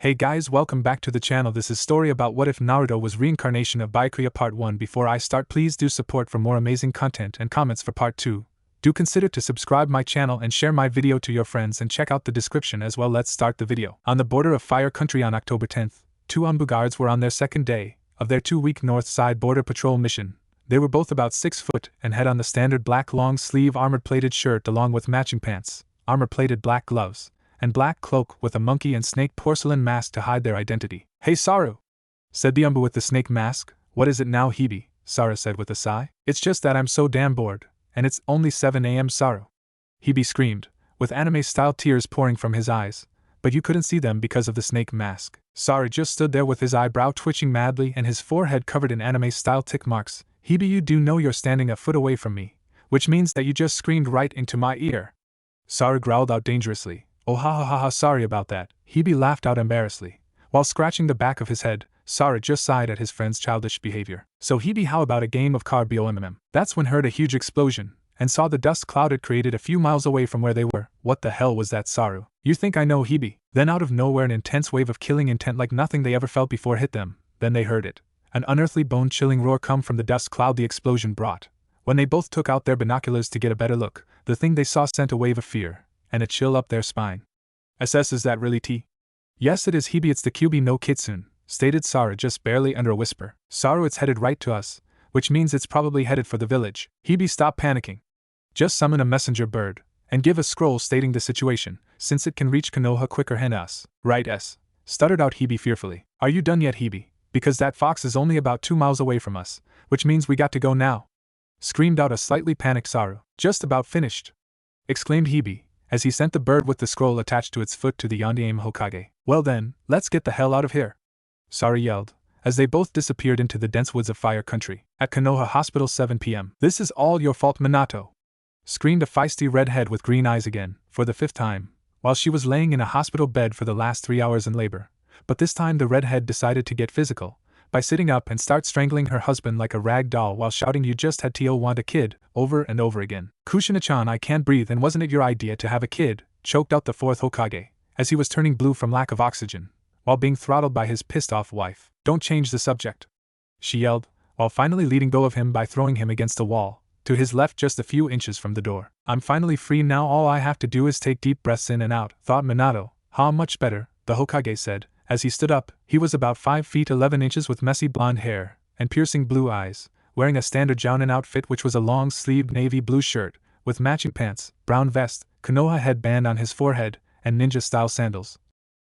Hey guys, welcome back to the channel. This is story about what if Naruto was reincarnation of Byakuya Part 1. Before I start, please do support for more amazing content and comments for Part 2. Do consider to subscribe my channel and share my video to your friends and check out the description as well. Let's start the video. On the border of Fire Country on October 10th, two Anbu guards were on their second day of their 2-week north side border patrol mission. They were both about 6 foot and had on the standard black long-sleeve armor-plated shirt along with matching pants, armor-plated black gloves, and black cloak with a monkey and snake porcelain mask to hide their identity. "Hey Saru," said the Umbu with the snake mask. "What is it now, Hibi?" Saru said with a sigh. "It's just that I'm so damn bored, and it's only 7 a.m. Saru," Hibi screamed, with anime-style tears pouring from his eyes, but you couldn't see them because of the snake mask. Saru just stood there with his eyebrow twitching madly and his forehead covered in anime-style tick marks. "Hibi, you do know you're standing a foot away from me, which means that you just screamed right into my ear." Saru growled out dangerously. "Oh ha ha ha ha, sorry about that," Hibi laughed out embarrassedly. While scratching the back of his head, Saru just sighed at his friend's childish behavior. "So Hibi, how about a game of card BOMM?" That's when heard a huge explosion, and saw the dust cloud it created a few miles away from where they were. "What the hell was that, Saru?" "You think I know, Hibi?" Then out of nowhere an intense wave of killing intent like nothing they ever felt before hit them. Then they heard it. An unearthly bone-chilling roar come from the dust cloud the explosion brought. When they both took out their binoculars to get a better look, the thing they saw sent a wave of fear and a chill up their spine. "SS, is that really T?" "Yes it is, Hibi, it's the QB no Kitsune," stated Saru just barely under a whisper. "Saru, it's headed right to us, which means it's probably headed for the village." "Hibi, stop panicking. Just summon a messenger bird, and give a scroll stating the situation, since it can reach Konoha quicker than us." "Right, S," stuttered out Hibi fearfully. "Are you done yet, Hibi? Because that fox is only about 2 miles away from us, which means we got to go now," screamed out a slightly panicked Saru. "Just about finished," exclaimed Hibi, as he sent the bird with the scroll attached to its foot to the Yondaime Hokage. "Well then, let's get the hell out of here," Saru yelled, as they both disappeared into the dense woods of Fire Country. At Konoha Hospital 7 p.m. "This is all your fault, Minato," screamed a feisty redhead with green eyes again, for the 5th time, while she was laying in a hospital bed for the last 3 hours in labor. But this time the redhead decided to get physical, by sitting up and start strangling her husband like a rag doll while shouting "You just had to want a kid," over and over again. "Kushina-chan, I can't breathe, and wasn't it your idea to have a kid?" choked out the 4th Hokage, as he was turning blue from lack of oxygen, while being throttled by his pissed-off wife. "Don't change the subject," she yelled, while finally letting go of him by throwing him against a wall, to his left just a few inches from the door. "I'm finally free now, all I have to do is take deep breaths in and out," thought Minato. "How much better," the Hokage said, as he stood up. He was about 5 feet 11 inches with messy blonde hair and piercing blue eyes, wearing a standard jounin outfit which was a long-sleeved navy blue shirt, with matching pants, brown vest, Konoha headband on his forehead, and ninja-style sandals,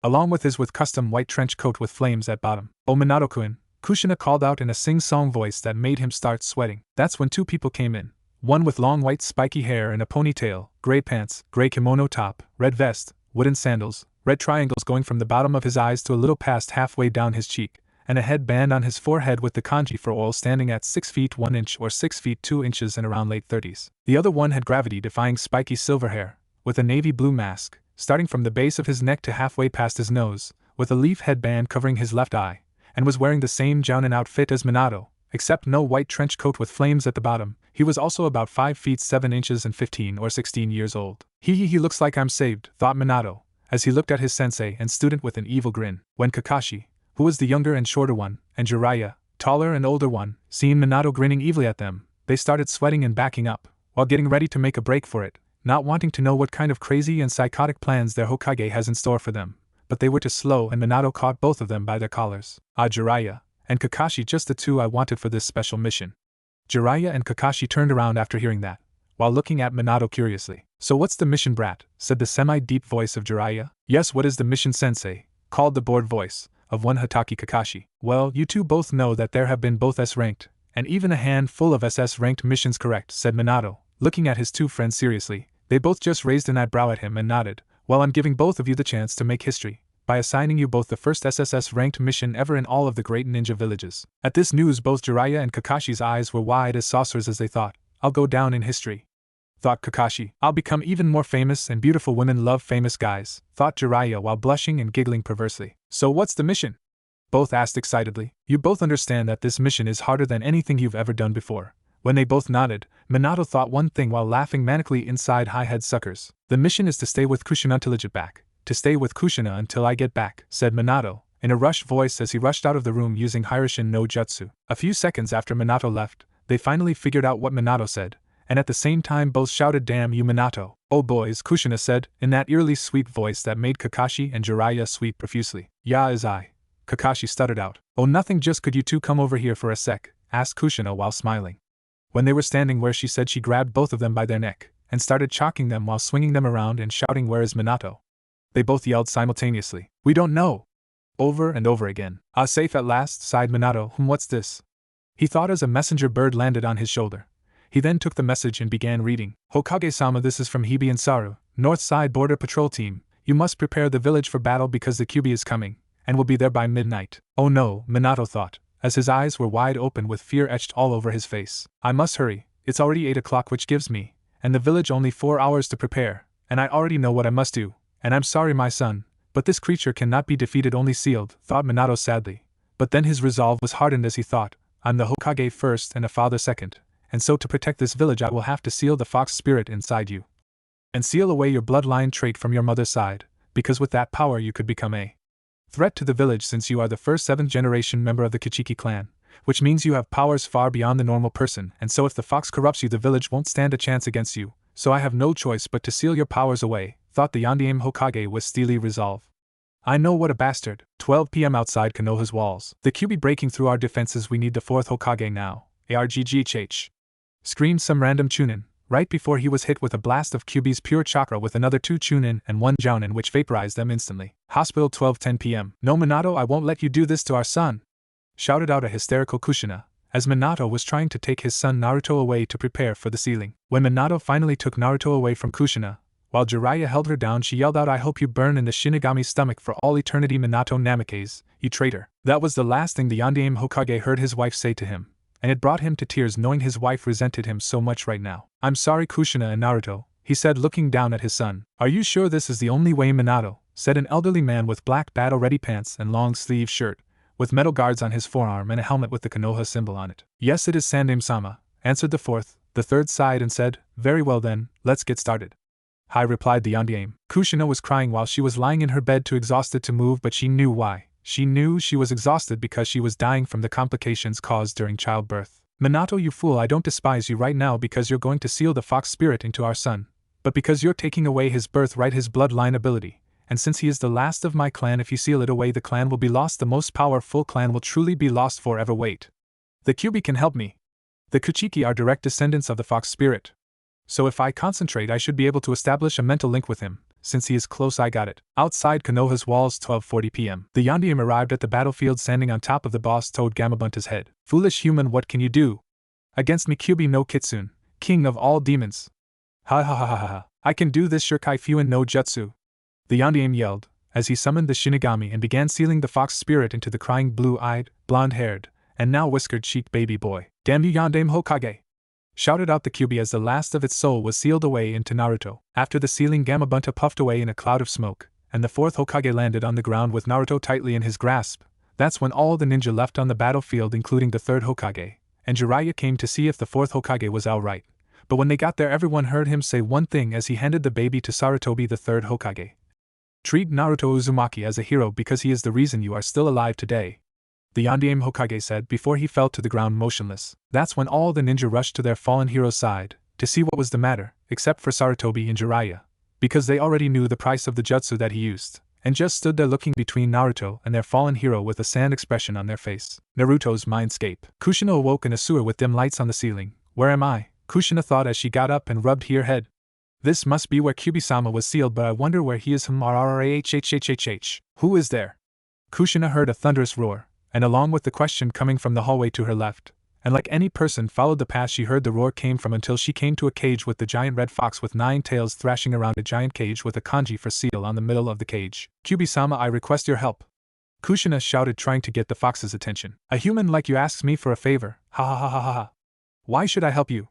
along with his custom white trench coat with flames at bottom. "Oh Minato-kun," Kushina called out in a sing-song voice that made him start sweating. That's when 2 people came in, one with long white spiky hair and a ponytail, gray pants, gray kimono top, red vest, wooden sandals, red triangles going from the bottom of his eyes to a little past halfway down his cheek, and a headband on his forehead with the kanji for oil standing at 6 feet 1 inch or 6 feet 2 inches and around late 30s. The other one had gravity-defying spiky silver hair, with a navy blue mask, starting from the base of his neck to halfway past his nose, with a leaf headband covering his left eye, and was wearing the same jounin outfit as Minato, except no white trench coat with flames at the bottom. He was also about 5 feet 7 inches and 15 or 16 years old. He looks like I'm saved," thought Minato, as he looked at his sensei and student with an evil grin. When Kakashi, who was the younger and shorter one, and Jiraiya, taller and older one, seeing Minato grinning evilly at them, they started sweating and backing up, while getting ready to make a break for it, not wanting to know what kind of crazy and psychotic plans their Hokage has in store for them. But they were too slow and Minato caught both of them by their collars. "Ah, Jiraiya and Kakashi, just the 2 I wanted for this special mission." Jiraiya and Kakashi turned around after hearing that, while looking at Minato curiously. "So what's the mission, brat?" said the semi-deep voice of Jiraiya. "Yes, what is the mission, sensei?" called the bored voice of one Hatake Kakashi. "Well, you two both know that there have been both S-ranked, and even a handful of SS-ranked missions, correct?" said Minato, looking at his 2 friends seriously. They both just raised an eyebrow at him and nodded. "Well, I'm giving both of you the chance to make history, by assigning you both the first SSS-ranked mission ever in all of the great ninja villages." At this news both Jiraiya and Kakashi's eyes were wide as saucers as they thought, "I'll go down in history," thought Kakashi. "I'll become even more famous, and beautiful women love famous guys," thought Jiraiya while blushing and giggling perversely. "So what's the mission?" both asked excitedly. "You both understand that this mission is harder than anything you've ever done before." When they both nodded, Minato thought one thing while laughing manically inside high head suckers. "The mission is to stay with Kushina until I get back, to stay with Kushina until I get back, said Minato, in a rushed voice as he rushed out of the room using Hiraishin no Jutsu. A few seconds after Minato left, they finally figured out what Minato said, and at the same time both shouted, "Damn you, Minato!" "Oh boys," Kushina said, in that eerily sweet voice that made Kakashi and Jiraiya sweep profusely. "Yeah, is I," Kakashi stuttered out. "Oh nothing, just could you two come over here for a sec?" asked Kushina while smiling. When they were standing where she said, she grabbed both of them by their neck, and started chalking them while swinging them around and shouting, "Where is Minato?" They both yelled simultaneously, "We don't know!" over and over again. "Ah, safe at last," sighed Minato. What's this?" He thought as a messenger bird landed on his shoulder. He then took the message and began reading. "Hokage-sama, this is from Hibi and Saru, North Side Border Patrol Team. You must prepare the village for battle because the Kyuubi is coming, and will be there by midnight." Oh no, Minato thought, as his eyes were wide open with fear etched all over his face. "I must hurry, it's already 8 o'clock, which gives me, and the village only 4 hours to prepare, and I already know what I must do, and I'm sorry my son, but this creature cannot be defeated, only sealed," thought Minato sadly. But then his resolve was hardened as he thought, "I'm the Hokage first and a father second, and so to protect this village I will have to seal the fox spirit inside you. And seal away your bloodline trait from your mother's side, because with that power you could become a threat to the village since you are the first 7th generation member of the Kichiki clan, which means you have powers far beyond the normal person, and so if the fox corrupts you the village won't stand a chance against you, so I have no choice but to seal your powers away," thought the Yondaime Hokage with steely resolve. "I know what a bastard." 12 p.m. outside Konoha's walls. "The Kyuubi breaking through our defenses, we need the 4th Hokage now. ARGGHH. Screamed some random Chunin, right before he was hit with a blast of Kyuubi's pure chakra with another 2 Chunin and 1 Jounin which vaporized them instantly. Hospital 12:10 p.m. "No Minato, I won't let you do this to our son!" shouted out a hysterical Kushina, as Minato was trying to take his son Naruto away to prepare for the sealing. When Minato finally took Naruto away from Kushina, while Jiraiya held her down, she yelled out, "I hope you burn in the Shinigami's stomach for all eternity, Minato Namikaze, you traitor." That was the last thing the Yondaime Hokage heard his wife say to him, and it brought him to tears knowing his wife resented him so much right now. "I'm sorry Kushina and Naruto," he said looking down at his son. "Are you sure this is the only way, Minato?" said an elderly man with black battle-ready pants and long-sleeved shirt, with metal guards on his forearm and a helmet with the Konoha symbol on it. "Yes, it is, Sandaime-sama," answered the fourth. The third sighed and said, "Very well then, let's get started." "Hi," replied the Yondaime. Kushina was crying while she was lying in her bed too exhausted to move, but she knew why. She knew she was exhausted because she was dying from the complications caused during childbirth. "Minato, you fool, I don't despise you right now because you're going to seal the fox spirit into our son, but because you're taking away his birthright, his bloodline ability, and since he is the last of my clan, if you seal it away the clan will be lost, the most powerful clan will truly be lost forever. Wait. The Kyuubi can help me. The Kuchiki are direct descendants of the fox spirit. So if I concentrate I should be able to establish a mental link with him. Since he is close I got it." Outside Konoha's walls 12:40 p.m. The Yondaime arrived at the battlefield standing on top of the boss Toad Gamabunta's head. "Foolish human, what can you do against me, Kyuubi no Kitsune, king of all demons?" "Ha ha ha ha ha, I can do this Shirkai Fuin no Jutsu," the Yondaime yelled, as he summoned the Shinigami and began sealing the fox spirit into the crying blue-eyed, blonde-haired, and now whiskered-cheeked baby boy. "Damn you Yondaime Hokage!" shouted out the Kyuubi as the last of its soul was sealed away into Naruto. After the sealing, Gamabunta puffed away in a cloud of smoke, and the 4th Hokage landed on the ground with Naruto tightly in his grasp. That's when all the ninja left on the battlefield, including the 3rd Hokage, and Jiraiya came to see if the 4th Hokage was alright. But when they got there everyone heard him say one thing as he handed the baby to Sarutobi, the 3rd Hokage. "Treat Naruto Uzumaki as a hero because he is the reason you are still alive today," the Yondaime Hokage said before he fell to the ground motionless. That's when all the ninja rushed to their fallen hero's side, to see what was the matter, except for Sarutobi and Jiraiya, because they already knew the price of the jutsu that he used, and just stood there looking between Naruto and their fallen hero with a sad expression on their face. Naruto's Mindscape. Kushina awoke in a sewer with dim lights on the ceiling. "Where am I?" Kushina thought as she got up and rubbed her head. "This must be where Kyuubi-sama was sealed, but I wonder where he is. Who is there?" Kushina heard a thunderous roar, and along with the question coming from the hallway to her left, and like any person followed the path she heard the roar came from until she came to a cage with the giant red fox with 9 tails thrashing around a giant cage with a kanji for seal on the middle of the cage. "Kyuubi-sama, I request your help," Kushina shouted, trying to get the fox's attention. "A human like you asks me for a favor, ha ha ha ha ha ha. Why should I help you?"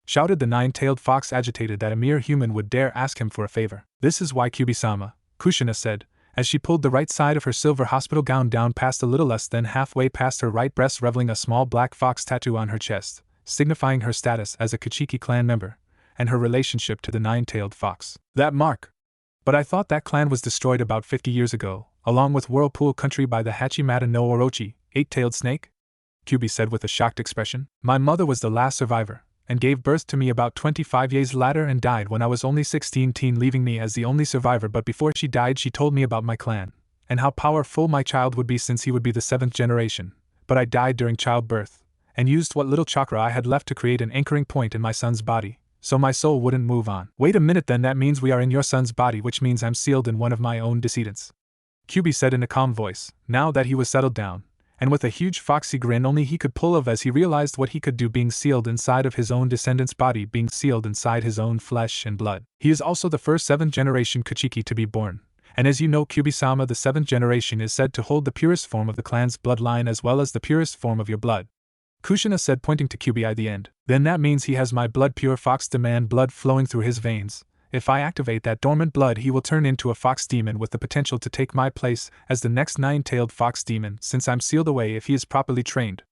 shouted the 9-tailed fox, agitated that a mere human would dare ask him for a favor. "This is why, Kyuubi-sama," Kushina said, as she pulled the right side of her silver hospital gown down past a little less than halfway past her right breast, revealing a small black fox tattoo on her chest, signifying her status as a Kuchiki clan member, and her relationship to the 9-tailed fox. "That mark," But I thought that clan was destroyed about 50 years ago, along with Whirlpool Country by the Hachimata no Orochi, eight-tailed snake? Kyubi said with a shocked expression. My mother was the last survivor, and gave birth to me about 25 years later and died when I was only 16, leaving me as the only survivor. But before she died she told me about my clan, and how powerful my child would be since he would be the 7th generation. But I died during childbirth, and used what little chakra I had left to create an anchoring point in my son's body, so my soul wouldn't move on. Wait a minute, then that means we are in your son's body, which means I'm sealed in one of my own descendants, Kyubi said in a calm voice, now that he was settled down, and with a huge foxy grin only he could pull of as he realized what he could do being sealed inside of his own descendant's body, being sealed inside his own flesh and blood. He is also the first 7th generation Kuchiki to be born, and as you know, Kyubi-sama, the 7th generation is said to hold the purest form of the clan's bloodline as well as the purest form of your blood, Kushina said, pointing to Kyubi at the end. Then that means he has my blood, pure fox demand blood flowing through his veins. If I activate that dormant blood, he will turn into a fox demon with the potential to take my place as the next 9-tailed fox demon, since I'm sealed away if he is properly trained,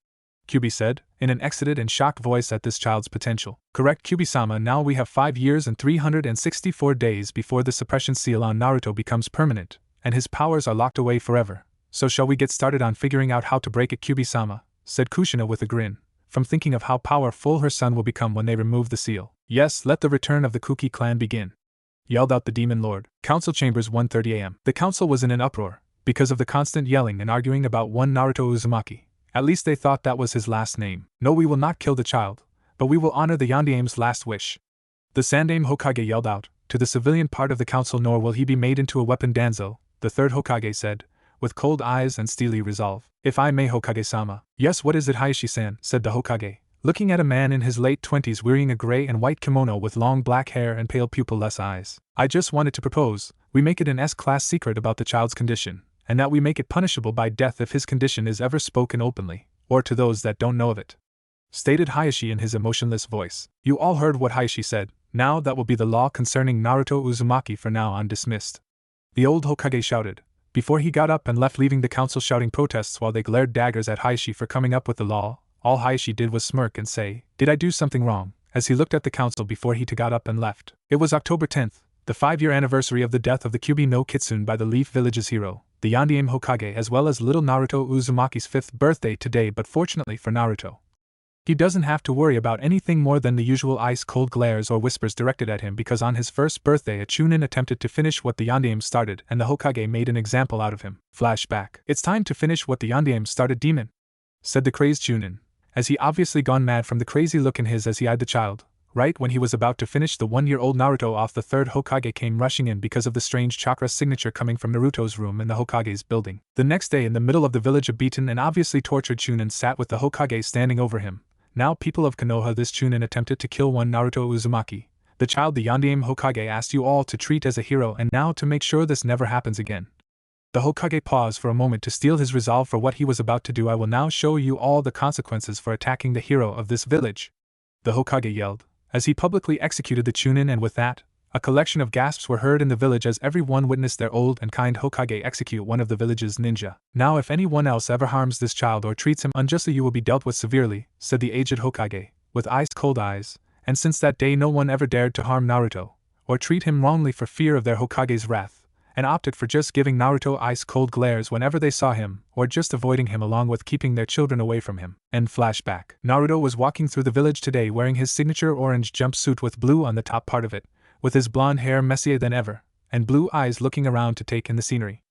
Kyubi said, in an excited and shocked voice at this child's potential. Correct, Kyubi-sama. Now we have 5 years and 364 days before the suppression seal on Naruto becomes permanent, and his powers are locked away forever. So shall we get started on figuring out how to break it, Kyubi-sama? Said Kushina with a grin, from thinking of how powerful her son will become when they remove the seal. Yes, let the return of the Kuki clan begin, yelled out the Demon Lord. Council chambers, 1:30 a.m. The council was in an uproar, because of the constant yelling and arguing about one Naruto Uzumaki. At least they thought that was his last name. No, we will not kill the child, but we will honor the Yandame's last wish, the Sandame Hokage yelled out, to the civilian part of the council. Nor will he be made into a weapon, Danzo, the 3rd Hokage said, with cold eyes and steely resolve. If I may, Hokage-sama. Yes, what is it, Hayashi-san, said the Hokage, looking at a man in his late 20s wearing a gray and white kimono with long black hair and pale pupil-less eyes. I just wanted to propose, we make it an S-class secret about the child's condition, and that we make it punishable by death if his condition is ever spoken openly, or to those that don't know of it, stated Hayashi in his emotionless voice. You all heard what Hayashi said. Now that will be the law concerning Naruto Uzumaki from now on. Dismissed, the old Hokage shouted, before he got up and left, leaving the council shouting protests while they glared daggers at Hayashi for coming up with the law. All Hayashi did was smirk and say, did I do something wrong, as he looked at the council before he got up and left. It was October 10th, the 5-year anniversary of the death of the Kyubi no Kitsune by the Leaf Village's hero, the Yandame Hokage, as well as little Naruto Uzumaki's 5th birthday today. But fortunately for Naruto, he doesn't have to worry about anything more than the usual ice-cold glares or whispers directed at him, because on his 1st birthday a Chunin attempted to finish what the Yandame started and the Hokage made an example out of him. Flashback. It's time to finish what the Yandame started, demon, said the crazed Chunin, as he obviously gone mad from the crazy look in his as he eyed the child. Right when he was about to finish the 1-year-old Naruto off, the 3rd Hokage came rushing in because of the strange chakra signature coming from Naruto's room in the Hokage's building. The next day, in the middle of the village, a beaten and obviously tortured Chunin sat with the Hokage standing over him. Now, people of Konoha, this Chunin attempted to kill one Naruto Uzumaki, the child the Yandame Hokage asked you all to treat as a hero, and now to make sure this never happens again, the Hokage paused for a moment to steel his resolve for what he was about to do. I will now show you all the consequences for attacking the hero of this village, the Hokage yelled, as he publicly executed the Chunin, and with that, a collection of gasps were heard in the village as everyone witnessed their old and kind Hokage execute one of the village's ninja. Now if anyone else ever harms this child or treats him unjustly, you will be dealt with severely, said the aged Hokage, with ice-cold eyes, and since that day no one ever dared to harm Naruto, or treat him wrongly for fear of their Hokage's wrath, and opted for just giving Naruto ice-cold glares whenever they saw him, or just avoiding him along with keeping their children away from him. End flashback. Naruto was walking through the village today wearing his signature orange jumpsuit with blue on the top part of it, with his blonde hair messier than ever, and blue eyes looking around to take in the scenery.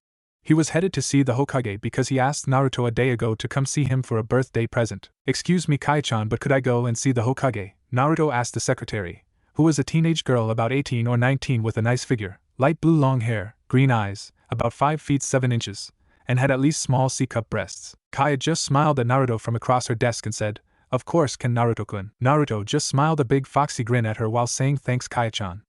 He was headed to see the Hokage because he asked Naruto a day ago to come see him for a birthday present. Excuse me, Kai-chan, but could I go and see the Hokage? Naruto asked the secretary, who was a teenage girl about 18 or 19 with a nice figure, light blue long hair, green eyes, about 5 feet 7 inches, and had at least small C-cup breasts. Kaya just smiled at Naruto from across her desk and said, "Of course, can Naruto-kun." Naruto just smiled a big foxy grin at her while saying, "Thanks, Kaya-chan.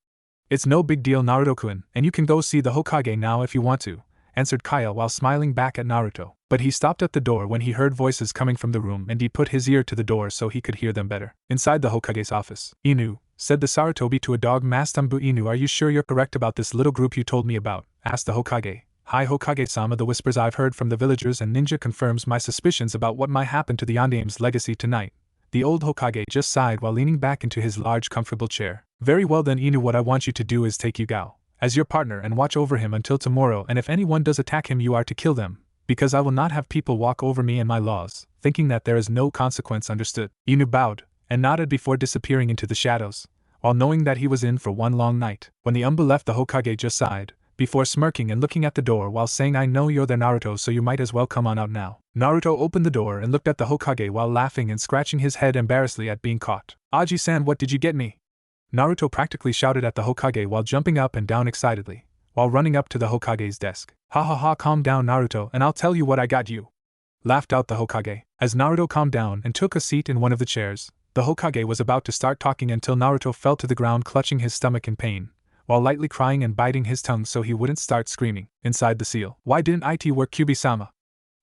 It's no big deal, Naruto-kun, and you can go see the Hokage now if you want to," answered Kaya while smiling back at Naruto. But he stopped at the door when he heard voices coming from the room, and he put his ear to the door so he could hear them better. Inside the Hokage's office, "Inu," said the Sarutobi to a dog Mastambu. "Inu, are you sure you're correct about this little group you told me about?" asked the Hokage. "Hi Hokage-sama, the whispers I've heard from the villagers and ninja confirms my suspicions about what might happen to the Yandame's legacy tonight." The old Hokage just sighed while leaning back into his large comfortable chair. "Very well then, Inu, what I want you to do is take Hyuga, as your partner and watch over him until tomorrow, and if anyone does attack him you are to kill them, because I will not have people walk over me and my laws, thinking that there is no consequence. Understood? Inu bowed and nodded before disappearing into the shadows, while knowing that he was in for one long night. When the Umbu left, the Hokage just sighed, before smirking and looking at the door while saying, I know you're the Naruto, so you might as well come on out now. Naruto opened the door and looked at the Hokage while laughing and scratching his head embarrassedly at being caught. Aji-san, what did you get me? Naruto practically shouted at the Hokage while jumping up and down excitedly, while running up to the Hokage's desk. Ha ha ha, calm down Naruto and I'll tell you what I got you, laughed out the Hokage. As Naruto calmed down and took a seat in one of the chairs, the Hokage was about to start talking until Naruto fell to the ground clutching his stomach in pain, while lightly crying and biting his tongue so he wouldn't start screaming. Inside the seal. Why didn't it work, Kyubi-sama?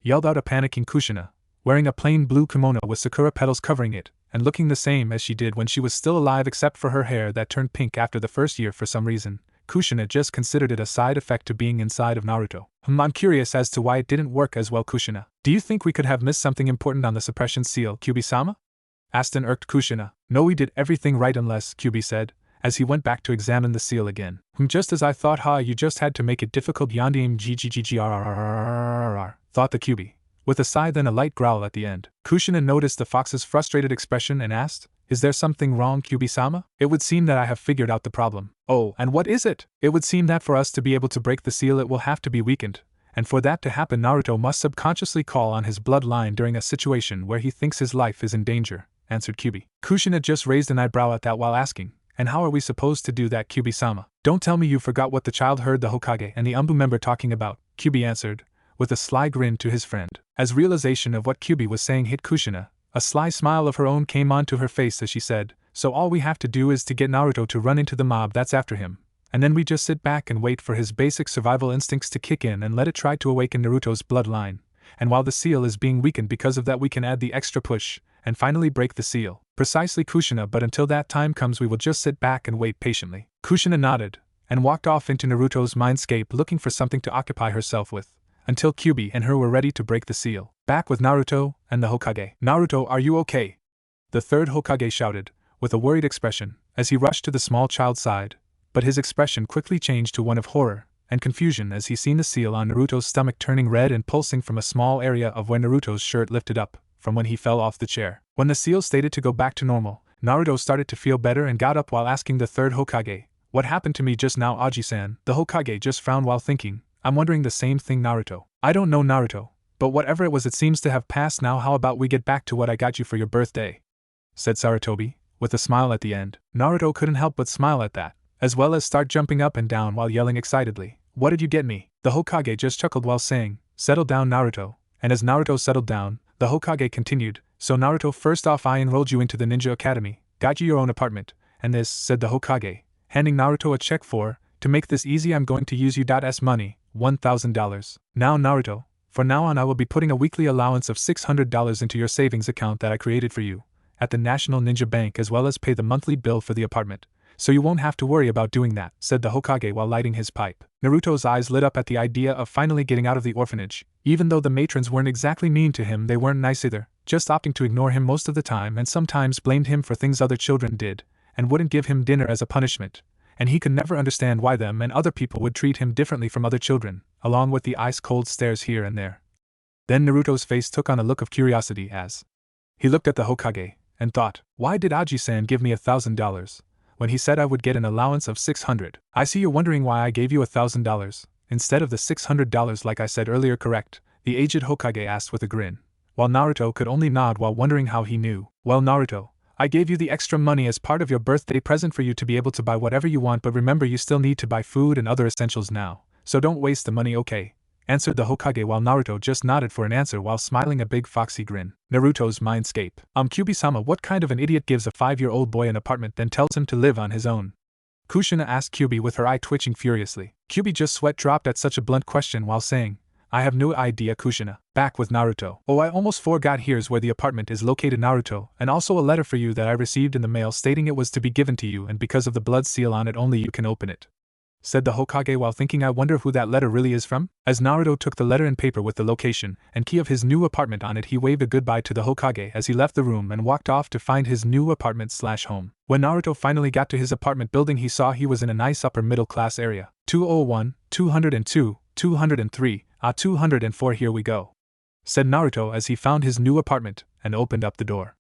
Yelled out a panicking Kushina, wearing a plain blue kimono with sakura petals covering it, and looking the same as she did when she was still alive except for her hair that turned pink after the first year for some reason. Kushina just considered it a side effect to being inside of Naruto. I'm curious as to why it didn't work as well, Kushina. Do you think we could have missed something important on the suppression seal, Kyubi-sama? Asked an irked Kushina. No, we did everything right unless, Kyubi said, as he went back to examine the seal again. Just as I thought, you just had to make it difficult, Yandim GGGGRRRRRR, thought the Kyubi, with a sigh then a light growl at the end. Kushina noticed the fox's frustrated expression and asked, Is there something wrong, Kyubi-sama? It would seem that I have figured out the problem. Oh, and what is it? It would seem that for us to be able to break the seal it will have to be weakened, and for that to happen Naruto must subconsciously call on his bloodline during a situation where he thinks his life is in danger, answered Kyubi. Kushina just raised an eyebrow at that while asking, And how are we supposed to do that, Kyubi-sama? Don't tell me you forgot what the child heard the Hokage and the Umbu member talking about, Kyubi answered, with a sly grin to his friend. As realization of what Kyubi was saying hit Kushina, a sly smile of her own came onto her face as she said, So all we have to do is to get Naruto to run into the mob that's after him, and then we just sit back and wait for his basic survival instincts to kick in and let it try to awaken Naruto's bloodline, and while the seal is being weakened because of that we can add the extra push, and finally break the seal. Precisely, Kushina, but until that time comes we will just sit back and wait patiently. Kushina nodded, and walked off into Naruto's mindscape looking for something to occupy herself with, until Kyubi and her were ready to break the seal. Back with Naruto and the Hokage. Naruto, are you okay? The third Hokage shouted, with a worried expression, as he rushed to the small child's side, but his expression quickly changed to one of horror and confusion as he seen the seal on Naruto's stomach turning red and pulsing from a small area of where Naruto's shirt lifted up, from when he fell off the chair. When the seal stated to go back to normal, Naruto started to feel better and got up while asking the third Hokage, What happened to me just now, Aji-san? The Hokage just frowned while thinking, I'm wondering the same thing, Naruto. I don't know, Naruto, but whatever it was it seems to have passed now. How about we get back to what I got you for your birthday? Said Sarutobi, with a smile at the end. Naruto couldn't help but smile at that, as well as start jumping up and down while yelling excitedly, What did you get me? The Hokage just chuckled while saying, Settle down, Naruto, and as Naruto settled down, the Hokage continued, So Naruto, first off I enrolled you into the Ninja Academy, got you your own apartment, and this, said the Hokage, handing Naruto a check to make this easy I'm going to use you.s money, $1,000. Now Naruto, for now on I will be putting a weekly allowance of $600 into your savings account that I created for you, at the National Ninja Bank as well as pay the monthly bill for the apartment, so you won't have to worry about doing that, said the Hokage while lighting his pipe. Naruto's eyes lit up at the idea of finally getting out of the orphanage. Even though the matrons weren't exactly mean to him, they weren't nice either, just opting to ignore him most of the time and sometimes blamed him for things other children did, and wouldn't give him dinner as a punishment, and he could never understand why them and other people would treat him differently from other children, along with the ice-cold stares here and there. Then Naruto's face took on a look of curiosity as he looked at the Hokage, and thought, Why did Aji-san give me $1,000? When he said I would get an allowance of $600. I see you're wondering why I gave you $1,000, instead of the $600 like I said earlier, correct? The aged Hokage asked with a grin, while Naruto could only nod while wondering how he knew. Well Naruto, I gave you the extra money as part of your birthday present for you to be able to buy whatever you want, but remember you still need to buy food and other essentials now, so don't waste the money, okay? Answered the Hokage while Naruto just nodded for an answer while smiling a big foxy grin. Naruto's mindscape. Kyubi-sama, what kind of an idiot gives a 5-year-old boy an apartment then tells him to live on his own? Kushina asked Kyubi with her eye twitching furiously. Kyubi just sweat dropped at such a blunt question while saying, I have no idea, Kushina. Back with Naruto. Oh, I almost forgot, here's where the apartment is located, Naruto, and also a letter for you that I received in the mail stating it was to be given to you and because of the blood seal on it only you can open it. said the Hokage while thinking, I wonder who that letter really is from? As Naruto took the letter and paper with the location and key of his new apartment on it, he waved a goodbye to the Hokage as he left the room and walked off to find his new apartment/home. When Naruto finally got to his apartment building, he saw he was in a nice upper middle class area. 201, 202, 203, 204, here we go, said Naruto as he found his new apartment and opened up the door.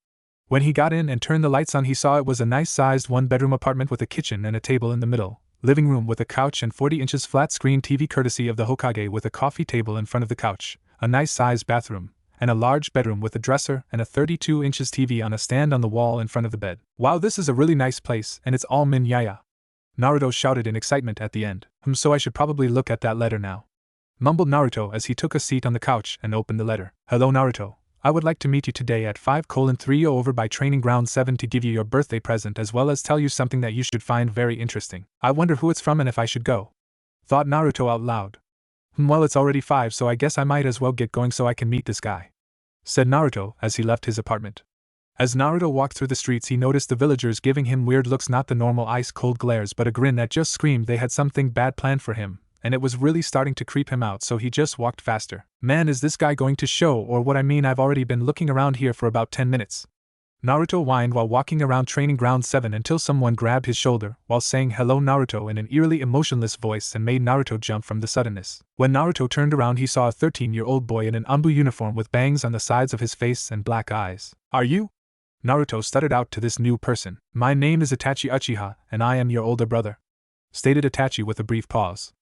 When he got in and turned the lights on, he saw it was a nice-sized one-bedroom apartment with a kitchen and a table in the middle, living room with a couch and 40 inches flat-screen TV courtesy of the Hokage with a coffee table in front of the couch, a nice-sized bathroom, and a large bedroom with a dresser and a 32 inches TV on a stand on the wall in front of the bed. Wow, this is a really nice place, and it's all min yaya, Naruto shouted in excitement at the end. So I should probably look at that letter now, mumbled Naruto as he took a seat on the couch and opened the letter. Hello Naruto. I would like to meet you today at 5:30 over by Training Ground 7 to give you your birthday present as well as tell you something that you should find very interesting. I wonder who it's from and if I should go, thought Naruto out loud. Well, it's already 5, so I guess I might as well get going so I can meet this guy, said Naruto as he left his apartment. As Naruto walked through the streets, he noticed the villagers giving him weird looks, not the normal ice-cold glares but a grin that just screamed they had something bad planned for him, and it was really starting to creep him out, so he just walked faster. Man, is this guy going to show or what? I mean, I've already been looking around here for about 10 minutes. Naruto whined while walking around Training Ground 7 until someone grabbed his shoulder while saying hello Naruto in an eerily emotionless voice and made Naruto jump from the suddenness. When Naruto turned around, he saw a 13-year-old boy in an Anbu uniform with bangs on the sides of his face and black eyes. Are you? Naruto stuttered out to this new person. My name is Itachi Uchiha, and I am your older brother, stated Itachi with a brief pause.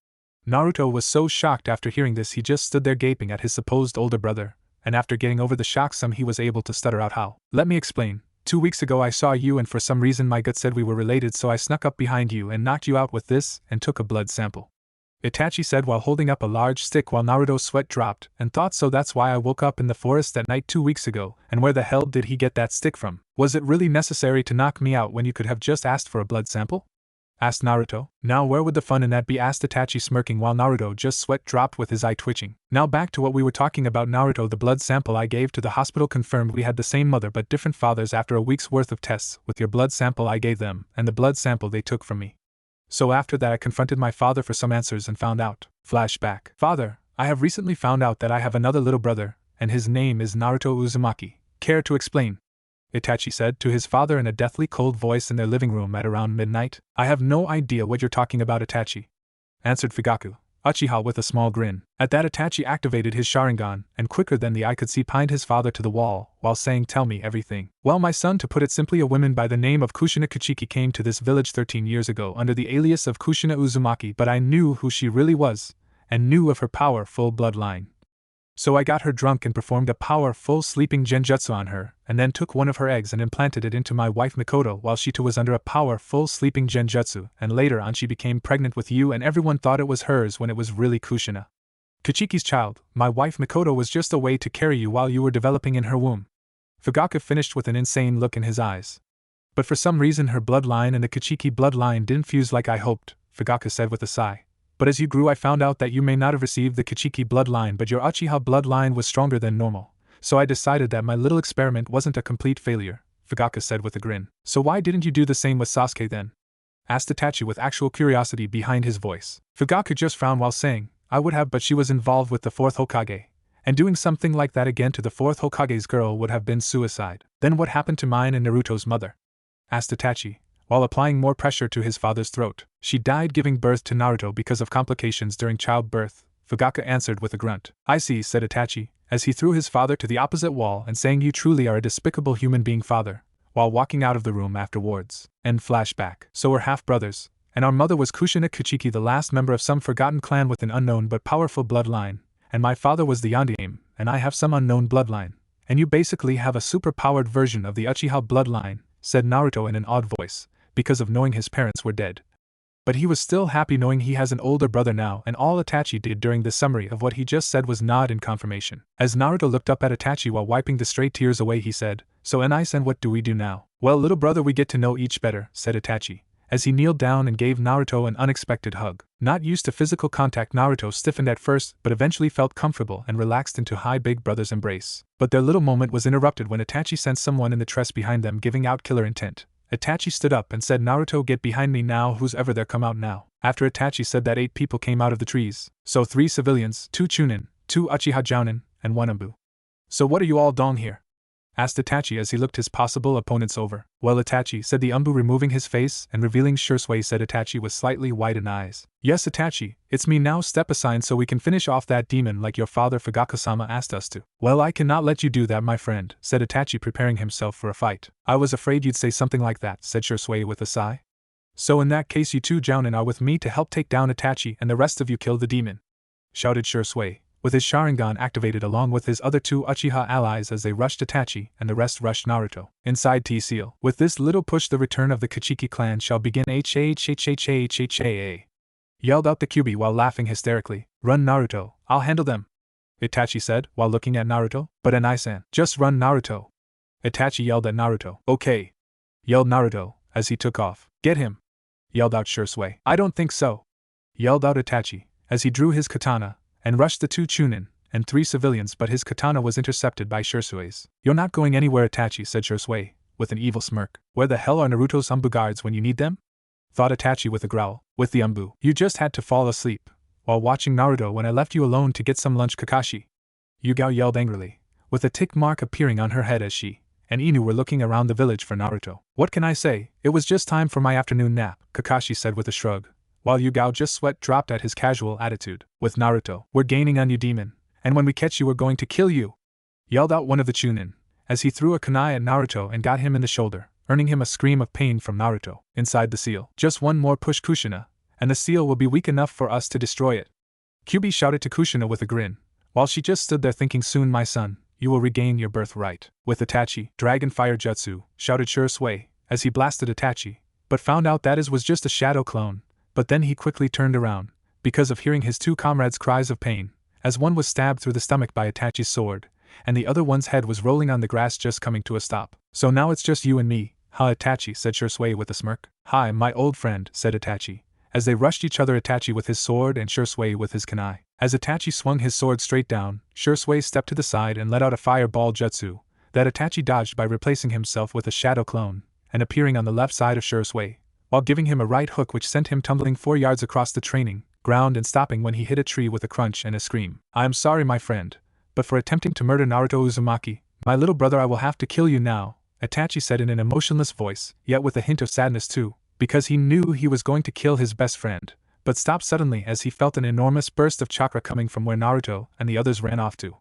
Naruto was so shocked after hearing this he just stood there gaping at his supposed older brother, and after getting over the shock some he was able to stutter out how. Let me explain. 2 weeks ago I saw you and for some reason my gut said we were related, so I snuck up behind you and knocked you out with this and took a blood sample, Itachi said while holding up a large stick while Naruto's sweat dropped and thought, so that's why I woke up in the forest that night 2 weeks ago, and where the hell did he get that stick from? Was it really necessary to knock me out when you could have just asked for a blood sample? Asked Naruto. Now where would the fun in that be? Asked Itachi smirking while Naruto just sweat dropped with his eye twitching. Now back to what we were talking about Naruto. The blood sample I gave to the hospital confirmed we had the same mother but different fathers after a week's worth of tests with your blood sample I gave them and the blood sample they took from me. So after that I confronted my father for some answers and found out. Flashback. Father, I have recently found out that I have another little brother and his name is Naruto Uzumaki. Care to explain? Itachi said to his father in a deathly cold voice in their living room at around midnight. I have no idea what you're talking about, Itachi, answered Fugaku, Uchiha with a small grin. At that Itachi activated his Sharingan, and quicker than the eye could see pinned his father to the wall, while saying, tell me everything. Well, my son, to put it simply, a woman by the name of Kushina Kuchiki came to this village 13 years ago under the alias of Kushina Uzumaki, but I knew who she really was, and knew of her powerful bloodline. So I got her drunk and performed a powerful sleeping genjutsu on her, and then took one of her eggs and implanted it into my wife Mikoto while she too was under a powerful sleeping genjutsu, and later on she became pregnant with you and everyone thought it was hers when it was really Kushina Kuchiki's child. My wife Mikoto was just a way to carry you while you were developing in her womb. Fugaku finished with an insane look in his eyes. But for some reason her bloodline and the Kuchiki bloodline didn't fuse like I hoped, Fugaku said with a sigh. But as you grew I found out that you may not have received the Kuchiki bloodline but your Uchiha bloodline was stronger than normal, so I decided that my little experiment wasn't a complete failure, Fugaku said with a grin. So why didn't you do the same with Sasuke then? Asked Itachi with actual curiosity behind his voice. Fugaku just frowned while saying, I would have, but she was involved with the 4th Hokage, and doing something like that again to the 4th Hokage's girl would have been suicide. Then what happened to mine and Naruto's mother? Asked Itachi, while applying more pressure to his father's throat. She died giving birth to Naruto because of complications during childbirth, Fugaku answered with a grunt. I see, said Itachi, as he threw his father to the opposite wall and saying, you truly are a despicable human being, father, while walking out of the room afterwards. End flashback. So we're half-brothers, and our mother was Kushina Kuchiki, the last member of some forgotten clan with an unknown but powerful bloodline, and my father was the Yondaime, and I have some unknown bloodline, and you basically have a super-powered version of the Uchiha bloodline, said Naruto in an odd voice, because of knowing his parents were dead. But he was still happy knowing he has an older brother now, and all Itachi did during the summary of what he just said was nod in confirmation. As Naruto looked up at Itachi while wiping the stray tears away he said, so nice, and what do we do now? Well, little brother, we get to know each better, said Itachi, as he kneeled down and gave Naruto an unexpected hug. Not used to physical contact, Naruto stiffened at first but eventually felt comfortable and relaxed into high big brother's embrace. But their little moment was interrupted when Itachi sensed someone in the tress behind them giving out killer intent. Itachi stood up and said, Naruto, get behind me now, who's ever there, come out now. After Itachi said that 8 people came out of the trees, so 3 civilians, 2 chunin, 2 Uchiha jounin, and 1 Anbu. So what are you all doing here? Asked Itachi as he looked his possible opponents over. Well, Itachi, said the Anbu, removing his face and revealing Shursui, said Itachi with slightly widened eyes. Yes, Itachi, it's me now, step aside so we can finish off that demon like your father Fugaku-sama asked us to. Well, I cannot let you do that, my friend, said Itachi, preparing himself for a fight. I was afraid you'd say something like that, said Shursui with a sigh. So in that case you 2 jounin are with me to help take down Itachi and the rest of you kill the demon, shouted Shursui, with his Sharingan activated along with his other 2 Uchiha allies as they rushed Itachi and the rest rushed Naruto. Inside T-Seal. With this little push the return of the Kachiki clan shall begin, HHHHHHA. Yelled out the Kyuubi while laughing hysterically. Run, Naruto, I'll handle them, Itachi said while looking at Naruto. But Anai-san, just run, Naruto, Itachi yelled at Naruto. Okay, yelled Naruto as he took off. Get him, yelled out Shursui. I don't think so, yelled out Itachi as he drew his katana and rushed the 2 chunin and 3 civilians, but his katana was intercepted by Shursui's. You're not going anywhere, Itachi, said Shursui, with an evil smirk. Where the hell are Naruto's Anbu guards when you need them? Thought Itachi with a growl. With the Anbu, you just had to fall asleep while watching Naruto when I left you alone to get some lunch, Kakashi, Hyuga yelled angrily, with a tick mark appearing on her head as she and Inu were looking around the village for Naruto. What can I say, it was just time for my afternoon nap, Kakashi said with a shrug, while Hyuga just sweat dropped at his casual attitude. With Naruto, we're gaining on you, demon, and when we catch you we're going to kill you, yelled out one of the chunin, as he threw a kunai at Naruto and got him in the shoulder, earning him a scream of pain from Naruto. Inside the seal, just one more push, Kushina, and the seal will be weak enough for us to destroy it, Kyuubi shouted to Kushina with a grin, while she just stood there thinking, soon, my son, you will regain your birthright. With Itachi, Dragon Fire Jutsu, shouted Shursui, as he blasted Itachi, but found out that his was just a shadow clone. But then he quickly turned around, because of hearing his 2 comrades' cries of pain, as one was stabbed through the stomach by Itachi's sword, and the other one's head was rolling on the grass just coming to a stop. So now it's just you and me, huh, Itachi, said Shursui with a smirk. Hi, my old friend, said Itachi, as they rushed each other, Itachi with his sword and Shursui with his kunai. As Itachi swung his sword straight down, Shursui stepped to the side and let out a fireball jutsu that Itachi dodged by replacing himself with a shadow clone and appearing on the left side of Shursui, while giving him a right hook which sent him tumbling 4 yards across the training ground and stopping when he hit a tree with a crunch and a scream. I am sorry, my friend, but for attempting to murder Naruto Uzumaki, my little brother, I will have to kill you now, Itachi said in an emotionless voice, yet with a hint of sadness too, because he knew he was going to kill his best friend, but stopped suddenly as he felt an enormous burst of chakra coming from where Naruto and the others ran off to.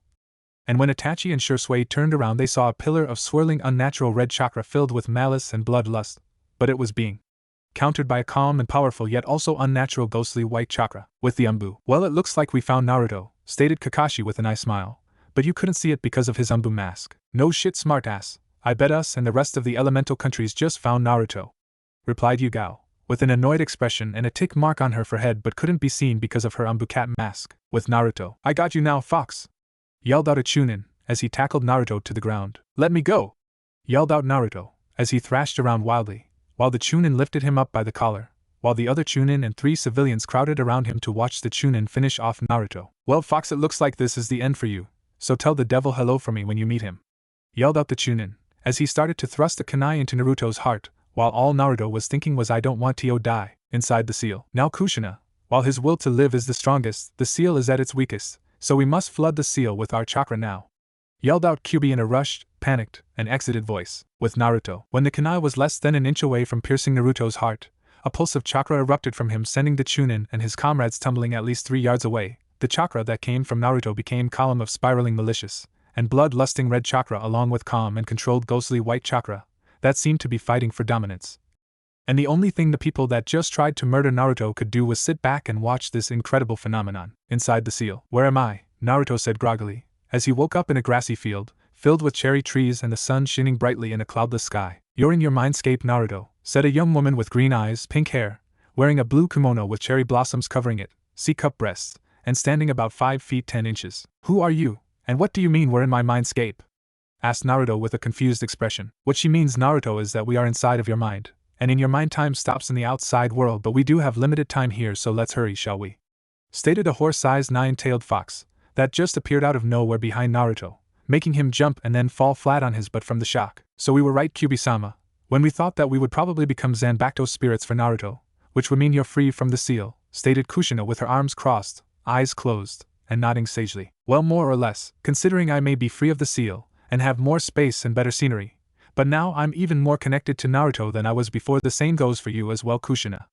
And when Itachi and Shursui turned around, they saw a pillar of swirling unnatural red chakra filled with malice and bloodlust, but it was being countered by a calm and powerful yet also unnatural ghostly white chakra. With the Anbu, well, it looks like we found Naruto, stated Kakashi with a nice smile, but you couldn't see it because of his Anbu mask. No shit, smartass, I bet us and the rest of the elemental countries just found Naruto, replied Hyuga, with an annoyed expression and a tick mark on her forehead but couldn't be seen because of her Anbu cat mask. With Naruto, I got you now, fox, yelled out a chunin, as he tackled Naruto to the ground. Let me go, yelled out Naruto, as he thrashed around wildly, while the chunin lifted him up by the collar, while the other chunin and 3 civilians crowded around him to watch the chunin finish off Naruto. Well, fox, it looks like this is the end for you, so tell the devil hello for me when you meet him, yelled out the chunin, as he started to thrust a kunai into Naruto's heart, while all Naruto was thinking was, I don't want to die. Inside the seal. Now Kushina, while his will to live is the strongest, the seal is at its weakest, so we must flood the seal with our chakra now, yelled out Kyuubi in a rushed, panicked, and exited voice. With Naruto, when the kunai was less than an inch away from piercing Naruto's heart, a pulse of chakra erupted from him, sending the chunin and his comrades tumbling at least 3 yards away. The chakra that came from Naruto became column of spiraling malicious and blood-lusting red chakra along with calm and controlled ghostly white chakra that seemed to be fighting for dominance. And the only thing the people that just tried to murder Naruto could do was sit back and watch this incredible phenomenon. Inside the seal. Where am I? Naruto said groggily, as he woke up in a grassy field, filled with cherry trees and the sun shining brightly in a cloudless sky. You're in your Mindscape, Naruto, said a young woman with green eyes, pink hair, wearing a blue kimono with cherry blossoms covering it, C-cup breasts, and standing about 5 feet 10 inches. Who are you, and what do you mean we're in my Mindscape? Asked Naruto with a confused expression. What she means, Naruto, is that we are inside of your mind, and in your mind time stops in the outside world, but we do have limited time here, so let's hurry, shall we? Stated a horse-sized 9-tailed fox that just appeared out of nowhere behind Naruto, making him jump and then fall flat on his butt from the shock. So we were right, Kyuubi-sama. When we thought that we would probably become Zanbakuto spirits for Naruto, which would mean you're free from the seal, stated Kushina with her arms crossed, eyes closed, and nodding sagely. Well, more or less, considering I may be free of the seal, and have more space and better scenery. But now I'm even more connected to Naruto than I was before. The same goes for you as well, Kushina,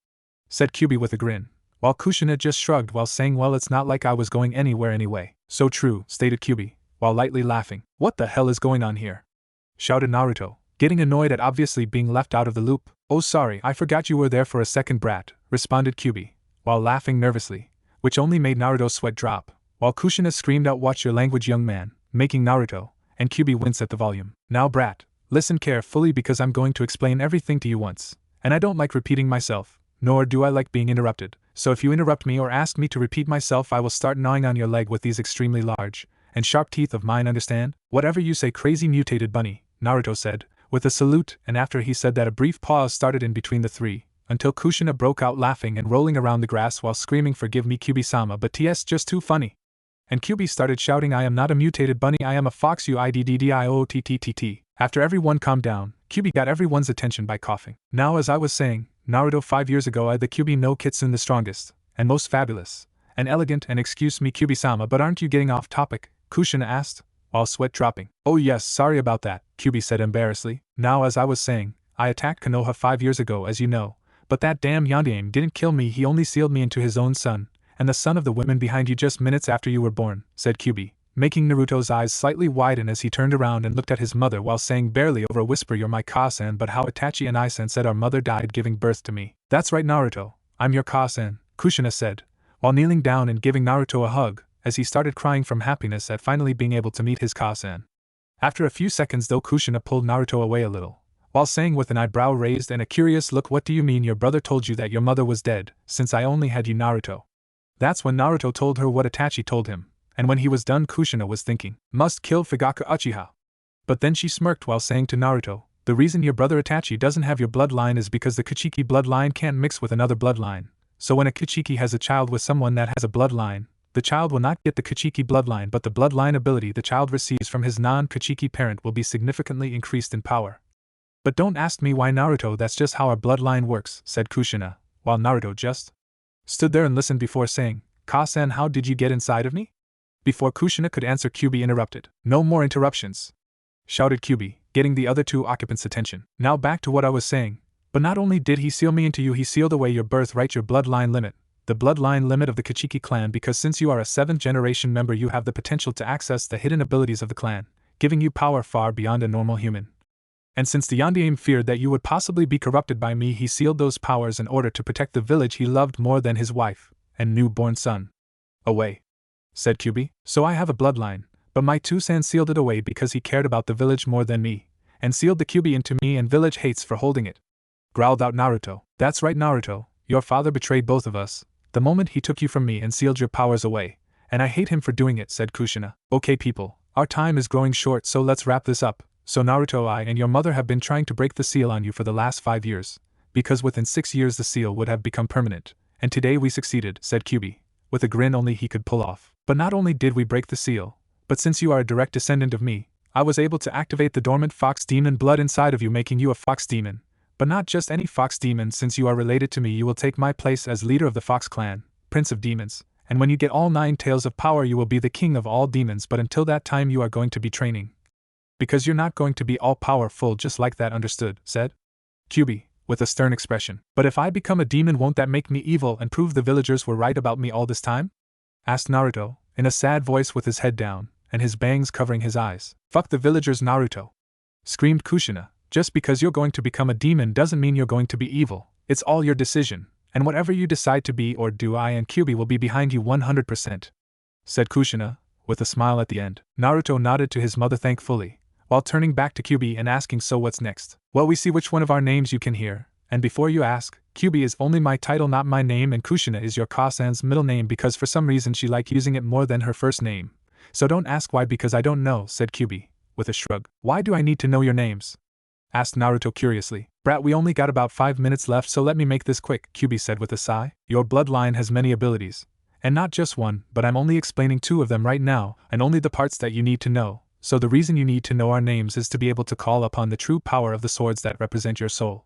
said Kyubi with a grin, while Kushina just shrugged while saying, well, it's not like I was going anywhere anyway. So true, stated Kyubi, while lightly laughing. What the hell is going on here? Shouted Naruto, getting annoyed at obviously being left out of the loop. Oh sorry, I forgot you were there for a second, brat, responded Kyubi, while laughing nervously, which only made Naruto's sweat drop, while Kushina screamed out, watch your language, young man, making Naruto and Kyubi wince at the volume. Now brat, listen carefully because I'm going to explain everything to you once, and I don't like repeating myself, nor do I like being interrupted, so if you interrupt me or ask me to repeat myself I will start gnawing on your leg with these extremely large and sharp teeth of mine, understand? Whatever you say, crazy mutated bunny, Naruto said, with a salute, and after he said that a brief pause started in between the three, until Kushina broke out laughing and rolling around the grass while screaming, forgive me Kyubi-sama, but t's just too funny. And Kyubi started shouting, I am not a mutated bunny, I am a fox, uidddiottt. After everyone calmed down, Kyubi got everyone's attention by coughing. Now as I was saying, Naruto, 5 years ago I the Kyubi no Kitsune, the strongest, and most fabulous, and elegant, and excuse me Kyubi-sama, but aren't you getting off topic? Kushina asked, while sweat dropping. Oh yes, sorry about that, Kyubi said embarrassedly. Now as I was saying, I attacked Konoha 5 years ago as you know, but that damn Yondaime didn't kill me, he only sealed me into his own son, and the son of the women behind you just minutes after you were born, said Kyubi, making Naruto's eyes slightly widen as he turned around and looked at his mother while saying barely over a whisper, you're my Ka-san, but how Itachi and I-san said our mother died giving birth to me. That's right Naruto, I'm your Ka-san, Kushina said, while kneeling down and giving Naruto a hug, as he started crying from happiness at finally being able to meet his Ka-san. After a few seconds though, Kushina pulled Naruto away a little, while saying with an eyebrow raised and a curious look, what do you mean your brother told you that your mother was dead, since I only had you, Naruto? That's when Naruto told her what Itachi told him, and when he was done Kushina was thinking, must kill Fugaku Uchiha. But then she smirked while saying to Naruto, the reason your brother Itachi doesn't have your bloodline is because the Kuchiki bloodline can't mix with another bloodline, so when a Kuchiki has a child with someone that has a bloodline, the child will not get the Kuchiki bloodline, but the bloodline ability the child receives from his non-Kuchiki parent will be significantly increased in power. But don't ask me why, Naruto, that's just how our bloodline works, said Kushina, while Naruto just stood there and listened before saying, Ka-san, how did you get inside of me? Before Kushina could answer, Kyubi interrupted. No more interruptions, shouted Kyubi, getting the other two occupants' attention. Now back to what I was saying, but not only did he seal me into you, he sealed away your birthright, your bloodline limit, the bloodline limit of the Kuchiki clan, because since you are a 7th generation member you have the potential to access the hidden abilities of the clan, giving you power far beyond a normal human. And since the Yondaime feared that you would possibly be corrupted by me, he sealed those powers in order to protect the village he loved more than his wife and newborn son. Away, said Kyubi. So I have a bloodline, but my Two-san sealed it away because he cared about the village more than me, and sealed the Kyubi into me, and village hates for holding it, growled out Naruto. That's right Naruto, your father betrayed both of us the moment he took you from me and sealed your powers away, and I hate him for doing it, said Kushina. Okay people, our time is growing short, so let's wrap this up. So Naruto, I and your mother have been trying to break the seal on you for the last 5 years, because within 6 years the seal would have become permanent, and today we succeeded, said Kyubi, with a grin only he could pull off. But not only did we break the seal, but since you are a direct descendant of me, I was able to activate the dormant fox demon blood inside of you, making you a fox demon. But not just any fox demon, since you are related to me you will take my place as leader of the Fox clan, Prince of Demons, and when you get all 9 tails of power you will be the king of all demons, but until that time you are going to be training. Because you're not going to be all-powerful just like that, understood, said Kyubi, with a stern expression. But if I become a demon won't that make me evil and prove the villagers were right about me all this time? Asked Naruto, in a sad voice with his head down, and his bangs covering his eyes. Fuck the villagers, Naruto, screamed Kushina. Just because you're going to become a demon doesn't mean you're going to be evil, it's all your decision, and whatever you decide to be or do I and Kyubi will be behind you 100%, said Kushina, with a smile at the end. Naruto nodded to his mother thankfully, while turning back to Kyubi and asking, so what's next? Well, we see which one of our names you can hear, and before you ask, Kyubi is only my title, not my name, and Kushina is your Ka-san's middle name because for some reason she liked using it more than her first name. So don't ask why because I don't know, said Kyubi, with a shrug. Why do I need to know your names? Asked Naruto curiously. Brat, we only got about 5 minutes left, so let me make this quick, Kyubi said with a sigh. Your bloodline has many abilities, and not just one, but I'm only explaining 2 of them right now, and only the parts that you need to know, So the reason you need to know our names is to be able to call upon the true power of the swords that represent your soul,"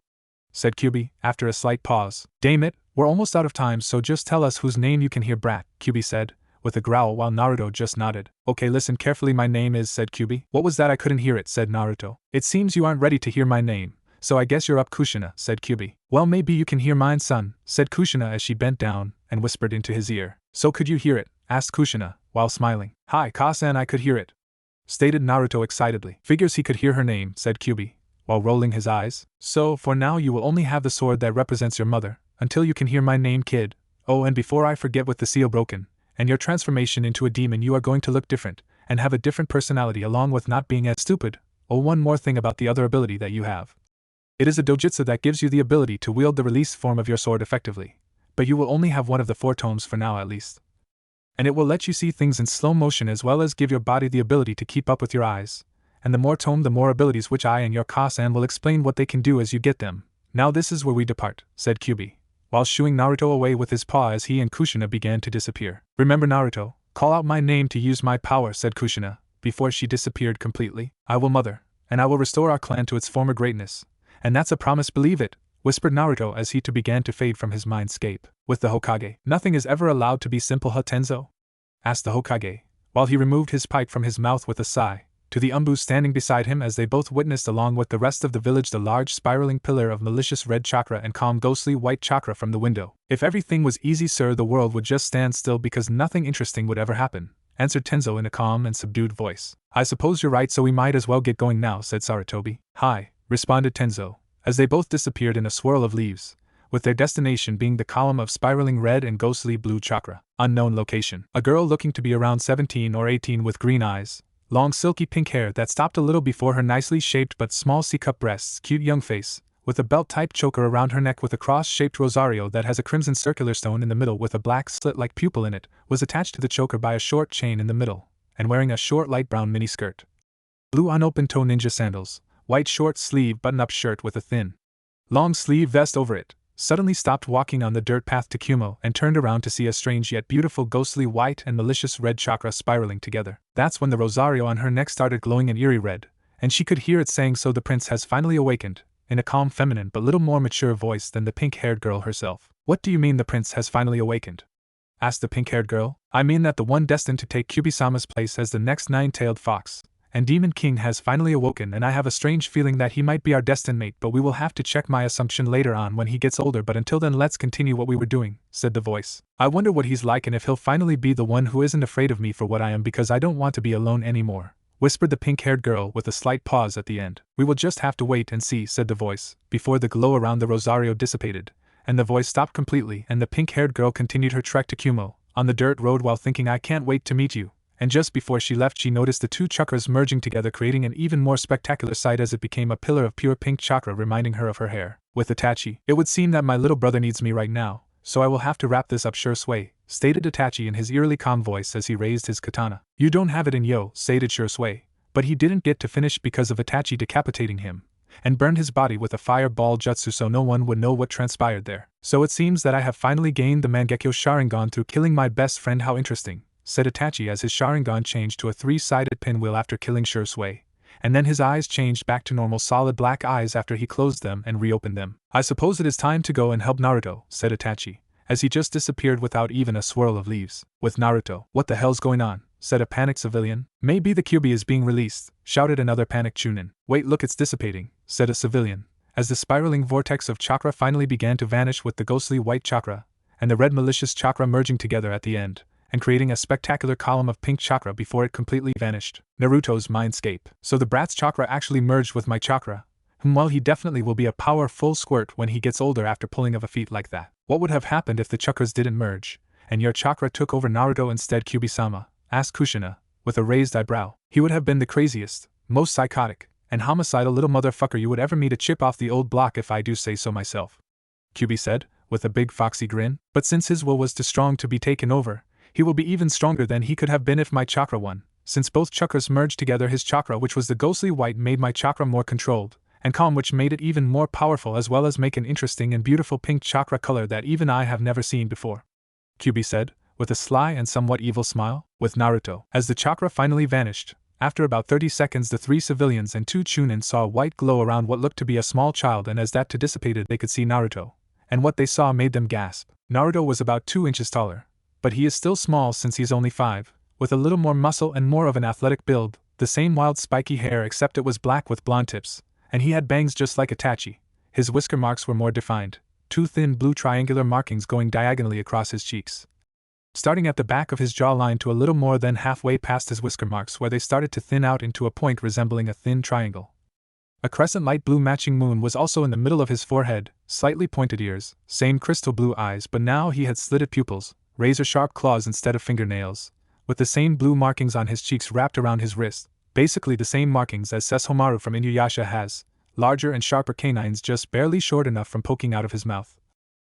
said Kyubi, after a slight pause. "Damn it, we're almost out of time, so just tell us whose name you can hear, brat," Kyubi said, with a growl while Naruto just nodded. "Okay, listen carefully, my name is," said Kyubi. "What was that? I couldn't hear it," said Naruto. "It seems you aren't ready to hear my name, so I guess you're up, Kushina," said Kyubi. "Well, maybe you can hear mine, son," said Kushina as she bent down and whispered into his ear. "So could you hear it?" asked Kushina, while smiling. "Hi, Ka-san, I could hear it," stated Naruto excitedly. "Figures he could hear her name," said Kyubi, while rolling his eyes. "So, for now you will only have the sword that represents your mother, until you can hear my name, kid. Oh, and before I forget, with the seal broken, and your transformation into a demon, you are going to look different, and have a different personality along with not being as stupid. Oh, one more thing about the other ability that you have. It is a dojutsu that gives you the ability to wield the released form of your sword effectively, but you will only have one of the 4 tomes for now at least. And it will let you see things in slow motion as well as give your body the ability to keep up with your eyes. And the more tome, the more abilities, which I and your Ka-san will explain what they can do as you get them. Now this is where we depart," said Kyubi, while shooing Naruto away with his paw as he and Kushina began to disappear. "Remember, Naruto, call out my name to use my power," said Kushina, before she disappeared completely. "I will, mother, and I will restore our clan to its former greatness. And that's a promise, believe it," whispered Naruto as he too began to fade from his mindscape. "With the Hokage, nothing is ever allowed to be simple, huh, Tenzo?" asked the Hokage, while he removed his pipe from his mouth with a sigh, to the Umbu standing beside him as they both witnessed along with the rest of the village the large spiraling pillar of malicious red chakra and calm ghostly white chakra from the window. "If everything was easy, sir, the world would just stand still because nothing interesting would ever happen," answered Tenzo in a calm and subdued voice. "I suppose you're right, so we might as well get going now," said Sarutobi. "Hi," responded Tenzo, as they both disappeared in a swirl of leaves, with their destination being the column of spiraling red and ghostly blue chakra. Unknown location. A girl looking to be around 17 or 18 with green eyes, long silky pink hair that stopped a little before her nicely shaped but small C-cup breasts, cute young face, with a belt-type choker around her neck with a cross-shaped rosario that has a crimson circular stone in the middle with a black slit-like pupil in it, was attached to the choker by a short chain in the middle, and wearing a short light brown mini-skirt. Blue unopened-toe ninja sandals, white short-sleeve button-up shirt with a thin, long-sleeve vest over it, suddenly stopped walking on the dirt path to Kumo and turned around to see a strange yet beautiful ghostly white and malicious red chakra spiraling together. That's when the rosario on her neck started glowing an eerie red, and she could hear it saying, "So the prince has finally awakened," in a calm feminine but little more mature voice than the pink-haired girl herself. "What do you mean the prince has finally awakened?" asked the pink-haired girl. "I mean that the one destined to take Kyubi-sama's place as the next nine-tailed fox and Demon King has finally awoken, and I have a strange feeling that he might be our destined mate, but we will have to check my assumption later on when he gets older, but until then let's continue what we were doing," said the voice. "I wonder what he's like and if he'll finally be the one who isn't afraid of me for what I am, because I don't want to be alone anymore," whispered the pink-haired girl with a slight pause at the end. "We will just have to wait and see," said the voice, before the glow around the rosario dissipated, and the voice stopped completely and the pink-haired girl continued her trek to Kumo, on the dirt road while thinking, "I can't wait to meet you." And just before she left she noticed the two chakras merging together, creating an even more spectacular sight as it became a pillar of pure pink chakra reminding her of her hair. With Itachi, "It would seem that my little brother needs me right now, so I will have to wrap this up, sure sway," stated Itachi in his eerily calm voice as he raised his katana. "You don't have it in yo," stated sure sway, but he didn't get to finish because of Itachi decapitating him, and burned his body with a fireball jutsu so no one would know what transpired there. "So it seems that I have finally gained the Mangekyo Sharingan through killing my best friend, how interesting," said Itachi as his Sharingan changed to a three-sided pinwheel after killing Shursui, and then his eyes changed back to normal solid black eyes after he closed them and reopened them. "I suppose it is time to go and help Naruto," said Itachi, as he just disappeared without even a swirl of leaves. "With Naruto, what the hell's going on?" said a panicked civilian. "Maybe the Kyubi is being released," shouted another panicked Chunin. "Wait, look, it's dissipating," said a civilian, as the spiraling vortex of chakra finally began to vanish with the ghostly white chakra and the red malicious chakra merging together at the end, and creating a spectacular column of pink chakra before it completely vanished. Naruto's mindscape. "So the brat's chakra actually merged with my chakra. Well, he definitely will be a powerful squirt when he gets older after pulling of a feat like that. What would have happened if the chakras didn't merge, and your chakra took over Naruto instead, Kyubi-sama?" asked Kushina, with a raised eyebrow. "He would have been the craziest, most psychotic, and homicidal little motherfucker you would ever meet, a chip off the old block if I do say so myself," Kyubi said, with a big foxy grin. "But since his will was too strong to be taken over, he will be even stronger than he could have been if my chakra won. Since both chakras merged together, his chakra, which was the ghostly white, made my chakra more controlled and calm, which made it even more powerful, as well as make an interesting and beautiful pink chakra color that even I have never seen before," Kyubi said, with a sly and somewhat evil smile. With Naruto, as the chakra finally vanished, After about 30 seconds, the 3 civilians and 2 Chunin saw a white glow around what looked to be a small child, and as that dissipated, they could see Naruto. And what they saw made them gasp. Naruto was about 2 inches taller, but he is still small since he's only 5, with a little more muscle and more of an athletic build, the same wild spiky hair except it was black with blonde tips, and he had bangs just like Itachi. His whisker marks were more defined, 2 thin blue triangular markings going diagonally across his cheeks, starting at the back of his jawline to a little more than halfway past his whisker marks, where they started to thin out into a point resembling a thin triangle. A crescent light blue matching moon was also in the middle of his forehead, slightly pointed ears, same crystal blue eyes, but now he had slitted pupils, razor-sharp claws instead of fingernails, with the same blue markings on his cheeks wrapped around his wrist, basically the same markings as Sesshomaru from Inuyasha has, larger and sharper canines just barely short enough from poking out of his mouth,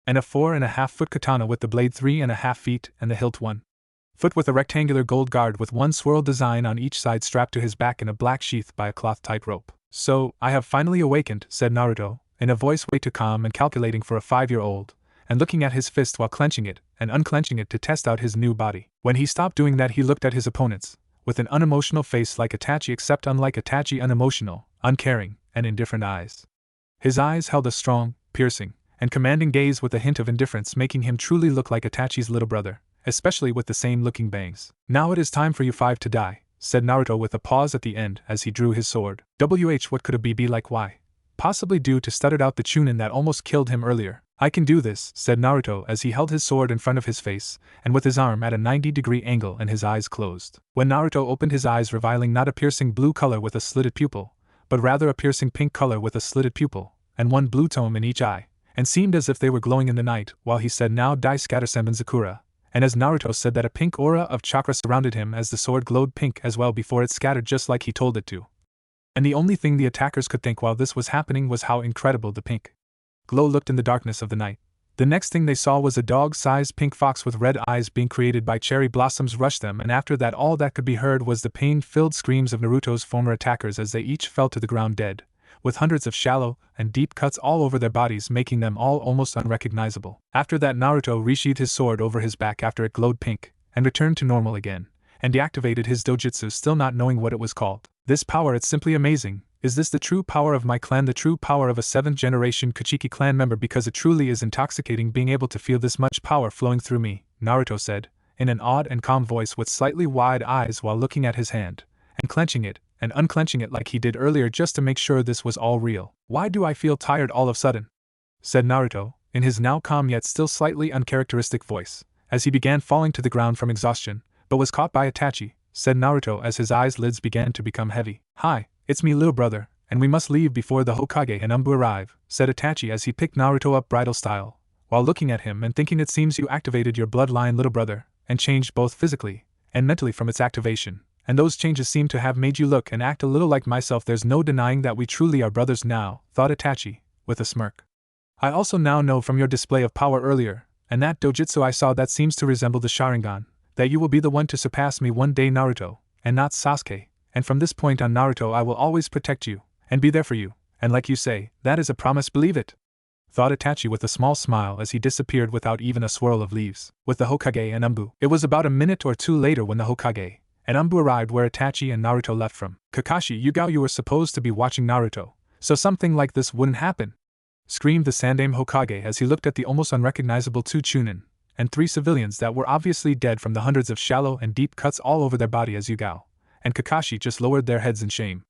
and a 4.5-foot katana with the blade 3.5 feet and the hilt 1 foot with a rectangular gold guard with 1 swirl design on each side strapped to his back in a black sheath by a cloth-tight rope. "So, I have finally awakened," said Naruto, in a voice way too calm and calculating for a 5-year-old, and looking at his fist while clenching it and unclenching it to test out his new body. When he stopped doing that, he looked at his opponents, with an unemotional face like Itachi, except unlike Itachi, unemotional, uncaring, and indifferent eyes. His eyes held a strong, piercing, and commanding gaze with a hint of indifference, making him truly look like Itachi's little brother, especially with the same-looking bangs. "Now it is time for you 5 to die," said Naruto with a pause at the end as he drew his sword. What could it be like? Why? Possibly due to stuttered out the Chunin that almost killed him earlier. "I can do this," said Naruto as he held his sword in front of his face, and with his arm at a 90-degree angle and his eyes closed. When Naruto opened his eyes, revealing not a piercing blue color with a slitted pupil, but rather a piercing pink color with a slitted pupil, and 1 blue tone in each eye, and seemed as if they were glowing in the night, while he said, "Now die, scatter Senbon Sakura," and as Naruto said that, a pink aura of chakra surrounded him as the sword glowed pink as well before it scattered just like he told it to. And the only thing the attackers could think while this was happening was how incredible the pink glow looked in the darkness of the night. The next thing they saw was a dog-sized pink fox with red eyes being created by cherry blossoms rush them, and after that all that could be heard was the pain-filled screams of Naruto's former attackers as they each fell to the ground dead, with hundreds of shallow and deep cuts all over their bodies, making them all almost unrecognizable. After that, Naruto resheathed his sword over his back after it glowed pink, and returned to normal again, and deactivated his dojutsu, still not knowing what it was called. "This power, it's simply amazing. Is this the true power of my clan, the true power of a 7th-generation Kuchiki clan member? Because it truly is intoxicating being able to feel this much power flowing through me," Naruto said, in an odd and calm voice with slightly wide eyes while looking at his hand, and clenching it, and unclenching it like he did earlier just to make sure this was all real. "Why do I feel tired all of a sudden?" said Naruto, in his now calm yet still slightly uncharacteristic voice, as he began falling to the ground from exhaustion, but was caught by Itachi, said Naruto as his eyes lids began to become heavy. "Hi, it's me, little brother, and we must leave before the Hokage and Umbu arrive," said Itachi as he picked Naruto up bridal style, while looking at him and thinking, "It seems you activated your bloodline, little brother, and changed both physically and mentally from its activation. And those changes seem to have made you look and act a little like myself. There's no denying that we truly are brothers now," thought Itachi, with a smirk. "I also now know from your display of power earlier, and that dojutsu I saw that seems to resemble the Sharingan, that you will be the one to surpass me one day, Naruto, and not Sasuke, and from this point on, Naruto, I will always protect you, and be there for you, and like you say, that is a promise, believe it," thought Itachi with a small smile as he disappeared without even a swirl of leaves, with the Hokage and Umbu. It was about a minute or two later when the Hokage and Umbu arrived where Itachi and Naruto left from. "Kakashi, Hyuga, you were supposed to be watching Naruto, so something like this wouldn't happen," screamed the Sandaime Hokage as he looked at the almost unrecognizable 2 Chunin and 3 civilians that were obviously dead from the hundreds of shallow and deep cuts all over their body, as Hyuga and Kakashi just lowered their heads in shame.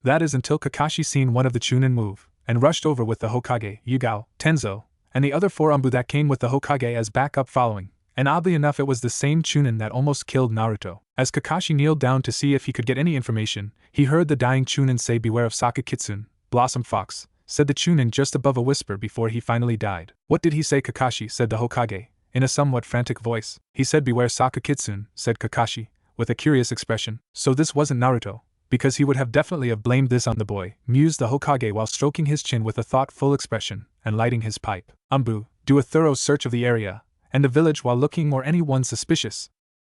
That is until Kakashi seen one of the Chunin move, and rushed over with the Hokage, Hyuga, Tenzo, and the other 4 Umbu that came with the Hokage as backup following, and oddly enough it was the same Chunin that almost killed Naruto. As Kakashi kneeled down to see if he could get any information, he heard the dying Chunin say, "Beware of Sakakitsune, Blossom Fox," said the Chunin just above a whisper before he finally died. "What did he say, Kakashi?" said the Hokage, in a somewhat frantic voice. "He said beware Sakakitsune," said Kakashi, with a curious expression. "So this wasn't Naruto, because he would have definitely blamed this on the boy," mused the Hokage while stroking his chin with a thoughtful expression, and lighting his pipe. "Umbu, do a thorough search of the area and the village while looking for anyone suspicious,"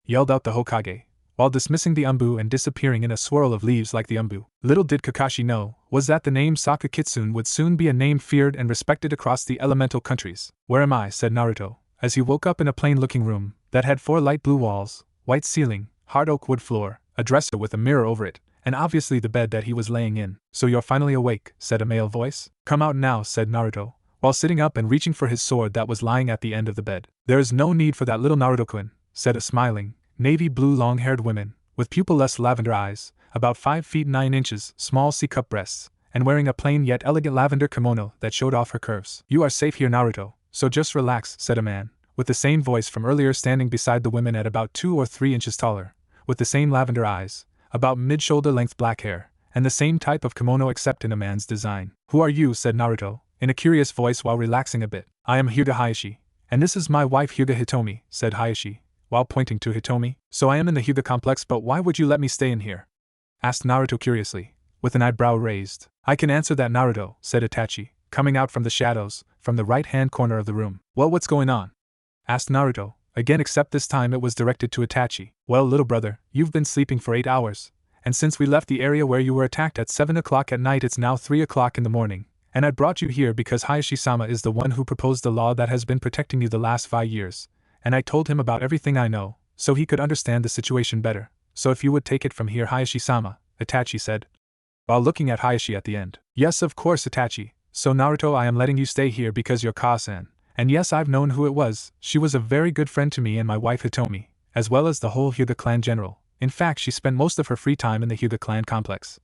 yelled out the Hokage, while dismissing the Umbu and disappearing in a swirl of leaves like the Umbu. Little did Kakashi know was that the name Sakakitsune would soon be a name feared and respected across the elemental countries. "Where am I?" said Naruto, as he woke up in a plain-looking room that had 4 light blue walls, white ceiling, hard oak wood floor, a dresser with a mirror over it, and obviously the bed that he was laying in. "So you're finally awake," said a male voice. "Come out now," said Naruto, while sitting up and reaching for his sword that was lying at the end of the bed. "There is no need for that, little Naruto-kun," said a smiling, navy blue long-haired woman, with pupilless lavender eyes, about 5 feet 9 inches, small C-cup breasts, and wearing a plain yet elegant lavender kimono that showed off her curves. "You are safe here, Naruto, so just relax," said a man, with the same voice from earlier, standing beside the women at about 2 or 3 inches taller, with the same lavender eyes, about mid-shoulder length black hair, and the same type of kimono except in a man's design. "Who are you?" said Naruto, in a curious voice while relaxing a bit. "I am Hyuga Hayashi, and this is my wife Hyuga Hitomi," said Hayashi, while pointing to Hitomi. "So I am in the Hyuga complex, but why would you let me stay in here?" asked Naruto curiously, with an eyebrow raised. "I can answer that, Naruto," said Itachi, coming out from the shadows, from the right-hand corner of the room. "Well, what's going on?" asked Naruto, again, except this time it was directed to Itachi. "Well, little brother, you've been sleeping for 8 hours, and since we left the area where you were attacked at 7 o'clock at night, it's now 3 o'clock in the morning, and I brought you here because Hayashi-sama is the one who proposed the law that has been protecting you the last 5 years, and I told him about everything I know, so he could understand the situation better. So if you would take it from here, Hayashi-sama," Itachi said, while looking at Hayashi at the end. "Yes, of course, Itachi. So Naruto, I am letting you stay here because you're Ka-san. And yes, I've known who it was. She was a very good friend to me and my wife Hitomi, as well as the whole Hyuga clan general. In fact, she spent most of her free time in the Hyuga clan complex,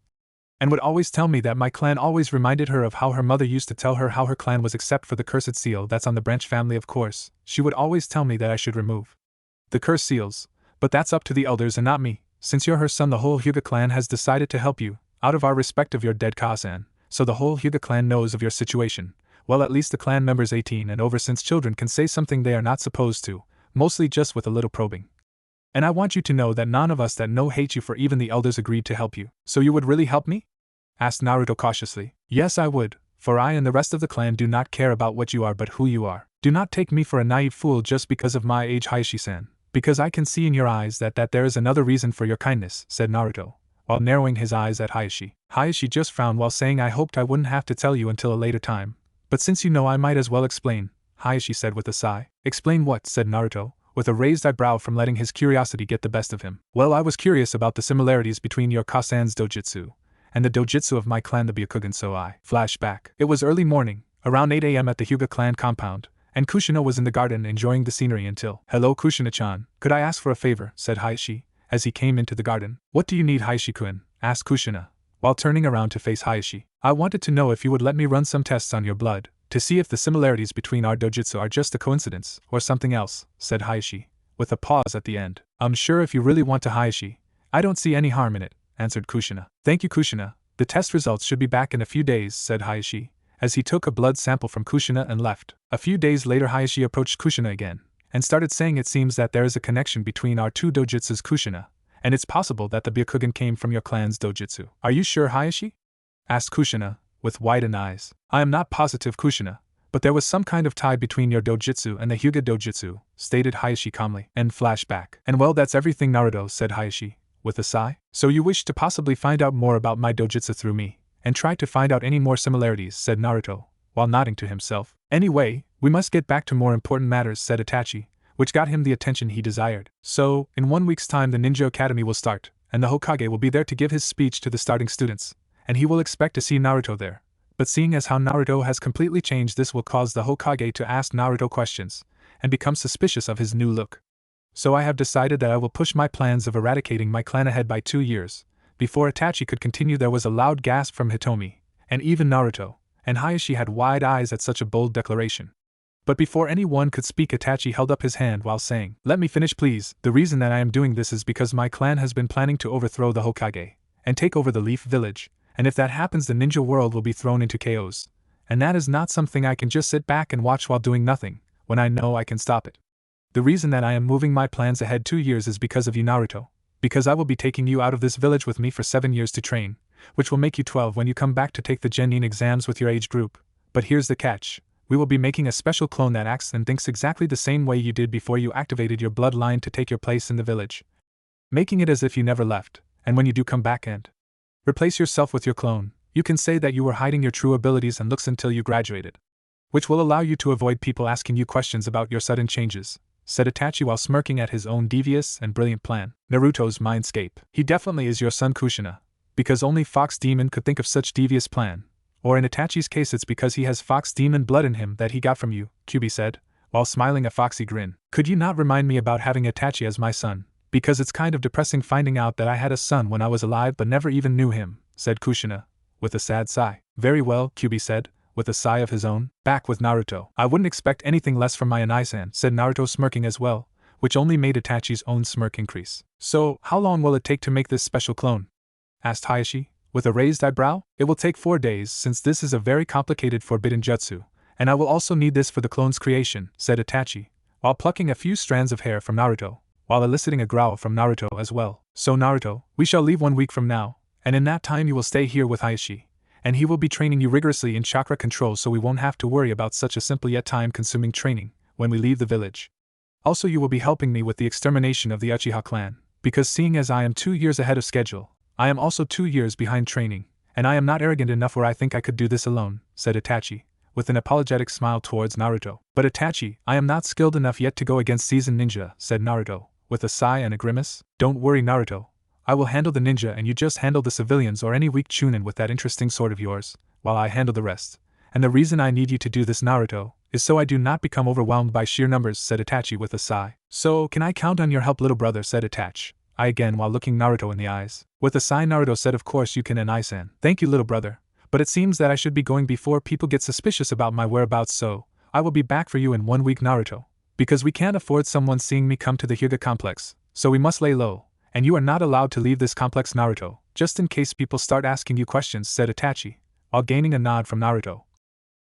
and would always tell me that my clan always reminded her of how her mother used to tell her how her clan was, except for the cursed seal that's on the branch family, of course. She would always tell me that I should remove the cursed seals, but that's up to the elders and not me. Since you're her son, the whole Hyuga clan has decided to help you, out of our respect of your dead Ka-san, so the whole Hyuga clan knows of your situation. Well, at least the clan members 18 and over, since children can say something they are not supposed to, mostly just with a little probing. And I want you to know that none of us that know hate you, for even the elders agreed to help you." "So you would really help me?" asked Naruto cautiously. "Yes, I would, for I and the rest of the clan do not care about what you are but who you are. Do not take me for a naive fool just because of my age, Hayashi-san, because I can see in your eyes that there is another reason for your kindness," said Naruto, while narrowing his eyes at Hayashi. Hayashi just frowned while saying, "I hoped I wouldn't have to tell you until a later time, but since you know, I might as well explain," Hayashi said with a sigh. "Explain what?" said Naruto, with a raised eyebrow from letting his curiosity get the best of him. "Well, I was curious about the similarities between your Ka-san's dojutsu and the dojutsu of my clan, the Byakugan, so I." Flashback. It was early morning, around 8 a.m. at the Hyuga clan compound, and Kushina was in the garden enjoying the scenery until— "Hello, Kushina-chan, could I ask for a favor?" said Hayashi, as he came into the garden. "What do you need, Hayashi-kun?" asked Kushina, while turning around to face Hayashi. "I wanted to know if you would let me run some tests on your blood, to see if the similarities between our dojutsu are just a coincidence, or something else," said Hayashi, with a pause at the end. "I'm sure if you really want to, Hayashi, I don't see any harm in it," answered Kushina. "Thank you, Kushina. The test results should be back in a few days," said Hayashi, as he took a blood sample from Kushina and left. A few days later, Hayashi approached Kushina again, and started saying, "It seems that there is a connection between our two dojutsus, Kushina, and it's possible that the Byakugan came from your clan's dojutsu." "Are you sure, Hayashi?" asked Kushina, with widened eyes. "I am not positive, Kushina, but there was some kind of tie between your dojutsu and the Hyuga dojutsu," stated Hayashi calmly. End flashback. "And well, that's everything, Naruto," said Hayashi, with a sigh. "So you wish to possibly find out more about my dojutsu through me, and try to find out any more similarities," said Naruto, while nodding to himself. "Anyway, we must get back to more important matters," said Itachi, which got him the attention he desired. "So, in 1 week's time the Ninja Academy will start, and the Hokage will be there to give his speech to the starting students, and he will expect to see Naruto there. But seeing as how Naruto has completely changed, this will cause the Hokage to ask Naruto questions, and become suspicious of his new look. So I have decided that I will push my plans of eradicating my clan ahead by 2 years." Before Itachi could continue, there was a loud gasp from Hitomi, and even Naruto, and Hayashi had wide eyes at such a bold declaration. But before anyone could speak, Itachi held up his hand while saying, "Let me finish, please. The reason that I am doing this is because my clan has been planning to overthrow the Hokage and take over the Leaf Village, and if that happens, the ninja world will be thrown into chaos, and that is not something I can just sit back and watch while doing nothing, when I know I can stop it. The reason that I am moving my plans ahead 2 years is because of you, Naruto, because I will be taking you out of this village with me for 7 years to train, which will make you 12 when you come back to take the Genin exams with your age group. But here's the catch. We will be making a special clone that acts and thinks exactly the same way you did before you activated your bloodline to take your place in the village, making it as if you never left, and when you do come back and replace yourself with your clone, you can say that you were hiding your true abilities and looks until you graduated, which will allow you to avoid people asking you questions about your sudden changes, said Itachi while smirking at his own devious and brilliant plan. Naruto's Mindscape. He definitely is your son Kushina, because only Fox Demon could think of such devious plan. Or in Itachi's case it's because he has Fox Demon blood in him that he got from you, Kyuubi said, while smiling a foxy grin. Could you not remind me about having Itachi as my son? Because it's kind of depressing finding out that I had a son when I was alive but never even knew him, said Kushina, with a sad sigh. Very well, Kyuubi said, with a sigh of his own. Back with Naruto. I wouldn't expect anything less from my Anai-san, said Naruto smirking as well, which only made Itachi's own smirk increase. So, how long will it take to make this special clone? Asked Hiashi, with a raised eyebrow. It will take 4 days since this is a very complicated forbidden jutsu, and I will also need this for the clone's creation, said Itachi, while plucking a few strands of hair from Naruto, while eliciting a growl from Naruto as well. So Naruto, we shall leave 1 week from now, and in that time you will stay here with Hiashi, and he will be training you rigorously in chakra control so we won't have to worry about such a simple yet time-consuming training when we leave the village. Also you will be helping me with the extermination of the Uchiha clan, because seeing as I am 2 years ahead of schedule, I am also 2 years behind training, and I am not arrogant enough where I think I could do this alone, said Itachi, with an apologetic smile towards Naruto. But Itachi, I am not skilled enough yet to go against seasoned ninja, said Naruto, with a sigh and a grimace. Don't worry Naruto, I will handle the ninja and you just handle the civilians or any weak chunin with that interesting sword of yours, while I handle the rest. And the reason I need you to do this Naruto, is so I do not become overwhelmed by sheer numbers, said Itachi with a sigh. So, can I count on your help little brother, said Itachi, I again while looking Naruto in the eyes. With a sigh Naruto said of course you can Anai-san. Thank you little brother, but it seems that I should be going before people get suspicious about my whereabouts so, I will be back for you in 1 week Naruto. Because we can't afford someone seeing me come to the Hyuga complex, so we must lay low, and you are not allowed to leave this complex Naruto, just in case people start asking you questions, said Itachi, while gaining a nod from Naruto,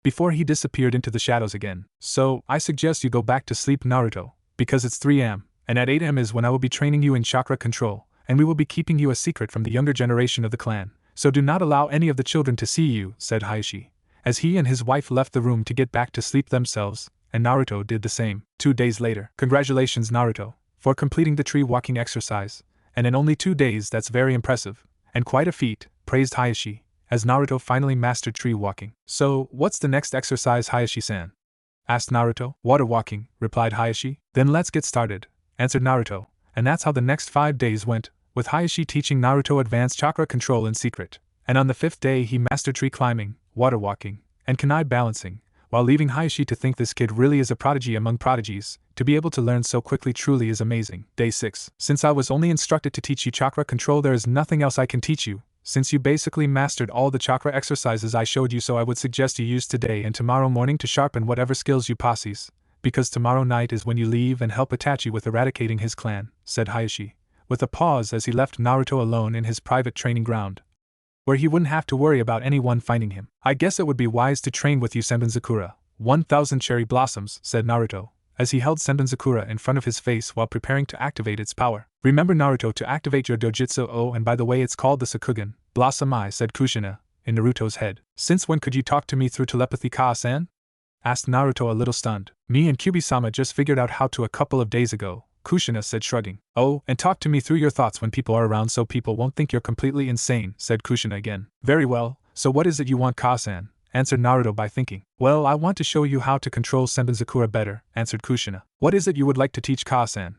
before he disappeared into the shadows again. So, I suggest you go back to sleep Naruto, because it's 3 am, and at 8 am is when I will be training you in chakra control, and we will be keeping you a secret from the younger generation of the clan, so do not allow any of the children to see you, said Hiashi, as he and his wife left the room to get back to sleep themselves, and Naruto did the same. 2 days later. Congratulations Naruto, for completing the tree walking exercise, and in only 2 days that's very impressive, and quite a feat, praised Hiashi, as Naruto finally mastered tree walking. So, what's the next exercise Hiashi-san? Asked Naruto. Water walking, replied Hiashi. Then let's get started, answered Naruto, and that's how the next 5 days went, with Hiashi teaching Naruto advanced chakra control in secret, and on the 5th day he mastered tree climbing, water walking, and kunai balancing, while leaving Hiashi to think this kid really is a prodigy among prodigies. To be able to learn so quickly truly is amazing. Day 6. Since I was only instructed to teach you chakra control, there is nothing else I can teach you, since you basically mastered all the chakra exercises I showed you, so I would suggest you use today and tomorrow morning to sharpen whatever skills you possess, because tomorrow night is when you leave and help Itachi with eradicating his clan, said Hiashi, with a pause as he left Naruto alone in his private training ground, where he wouldn't have to worry about anyone finding him. I guess it would be wise to train with you Senbonzakura, 1000 cherry blossoms, said Naruto, as he held Senbonzakura in front of his face while preparing to activate its power. Remember Naruto to activate your dojutsu. Oh, and by the way it's called the Sakugan, Blossom Eye, said Kushina, in Naruto's head. Since when could you talk to me through telepathy Kaa-san? Asked Naruto a little stunned. Me and Kyuubi-sama just figured out how to a couple of days ago, Kushina said shrugging. Oh, and talk to me through your thoughts when people are around so people won't think you're completely insane, said Kushina again. Very well, so what is it you want Kaa-san? Answered Naruto by thinking. Well, I want to show you how to control Senbonzakura better, answered Kushina. What is it you would like to teach Kaa-san?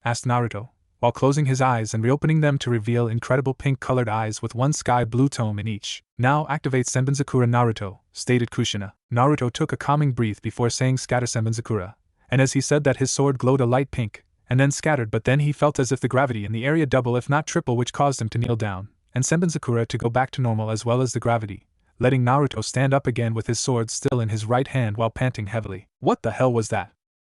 Asked Naruto, while closing his eyes and reopening them to reveal incredible pink-colored eyes with one sky-blue tome in each. Now activate Senbonzakura Naruto, stated Kushina. Naruto took a calming breath before saying scatter Senbonzakura, and as he said that his sword glowed a light pink, and then scattered, but then he felt as if the gravity in the area double if not triple, which caused him to kneel down, and Senbonzakura to go back to normal as well as the gravity, letting Naruto stand up again with his sword still in his right hand while panting heavily. What the hell was that?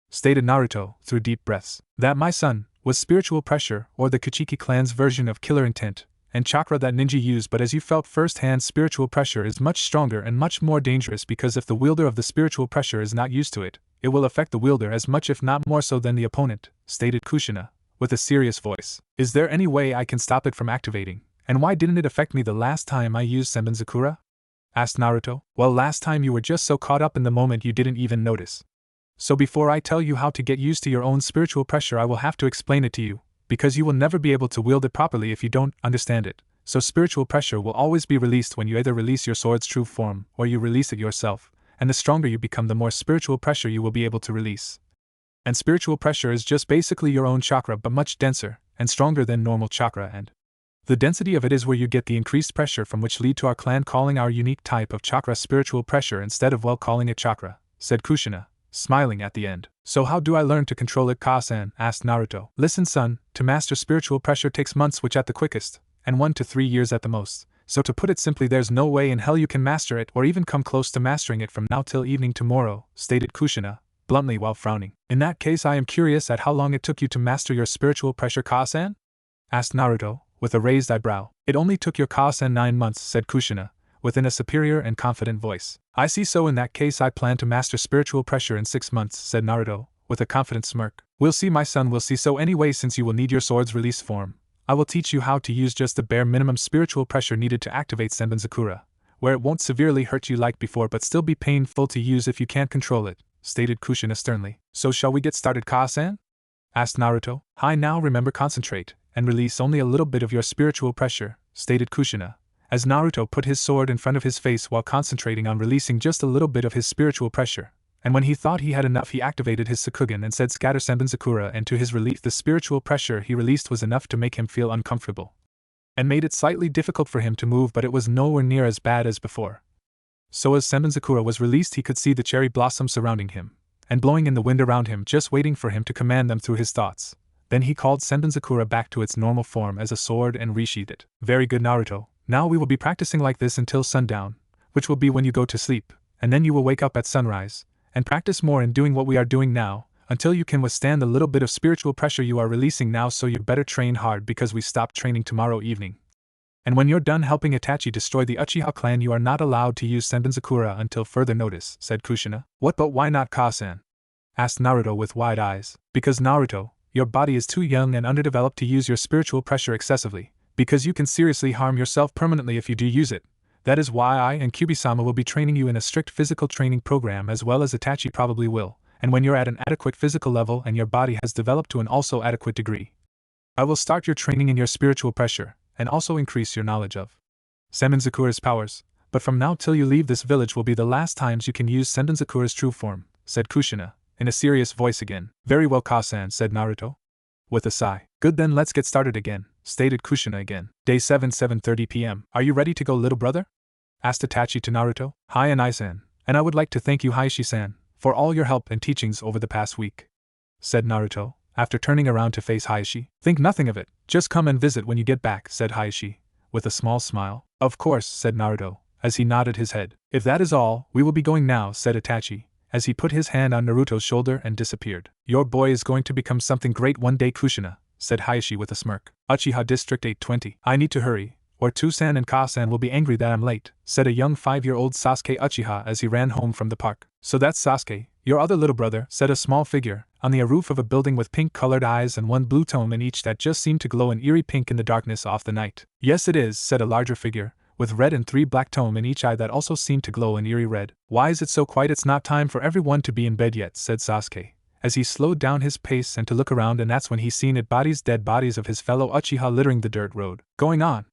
Stated Naruto, through deep breaths. That, my son, was spiritual pressure, or the Kuchiki clan's version of killer intent, and chakra that ninja use, but as you felt firsthand, spiritual pressure is much stronger and much more dangerous, because if the wielder of the spiritual pressure is not used to it, it will affect the wielder as much if not more so than the opponent, stated Kushina, with a serious voice. Is there any way I can stop it from activating, and why didn't it affect me the last time I used Senbonzakura? Asked Naruto. Well, last time you were just so caught up in the moment you didn't even notice. So before I tell you how to get used to your own spiritual pressure, I will have to explain it to you, because you will never be able to wield it properly if you don't understand it. So spiritual pressure will always be released when you either release your sword's true form or you release it yourself, and the stronger you become the more spiritual pressure you will be able to release. And spiritual pressure is just basically your own chakra but much denser and stronger than normal chakra, and the density of it is where you get the increased pressure from which lead to our clan calling our unique type of chakra spiritual pressure instead of calling it chakra, said Kushina, smiling at the end. So how do I learn to control it, Ka-san? Asked Naruto. Listen son, to master spiritual pressure takes months which at the quickest, and 1 to 3 years at the most. So to put it simply, there's no way in hell you can master it or even come close to mastering it from now till evening tomorrow, stated Kushina, bluntly while frowning. In that case I am curious at how long it took you to master your spiritual pressure, Ka-san? Asked Naruto, with a raised eyebrow. It only took your Ka-san 9 months, said Kushina, within a superior and confident voice. I see, so in that case I plan to master spiritual pressure in 6 months, said Naruto, with a confident smirk. We'll see, my son, we'll see. So anyway, since you will need your sword's release form, I will teach you how to use just the bare minimum spiritual pressure needed to activate Senbonzakura, where it won't severely hurt you like before but still be painful to use if you can't control it, stated Kushina sternly. So shall we get started, Ka-san? Asked Naruto. Hi, now remember, concentrate and release only a little bit of your spiritual pressure, stated Kushina, as Naruto put his sword in front of his face while concentrating on releasing just a little bit of his spiritual pressure. And when he thought he had enough, he activated his Sakugan and said scatter Senbonzakura, and to his relief the spiritual pressure he released was enough to make him feel uncomfortable, and made it slightly difficult for him to move, but it was nowhere near as bad as before. So as Senbonzakura was released, he could see the cherry blossoms surrounding him, and blowing in the wind around him, just waiting for him to command them through his thoughts. Then he called Senbonzakura back to its normal form as a sword and resheathed it. Very good, Naruto. Now we will be practicing like this until sundown, which will be when you go to sleep, and then you will wake up at sunrise, and practice more in doing what we are doing now, until you can withstand the little bit of spiritual pressure you are releasing now. So you better train hard because we stop training tomorrow evening. And when you're done helping Itachi destroy the Uchiha clan, you are not allowed to use Senbonzakura until further notice, said Kushina. What, but why not, Ka-san? Asked Naruto with wide eyes. Because Naruto, your body is too young and underdeveloped to use your spiritual pressure excessively, because you can seriously harm yourself permanently if you do use it. That is why I and Kyubi-sama will be training you in a strict physical training program, as well as Itachi probably will, and when you're at an adequate physical level and your body has developed to an also adequate degree, I will start your training in your spiritual pressure, and also increase your knowledge of Senbonzakura's powers. But from now till you leave this village will be the last times you can use Senbonzakura's true form, said Kushina, in a serious voice again. Very well, Ka-san, said Naruto, with a sigh. Good, then let's get started again, stated Kushina again. Day 7, 7:30 p.m. Are you ready to go, little brother? Asked Itachi to Naruto. Hi, Anai-san, and I would like to thank you, Hiashi-san, for all your help and teachings over the past week, said Naruto, after turning around to face Hiashi. Think nothing of it, just come and visit when you get back, said Hiashi, with a small smile. Of course, said Naruto, as he nodded his head. If that is all, we will be going now, said Itachi, as he put his hand on Naruto's shoulder and disappeared. Your boy is going to become something great one day, Kushina, said Hiashi with a smirk. Uchiha District 820. I need to hurry, or Tusan and Ka-san will be angry that I'm late, said a young 5-year-old Sasuke Uchiha as he ran home from the park. So that's Sasuke, your other little brother, said a small figure, on the roof of a building with pink-colored eyes and one blue tone in each that just seemed to glow an eerie pink in the darkness off the night. Yes it is, said a larger figure, with red and 3 black tone in each eye that also seemed to glow an eerie red. Why is it so quiet? It's not time for everyone to be in bed yet, said Sasuke, as he slowed down his pace and to look around, and that's when he seen dead bodies of his fellow Uchiha littering the dirt road. Going on,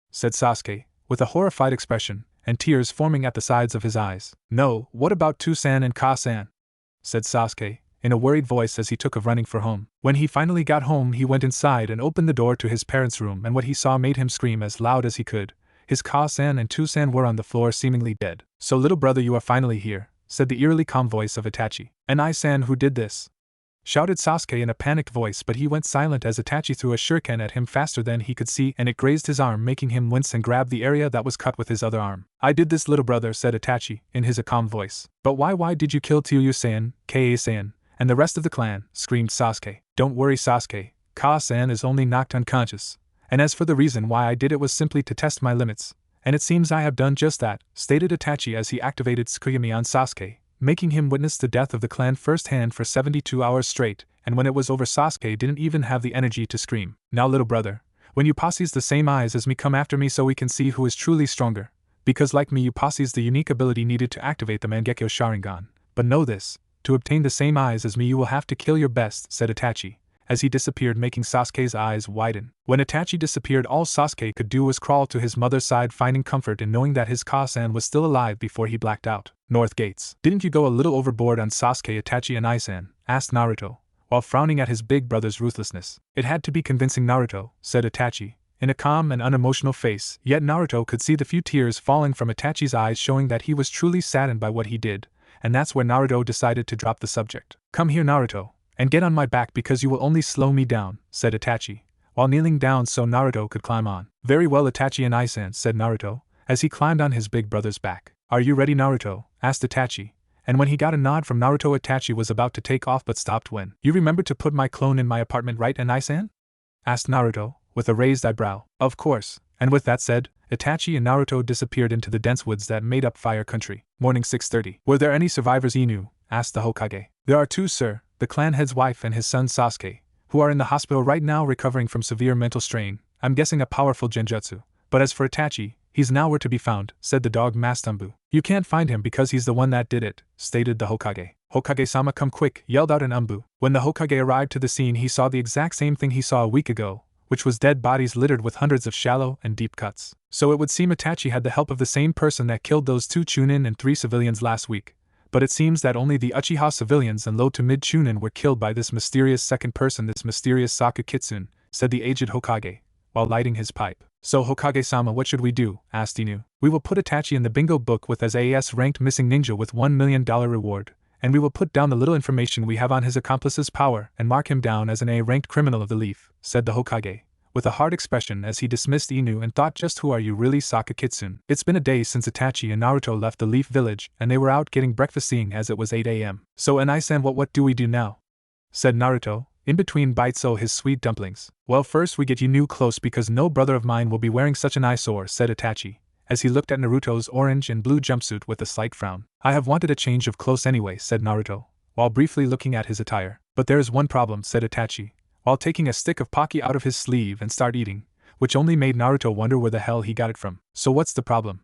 said Sasuke, with a horrified expression, and tears forming at the sides of his eyes. No, what about Tusan and Ka-san? Said Sasuke, in a worried voice as he took off running for home. When he finally got home, he went inside and opened the door to his parents' room, and what he saw made him scream as loud as he could. His Ka-san and Tusan were on the floor seemingly dead. So little brother, you are finally here, said the eerily calm voice of Itachi. And I-san, who did this? Shouted Sasuke in a panicked voice, but he went silent as Itachi threw a shuriken at him faster than he could see, and it grazed his arm, making him wince and grab the area that was cut with his other arm. I did this, little brother, said Itachi, in his calm voice. But why did you kill Tsuyu-san, Ka-san, and the rest of the clan? Screamed Sasuke. Don't worry, Sasuke, Ka-san is only knocked unconscious. And as for the reason why I did it was simply to test my limits, and it seems I have done just that, stated Itachi as he activated Tsukuyami on Sasuke, making him witness the death of the clan firsthand for 72 hours straight, and when it was over Sasuke didn't even have the energy to scream. Now little brother, when you posses the same eyes as me, come after me so we can see who is truly stronger, because like me you posses the unique ability needed to activate the Mangekyo Sharingan. But know this, to obtain the same eyes as me you will have to kill your best, said Itachi, as he disappeared, making Sasuke's eyes widen. When Itachi disappeared, all Sasuke could do was crawl to his mother's side, finding comfort in knowing that his Ka-san was still alive before he blacked out. North Gates. Didn't you go a little overboard on Sasuke, Itachi and I-san? Asked Naruto, while frowning at his big brother's ruthlessness. It had to be convincing Naruto, said Itachi, in a calm and unemotional face, yet Naruto could see the few tears falling from Itachi's eyes showing that he was truly saddened by what he did, and that's where Naruto decided to drop the subject. Come here, Naruto, and get on my back because you will only slow me down, said Itachi, while kneeling down so Naruto could climb on. Very well, Itachi and Issei, said Naruto, as he climbed on his big brother's back. Are you ready, Naruto? Asked Itachi, and when he got a nod from Naruto, Itachi was about to take off but stopped when. You remember to put my clone in my apartment, right, and Issei? Asked Naruto, with a raised eyebrow. Of course, and with that said, Itachi and Naruto disappeared into the dense woods that made up Fire Country. Morning 6:30. Were there any survivors, Inu? Asked the Hokage. There are 2, sir, the clan head's wife and his son Sasuke, who are in the hospital right now recovering from severe mental strain. I'm guessing a powerful genjutsu. But as for Itachi, he's nowhere to be found, said the dog Mastambu. You can't find him because he's the one that did it, stated the Hokage. Hokage-sama, come quick, yelled out an Umbu. When the Hokage arrived to the scene, he saw the exact same thing he saw a week ago, which was dead bodies littered with hundreds of shallow and deep cuts. So it would seem Itachi had the help of the same person that killed those 2 Chunin and 3 civilians last week. But it seems that only the Uchiha civilians and low to mid Chunin were killed by this mysterious second person, this mysterious Sakakitsune, said the aged Hokage, while lighting his pipe. So Hokage-sama, what should we do? Asked Inu. We will put Itachi in the bingo book with as AS ranked missing ninja with $1 million reward, and we will put down the little information we have on his accomplice's power and mark him down as an A-ranked criminal of the Leaf, said the Hokage, with a hard expression as he dismissed Inu and thought, just who are you really, Sakakitsune? It's been a day since Itachi and Naruto left the Leaf Village and they were out getting breakfast, seeing as it was 8 a.m. So Issei, what do we do now? Said Naruto, in between bites his sweet dumplings. Well, first we get you new clothes because no brother of mine will be wearing such an eyesore, said Itachi, as he looked at Naruto's orange and blue jumpsuit with a slight frown. I have wanted a change of clothes anyway, said Naruto, while briefly looking at his attire. But there is one problem, said Itachi, while taking a stick of Pocky out of his sleeve and start eating, which only made Naruto wonder where the hell he got it from. So what's the problem?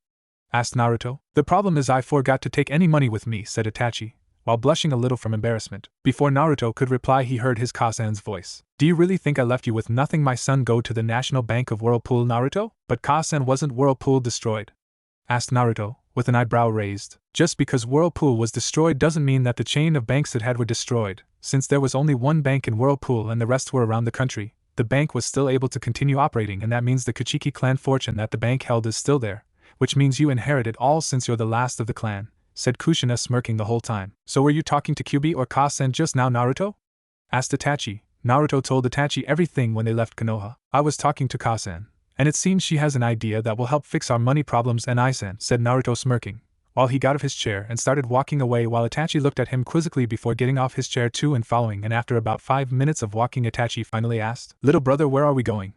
Asked Naruto. The problem is I forgot to take any money with me, said Itachi, while blushing a little from embarrassment. Before Naruto could reply, he heard his Kasan's voice. Do you really think I left you with nothing, my son? Go to the National Bank of Whirlpool, Naruto? But Kasan, wasn't Whirlpool destroyed? Asked Naruto, with an eyebrow raised. Just because Whirlpool was destroyed doesn't mean that the chain of banks it had were destroyed. Since there was only one bank in Whirlpool and the rest were around the country, the bank was still able to continue operating, and that means the Kuchiki clan fortune that the bank held is still there, which means you inherit it all since you're the last of the clan, said Kushina, smirking the whole time. So were you talking to Kyubi or Kasen just now, Naruto? Asked Itachi. Naruto told Itachi everything when they left Konoha. I was talking to Kasen, and it seems she has an idea that will help fix our money problems, and Issei, said Naruto, smirking, while he got off his chair and started walking away, while Itachi looked at him quizzically before getting off his chair too and following, and after about 5 minutes of walking, Itachi finally asked, Little brother, where are we going?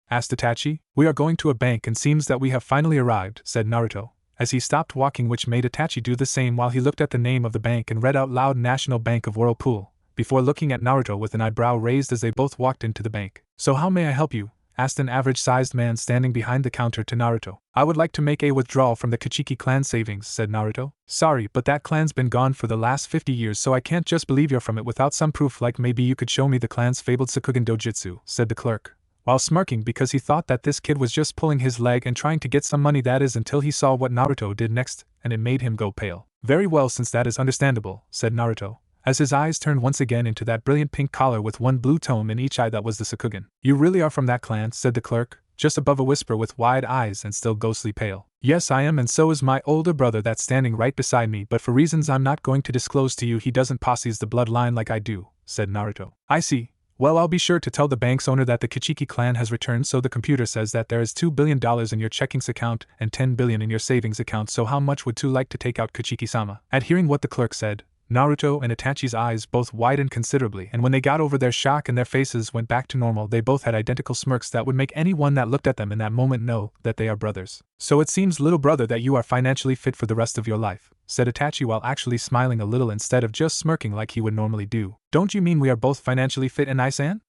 Asked Itachi. We are going to a bank, and seems that we have finally arrived, said Naruto, as he stopped walking, which made Itachi do the same while he looked at the name of the bank and read out loud National Bank of Whirlpool, before looking at Naruto with an eyebrow raised as they both walked into the bank. So how may I help you? Asked an average-sized man standing behind the counter to Naruto. I would like to make a withdrawal from the Kuchiki clan savings, said Naruto. Sorry, but that clan's been gone for the last 50 years, so I can't just believe you're from it without some proof, like maybe you could show me the clan's fabled Sakugan dojutsu, said the clerk, while smirking because he thought that this kid was just pulling his leg and trying to get some money, that is, until he saw what Naruto did next, and it made him go pale. Very well, since that is understandable, said Naruto, as his eyes turned once again into that brilliant pink collar with one blue tome in each eye that was the Sakugan. You really are from that clan, said the clerk, just above a whisper, with wide eyes and still ghostly pale. Yes, I am, and so is my older brother that's standing right beside me, but for reasons I'm not going to disclose to you, he doesn't possess the bloodline like I do, said Naruto. I see. Well, I'll be sure to tell the bank's owner that the Kuchiki clan has returned, so the computer says that there is $2 billion in your checkings account and $10 billion in your savings account, so how much would two like to take out, Kuchiki-sama? At hearing what the clerk said, Naruto and Itachi's eyes both widened considerably, and when they got over their shock and their faces went back to normal, they both had identical smirks that would make anyone that looked at them in that moment know that they are brothers. So it seems, little brother, that you are financially fit for the rest of your life, said Itachi, while actually smiling a little instead of just smirking like he would normally do. Don't you mean we are both financially fit, and Issei?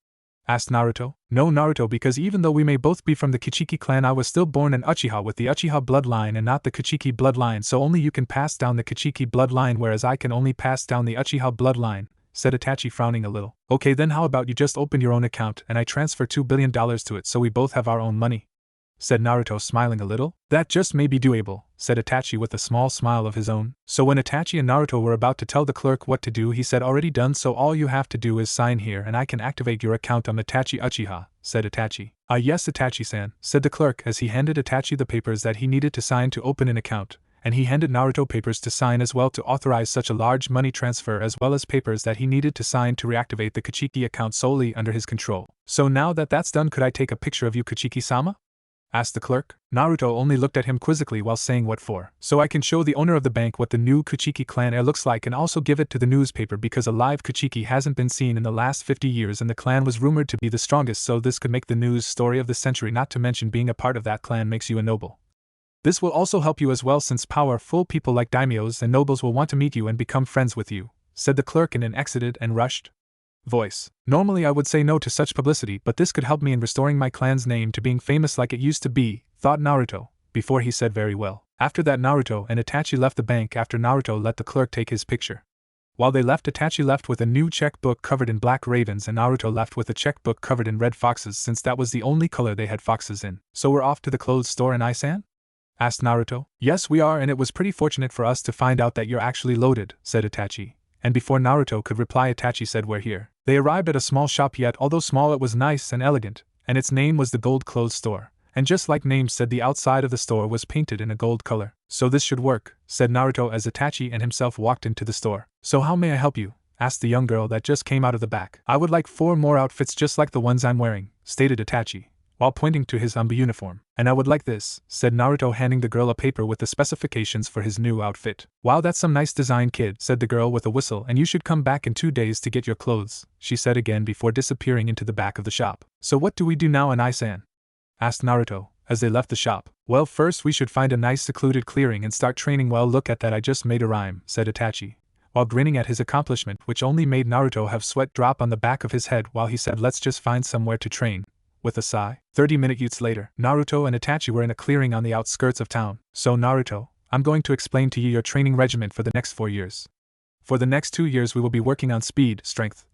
Asked Naruto. No, Naruto, because even though we may both be from the Kuchiki clan, I was still born an Uchiha with the Uchiha bloodline and not the Kuchiki bloodline, so only you can pass down the Kuchiki bloodline, whereas I can only pass down the Uchiha bloodline, said Itachi, frowning a little. Okay, then how about you just open your own account and I transfer $2 billion to it so we both have our own money? said Naruto, smiling a little. That just may be doable, said Itachi with a small smile of his own. So when Itachi and Naruto were about to tell the clerk what to do, he said, already done, so all you have to do is sign here and I can activate your account on Itachi Uchiha, said Itachi. Ah yes, Itachi-san, said the clerk as he handed Itachi the papers that he needed to sign to open an account, and he handed Naruto papers to sign as well to authorize such a large money transfer, as well as papers that he needed to sign to reactivate the Kuchiki account solely under his control. So now that that's done, could I take a picture of you, Kuchiki-sama? Asked the clerk. Naruto only looked at him quizzically while saying, what for? So I can show the owner of the bank what the new Kuchiki clan heir looks like and also give it to the newspaper, because a live Kuchiki hasn't been seen in the last 50 years and the clan was rumored to be the strongest, so this could make the news story of the century, not to mention being a part of that clan makes you a noble. This will also help you as well, since powerful people like daimyos and nobles will want to meet you and become friends with you, said the clerk in an excited and rushed voice. Normally I would say no to such publicity, but this could help me in restoring my clan's name to being famous like it used to be, thought Naruto, before he said very well. After that, Naruto and Itachi left the bank after Naruto let the clerk take his picture. While they left, Itachi left with a new checkbook covered in black ravens and Naruto left with a checkbook covered in red foxes, since that was the only color they had foxes in. So we're off to the clothes store in Issei? Asked Naruto. Yes, we are, and it was pretty fortunate for us to find out that you're actually loaded, said Itachi. And before Naruto could reply, Itachi said, we're here. They arrived at a small shop, yet although small it was nice and elegant, and its name was the Gold Clothes Store. And just like name said, the outside of the store was painted in a gold color. So this should work, said Naruto as Itachi and himself walked into the store. So how may I help you? Asked the young girl that just came out of the back. I would like 4 more outfits just like the ones I'm wearing, stated Itachi, while pointing to his uniform. And I would like this, said Naruto, handing the girl a paper with the specifications for his new outfit. Wow, that's some nice design, kid, said the girl with a whistle, and you should come back in 2 days to get your clothes, she said again before disappearing into the back of the shop. So what do we do now in Issei? Asked Naruto, as they left the shop. Well, first we should find a nice secluded clearing and start training. Well, look at that, I just made a rhyme, said Itachi, while grinning at his accomplishment, which only made Naruto have sweat drop on the back of his head while he said, let's just find somewhere to train. With a sigh. 30 minutes later, Naruto and Itachi were in a clearing on the outskirts of town. So Naruto, I'm going to explain to you your training regimen for the next 4 years. For the next 2 years we will be working on speed, strength,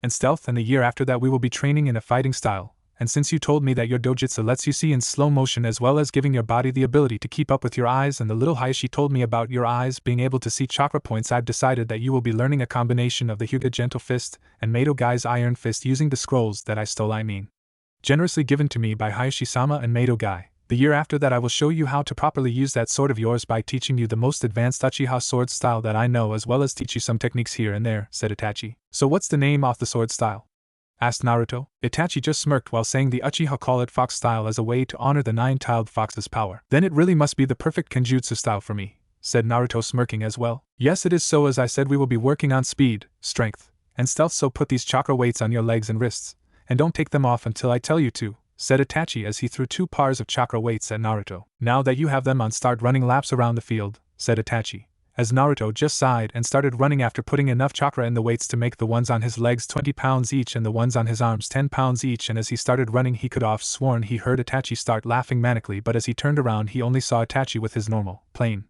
and stealth, and the year after that we will be training in a fighting style. And since you told me that your dojutsu lets you see in slow motion as well as giving your body the ability to keep up with your eyes, and the little Hayashi told me about your eyes being able to see chakra points, I've decided that you will be learning a combination of the Hyuga Gentle Fist and Mato Guy's Iron Fist using the scrolls that I stole, generously given to me by Hayashi-sama and Mato Guy. The year after that I will show you how to properly use that sword of yours by teaching you the most advanced Uchiha sword style that I know, as well as teach you some techniques here and there, said Itachi. So what's the name of the sword style? Asked Naruto. Itachi just smirked while saying the Uchiha call it fox style as a way to honor the 9-tailed fox's power. Then it really must be the perfect kenjutsu style for me, said Naruto, smirking as well. Yes, it is. So as I said, we will be working on speed, strength, and stealth, so put these chakra weights on your legs and wrists, and don't take them off until I tell you to, said Itachi as he threw 2 pairs of chakra weights at Naruto. Now that you have them on, start running laps around the field, said Itachi, as Naruto just sighed and started running after putting enough chakra in the weights to make the ones on his legs 20 pounds each and the ones on his arms 10 pounds each. And as he started running, he could have sworn he heard Itachi start laughing manically, but as he turned around he only saw Itachi with his normal, plain,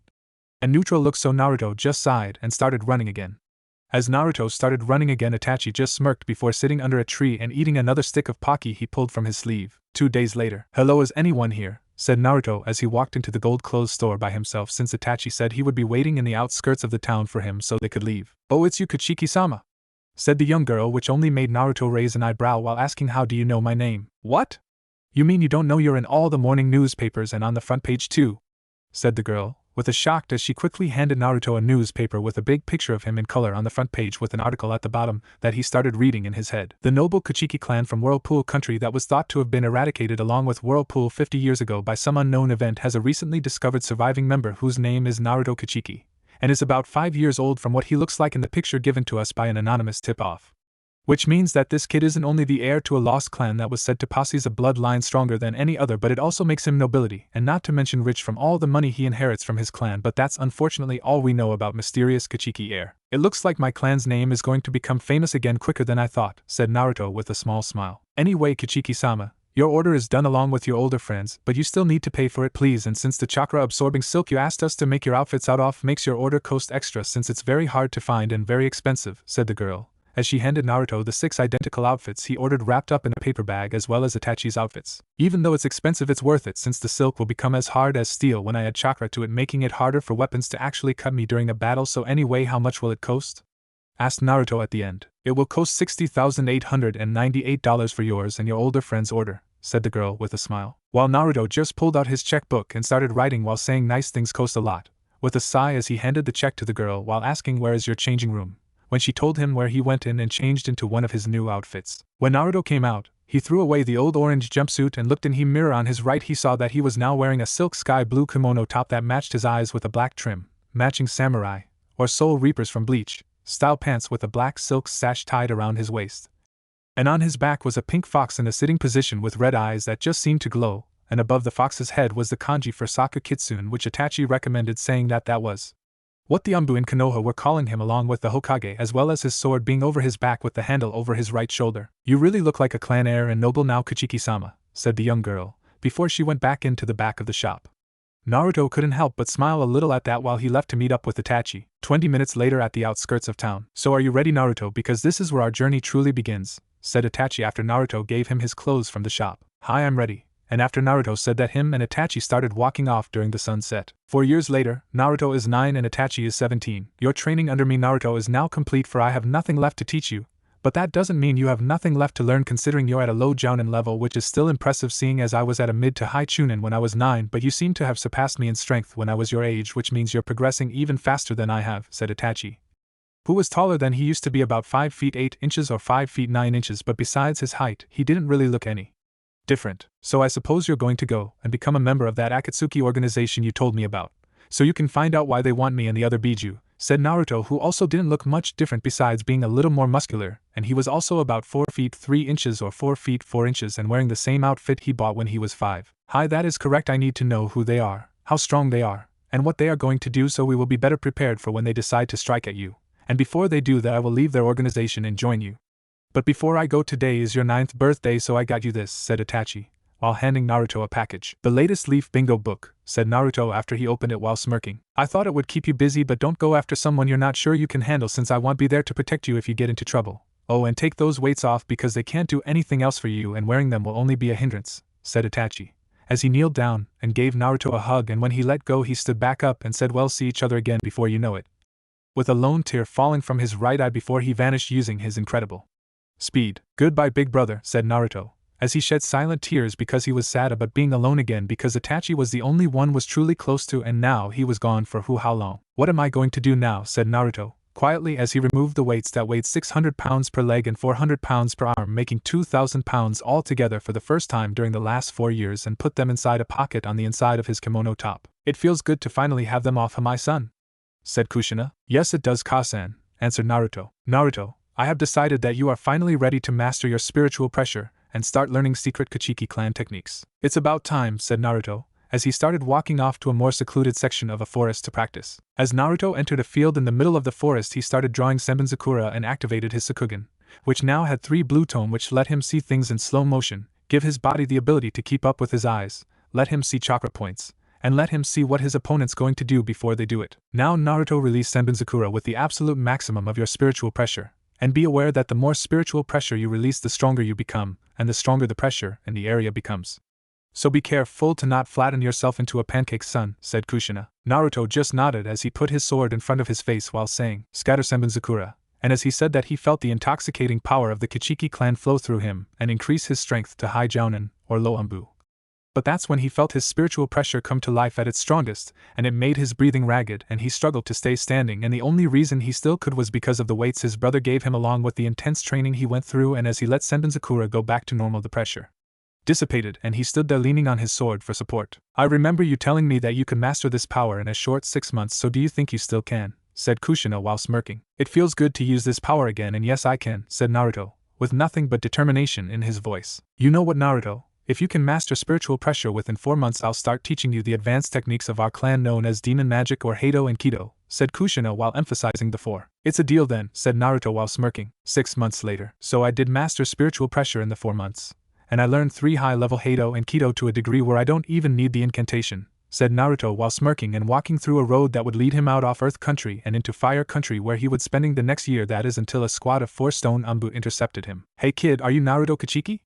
and neutral look, so Naruto just sighed and started running again. As Naruto started running again, Itachi just smirked before sitting under a tree and eating another stick of pocky he pulled from his sleeve. 2 days later. Hello, is anyone here? Said Naruto as he walked into the gold clothes store by himself, since Itachi said he would be waiting in the outskirts of the town for him so they could leave. Oh, it's you, Kuchiki-sama, said the young girl, which only made Naruto raise an eyebrow while asking, how do you know my name? What? You mean you don't know you're in all the morning newspapers and on the front page too? Said the girl, with a shock, as she quickly handed Naruto a newspaper with a big picture of him in color on the front page with an article at the bottom that he started reading in his head. The noble Kuchiki clan from Whirlpool country that was thought to have been eradicated along with Whirlpool 50 years ago by some unknown event has a recently discovered surviving member whose name is Naruto Kuchiki, and is about 5 years old from what he looks like in the picture given to us by an anonymous tip-off. Which means that this kid isn't only the heir to a lost clan that was said to possess a bloodline stronger than any other, but it also makes him nobility, and not to mention rich from all the money he inherits from his clan. But that's unfortunately all we know about mysterious Kuchiki heir. It looks like my clan's name is going to become famous again quicker than I thought, said Naruto with a small smile. Anyway, Kuchiki-sama, your order is done along with your older friends, but you still need to pay for it, please, and since the chakra-absorbing silk you asked us to make your outfits out of makes your order cost extra, since it's very hard to find and very expensive, said the girl, as she handed Naruto the 6 identical outfits he ordered wrapped up in a paper bag as well as Itachi's outfits. Even though it's expensive, it's worth it since the silk will become as hard as steel when I add chakra to it, making it harder for weapons to actually cut me during a battle. So anyway, how much will it cost? Asked Naruto at the end. It will cost $60,898 for yours and your older friend's order, said the girl with a smile. While Naruto just pulled out his checkbook and started writing while saying nice things cost a lot, with a sigh as he handed the check to the girl while asking where is your changing room, when she told him where he went in and changed into one of his new outfits. When Naruto came out, he threw away the old orange jumpsuit and looked in the mirror on his right. He saw that he was now wearing a silk sky blue kimono top that matched his eyes with a black trim, matching samurai, or soul reapers from Bleach, style pants with a black silk sash tied around his waist. And on his back was a pink fox in a sitting position with red eyes that just seemed to glow, and above the fox's head was the kanji for Saka Kitsune, which Itachi recommended, saying that was what the Anbu in Konoha were calling him, along with the Hokage, as well as his sword being over his back with the handle over his right shoulder. You really look like a clan heir and noble now, Kuchiki-sama, said the young girl, before she went back into the back of the shop. Naruto couldn't help but smile a little at that while he left to meet up with Itachi, 20 minutes later at the outskirts of town. So are you ready, Naruto, because this is where our journey truly begins, said Itachi after Naruto gave him his clothes from the shop. Hi, I'm ready. And after Naruto said that, him and Itachi started walking off during the sunset. 4 years later, Naruto is 9 and Itachi is 17. Your training under me, Naruto, is now complete, for I have nothing left to teach you. But that doesn't mean you have nothing left to learn, considering you're at a low Jounin level, which is still impressive seeing as I was at a mid to high Chunin when I was 9, but you seem to have surpassed me in strength when I was your age, which means you're progressing even faster than I have, said Itachi, who was taller than he used to be, about 5 feet 8 inches or 5 feet 9 inches, but besides his height, he didn't really look any different. So I suppose you're going to go and become a member of that Akatsuki organization you told me about, so you can find out why they want me and the other Biju, said Naruto, who also didn't look much different besides being a little more muscular, and he was also about 4 feet 3 inches or 4 feet 4 inches and wearing the same outfit he bought when he was 5. Hi, that is correct. I need to know who they are, how strong they are, and what they are going to do, so we will be better prepared for when they decide to strike at you. And before they do that, I will leave their organization and join you. But before I go, today is your 9th birthday, so I got you this, said Itachi, while handing Naruto a package. The latest Leaf Bingo book, said Naruto after he opened it while smirking. I thought it would keep you busy, but don't go after someone you're not sure you can handle, since I won't be there to protect you if you get into trouble. Oh, and take those weights off because they can't do anything else for you, and wearing them will only be a hindrance, said Itachi, as he kneeled down and gave Naruto a hug, and when he let go he stood back up and said, well, see each other again before you know it, with a lone tear falling from his right eye before he vanished using his incredible speed. Goodbye, big brother, said Naruto, as he shed silent tears because he was sad about being alone again, because Itachi was the only one was truly close to, and now he was gone for how long. What am I going to do now, said Naruto, quietly, as he removed the weights that weighed 600 pounds per leg and 400 pounds per arm, making 2,000 pounds altogether for the first time during the last 4 years, and put them inside a pocket on the inside of his kimono top. It feels good to finally have them off, my son, said Kushina. Yes, it does, Kasan, answered Naruto. Naruto, I have decided that you are finally ready to master your spiritual pressure and start learning secret Kuchiki clan techniques. It's about time, said Naruto, as he started walking off to a more secluded section of a forest to practice. As Naruto entered a field in the middle of the forest, he started drawing Senbonzakura and activated his Sakugan, which now had 3 blue tone, which let him see things in slow motion, give his body the ability to keep up with his eyes, let him see chakra points, and let him see what his opponent's going to do before they do it. Now Naruto released Senbonzakura with the absolute maximum of your spiritual pressure, and be aware that the more spiritual pressure you release, the stronger you become, and the stronger the pressure in the area becomes. So be careful to not flatten yourself into a pancake, son, said Kushina. Naruto just nodded as he put his sword in front of his face while saying, scatter Senbonzakura, and as he said that he felt the intoxicating power of the Kuchiki clan flow through him and increase his strength to high Jounin, or low Anbu. But that's when he felt his spiritual pressure come to life at its strongest, and it made his breathing ragged, and he struggled to stay standing, and the only reason he still could was because of the weights his brother gave him along with the intense training he went through, and as he let Senbonzakura go back to normal, the pressure dissipated, and he stood there leaning on his sword for support. I remember you telling me that you could master this power in a short 6 months, so do you think you still can? Said Kushina while smirking. It feels good to use this power again, and yes, I can, said Naruto, with nothing but determination in his voice. You know what, Naruto? If you can master spiritual pressure within 4 months, I'll start teaching you the advanced techniques of our clan known as demon magic or Heido and Kido, said Kushina while emphasizing the 4. It's a deal then, said Naruto while smirking. 6 months later. So I did master spiritual pressure in the 4 months. And I learned 3 high-level Heido and Kido to a degree where I don't even need the incantation, said Naruto while smirking and walking through a road that would lead him out off Earth Country and into Fire Country, where he would spending the next year, that is until a squad of 4 stone Anbu intercepted him. "Hey kid, are you Naruto Kachiki?"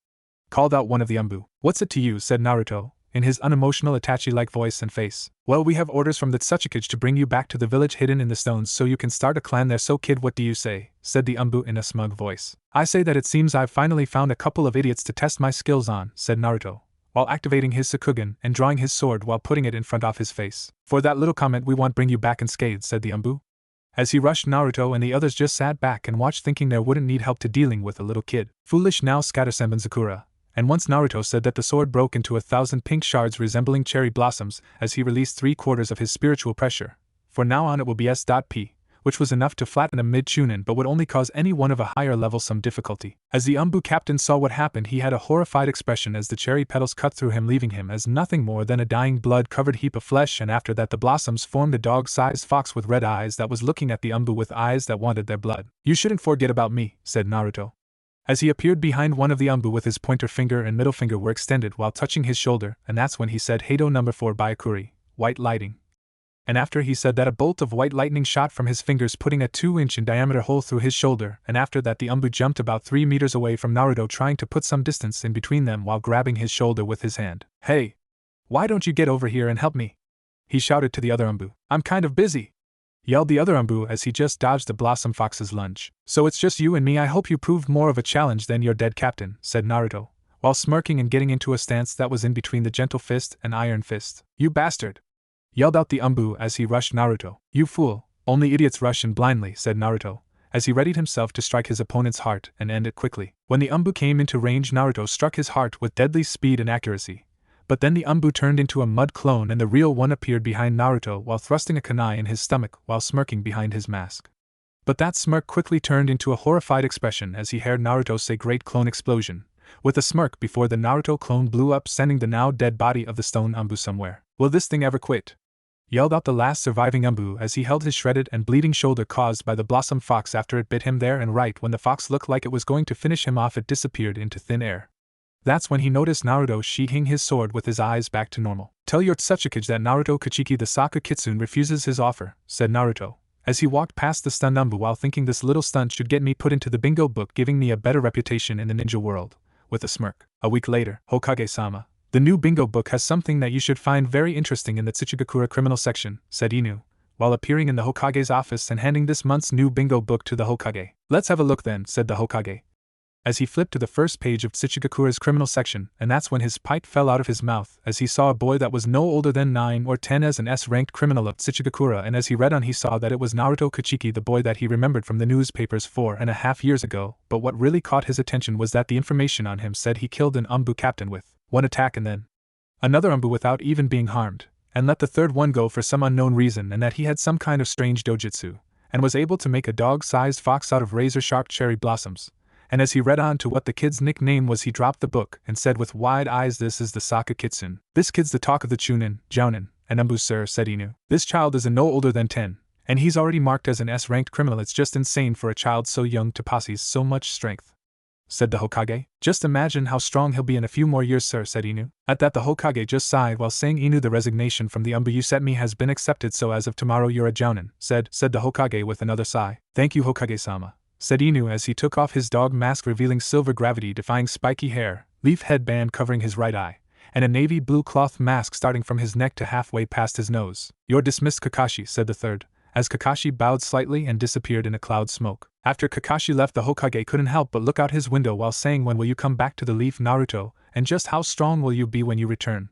called out one of the Anbu. "What's it to you?" said Naruto, in his unemotional Itachi-like voice and face. "Well, we have orders from the Tsuchikage to bring you back to the village hidden in the stones so you can start a clan there, so kid, what do you say?" said the Anbu in a smug voice. "I say that it seems I've finally found a couple of idiots to test my skills on," said Naruto, while activating his Sakugan and drawing his sword while putting it in front of his face. "For that little comment we won't bring you back unscathed," said the Anbu. As he rushed, Naruto and the others just sat back and watched, thinking there wouldn't need help to dealing with a little kid. Foolish now Scattersenbon Sakura. And once Naruto said that the sword broke into 1,000 pink shards resembling cherry blossoms as he released 3/4 of his spiritual pressure. For now on it will be S.P, which was enough to flatten a mid-chunin but would only cause any one of a higher level some difficulty. As the Anbu captain saw what happened, he had a horrified expression as the cherry petals cut through him, leaving him as nothing more than a dying blood-covered heap of flesh, and after that the blossoms formed a dog-sized fox with red eyes that was looking at the Anbu with eyes that wanted their blood. "You shouldn't forget about me," said Naruto, as he appeared behind one of the Anbu with his pointer finger and middle finger were extended while touching his shoulder, and that's when he said Heido number 4 Byakuya, white lighting. And after he said that, a bolt of white lightning shot from his fingers, putting a 2-inch in diameter hole through his shoulder, and after that the Anbu jumped about 3 meters away from Naruto, trying to put some distance in between them while grabbing his shoulder with his hand. "Hey! Why don't you get over here and help me?" he shouted to the other Anbu. "I'm kind of busy," yelled the other Anbu as he just dodged the Blossom Fox's lunge. "So it's just you and me? I hope you proved more of a challenge than your dead captain," said Naruto, while smirking and getting into a stance that was in between the gentle fist and iron fist. "You bastard!" yelled out the Anbu as he rushed Naruto. "You fool, only idiots rush in blindly," said Naruto, as he readied himself to strike his opponent's heart and end it quickly. When the Anbu came into range, Naruto struck his heart with deadly speed and accuracy. But then the Anbu turned into a mud clone and the real one appeared behind Naruto while thrusting a kunai in his stomach while smirking behind his mask. But that smirk quickly turned into a horrified expression as he heard Naruto say "Great Clone Explosion," with a smirk before the Naruto clone blew up, sending the now dead body of the stone Anbu somewhere. "Will this thing ever quit?" yelled out the last surviving Anbu as he held his shredded and bleeding shoulder caused by the Blossom Fox after it bit him there, and right when the fox looked like it was going to finish him off, it disappeared into thin air. That's when he noticed Naruto sheathing his sword with his eyes back to normal. "Tell your Tsuchikage that Naruto Kachiki the Saka Kitsune refuses his offer," said Naruto, as he walked past the stunned Anbu while thinking this little stunt should get me put into the bingo book, giving me a better reputation in the ninja world, with a smirk. A week later, "Hokage-sama, the new bingo book has something that you should find very interesting in the Tsuchigakura criminal section," said Inu, while appearing in the Hokage's office and handing this month's new bingo book to the Hokage. "Let's have a look then," said the Hokage, as he flipped to the first page of Tsuchigakura's criminal section, and that's when his pipe fell out of his mouth as he saw a boy that was no older than 9 or 10 as an S-ranked criminal of Tsuchigakura, and as he read on he saw that it was Naruto Kachiki, the boy that he remembered from the newspapers 4.5 years ago. But what really caught his attention was that the information on him said he killed an Anbu captain with one attack and then another Anbu without even being harmed, and let the third one go for some unknown reason, and that he had some kind of strange dojutsu, and was able to make a dog-sized fox out of razor-sharp cherry blossoms. And as he read on to what the kid's nickname was, he dropped the book and said with wide eyes, "This is the Saka Kitsune. This kid's the talk of the Chunin, Jounin, and Anbu, sir," said Inu. "This child is no older than 10, and he's already marked as an S-ranked criminal. It's just insane for a child so young to possess so much strength," said the Hokage. "Just imagine how strong he'll be in a few more years, sir," said Inu. At that the Hokage just sighed while saying, "Inu, the resignation from the Anbu you sent me has been accepted, so as of tomorrow you're a Jounin," said the Hokage with another sigh. "Thank you, Hokage-sama," said Inu as he took off his dog mask, revealing silver gravity-defying spiky hair, leaf headband covering his right eye, and a navy blue cloth mask starting from his neck to halfway past his nose. "You're dismissed, Kakashi," said the third, as Kakashi bowed slightly and disappeared in a cloud smoke. After Kakashi left, the Hokage couldn't help but look out his window while saying, "When will you come back to the leaf, Naruto, and just how strong will you be when you return?"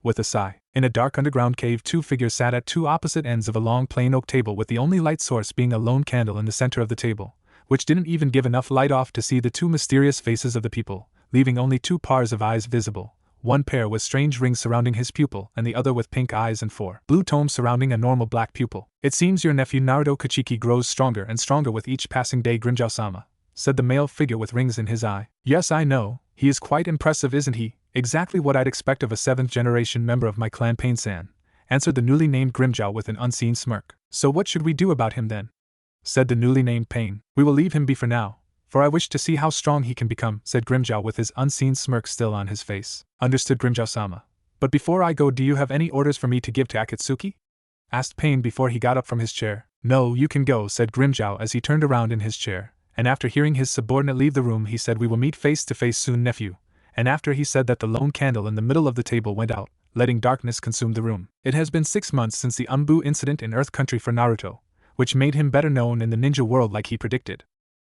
With a sigh. In a dark underground cave, 2 figures sat at 2 opposite ends of a long plain oak table, with the only light source being a lone candle in the center of the table, which didn't even give enough light off to see the 2 mysterious faces of the people, leaving only 2 pairs of eyes visible, one pair with strange rings surrounding his pupil and the other with pink eyes and 4 blue tomes surrounding a normal black pupil. "It seems your nephew Naruto Kachiki grows stronger and stronger with each passing day, Grimmjow-sama," said the male figure with rings in his eye. "Yes, I know, he is quite impressive, isn't he? Exactly what I'd expect of a 7th-generation member of my clan, Pain-san," answered the newly named Grimmjow with an unseen smirk. "So what should we do about him then?" said the newly named Pain. "We will leave him be for now, for I wish to see how strong he can become," said Grimmjow with his unseen smirk still on his face. "Understood, Grimmjow-sama. But before I go, do you have any orders for me to give to Akatsuki? Asked Pain before he got up from his chair. No, you can go, said Grimmjow as he turned around in his chair, and after hearing his subordinate leave the room he said, we will meet face to face soon, nephew. And after he said that, the lone candle in the middle of the table went out, letting darkness consume the room. It has been 6 months since the Umbu incident in Earth Country for Naruto, which made him better known in the ninja world like he predicted.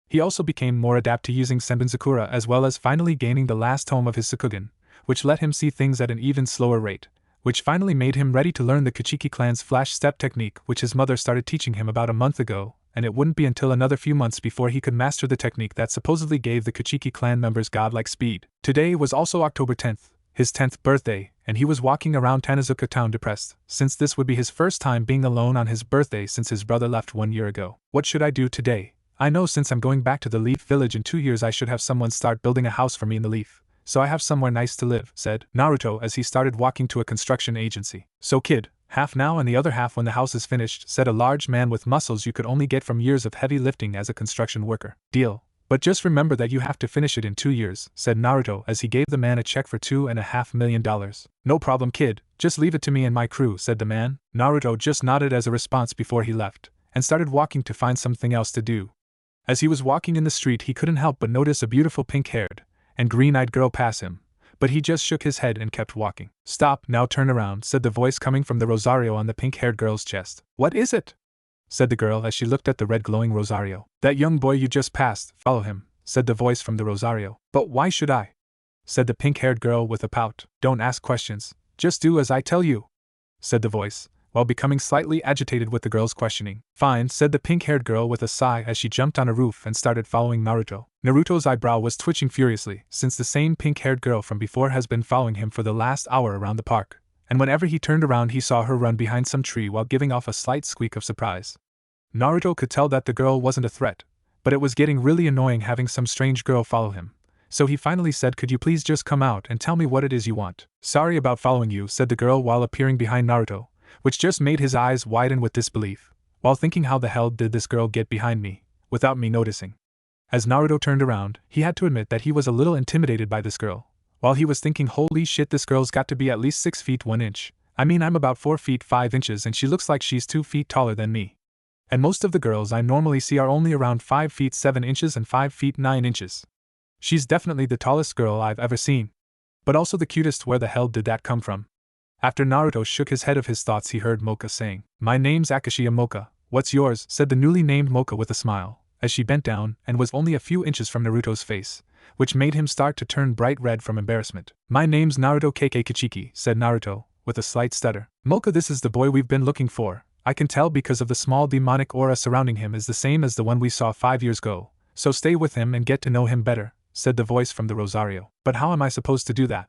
He also became more adept to using Senbonzakura as well as finally gaining the last tome of his Sakugan, which let him see things at an even slower rate, which finally made him ready to learn the Kuchiki clan's flash step technique which his mother started teaching him about a month ago, and it wouldn't be until another few months before he could master the technique that supposedly gave the Kuchiki clan members godlike speed. Today was also October 10th, his 10th birthday, and he was walking around Tanazuka town depressed, since this would be his first time being alone on his birthday since his brother left 1 year ago. What should I do today? I know since I'm going back to the Leaf Village in 2 years I should have someone start building a house for me in the Leaf, so I have somewhere nice to live, said Naruto as he started walking to a construction agency. So kid, half now and the other half when the house is finished, said a large man with muscles you could only get from years of heavy lifting as a construction worker. Deal. But just remember that you have to finish it in 2 years, said Naruto as he gave the man a check for $2.5 million. No problem kid, just leave it to me and my crew, said the man. Naruto just nodded as a response before he left, and started walking to find something else to do. As he was walking in the street he couldn't help but notice a beautiful pink-haired and green-eyed girl pass him, but he just shook his head and kept walking. Stop, now turn around, said the voice coming from the rosario on the pink-haired girl's chest. What is it? Said the girl as she looked at the red glowing rosario. That young boy you just passed, follow him, said the voice from the rosario. But why should I? Said the pink-haired girl with a pout. Don't ask questions, just do as I tell you, said the voice, while becoming slightly agitated with the girl's questioning. Fine, said the pink-haired girl with a sigh as she jumped on a roof and started following Naruto. Naruto's eyebrow was twitching furiously, since the same pink-haired girl from before has been following him for the last hour around the park, and whenever he turned around he saw her run behind some tree while giving off a slight squeak of surprise. Naruto could tell that the girl wasn't a threat, but it was getting really annoying having some strange girl follow him, so he finally said, could you please just come out and tell me what it is you want? Sorry about following you, said the girl while appearing behind Naruto, which just made his eyes widen with disbelief, while thinking how the hell did this girl get behind me, without me noticing. As Naruto turned around, he had to admit that he was a little intimidated by this girl, while he was thinking holy shit this girl's got to be at least 6 feet 1 inch, I mean I'm about 4 feet 5 inches and she looks like she's 2 feet taller than me. And most of the girls I normally see are only around 5 feet 7 inches and 5 feet 9 inches. She's definitely the tallest girl I've ever seen. But also the cutest. Where the hell did that come from? After Naruto shook his head of his thoughts he heard Mocha saying, My name's Akashiya Mocha, what's yours? Said the newly named Mocha with a smile, as she bent down and was only a few inches from Naruto's face, which made him start to turn bright red from embarrassment. My name's Naruto KK Kichiki, said Naruto, with a slight stutter. Mocha, this is the boy we've been looking for. I can tell because of the small demonic aura surrounding him is the same as the one we saw 5 years ago, so stay with him and get to know him better, said the voice from the rosario. But how am I supposed to do that?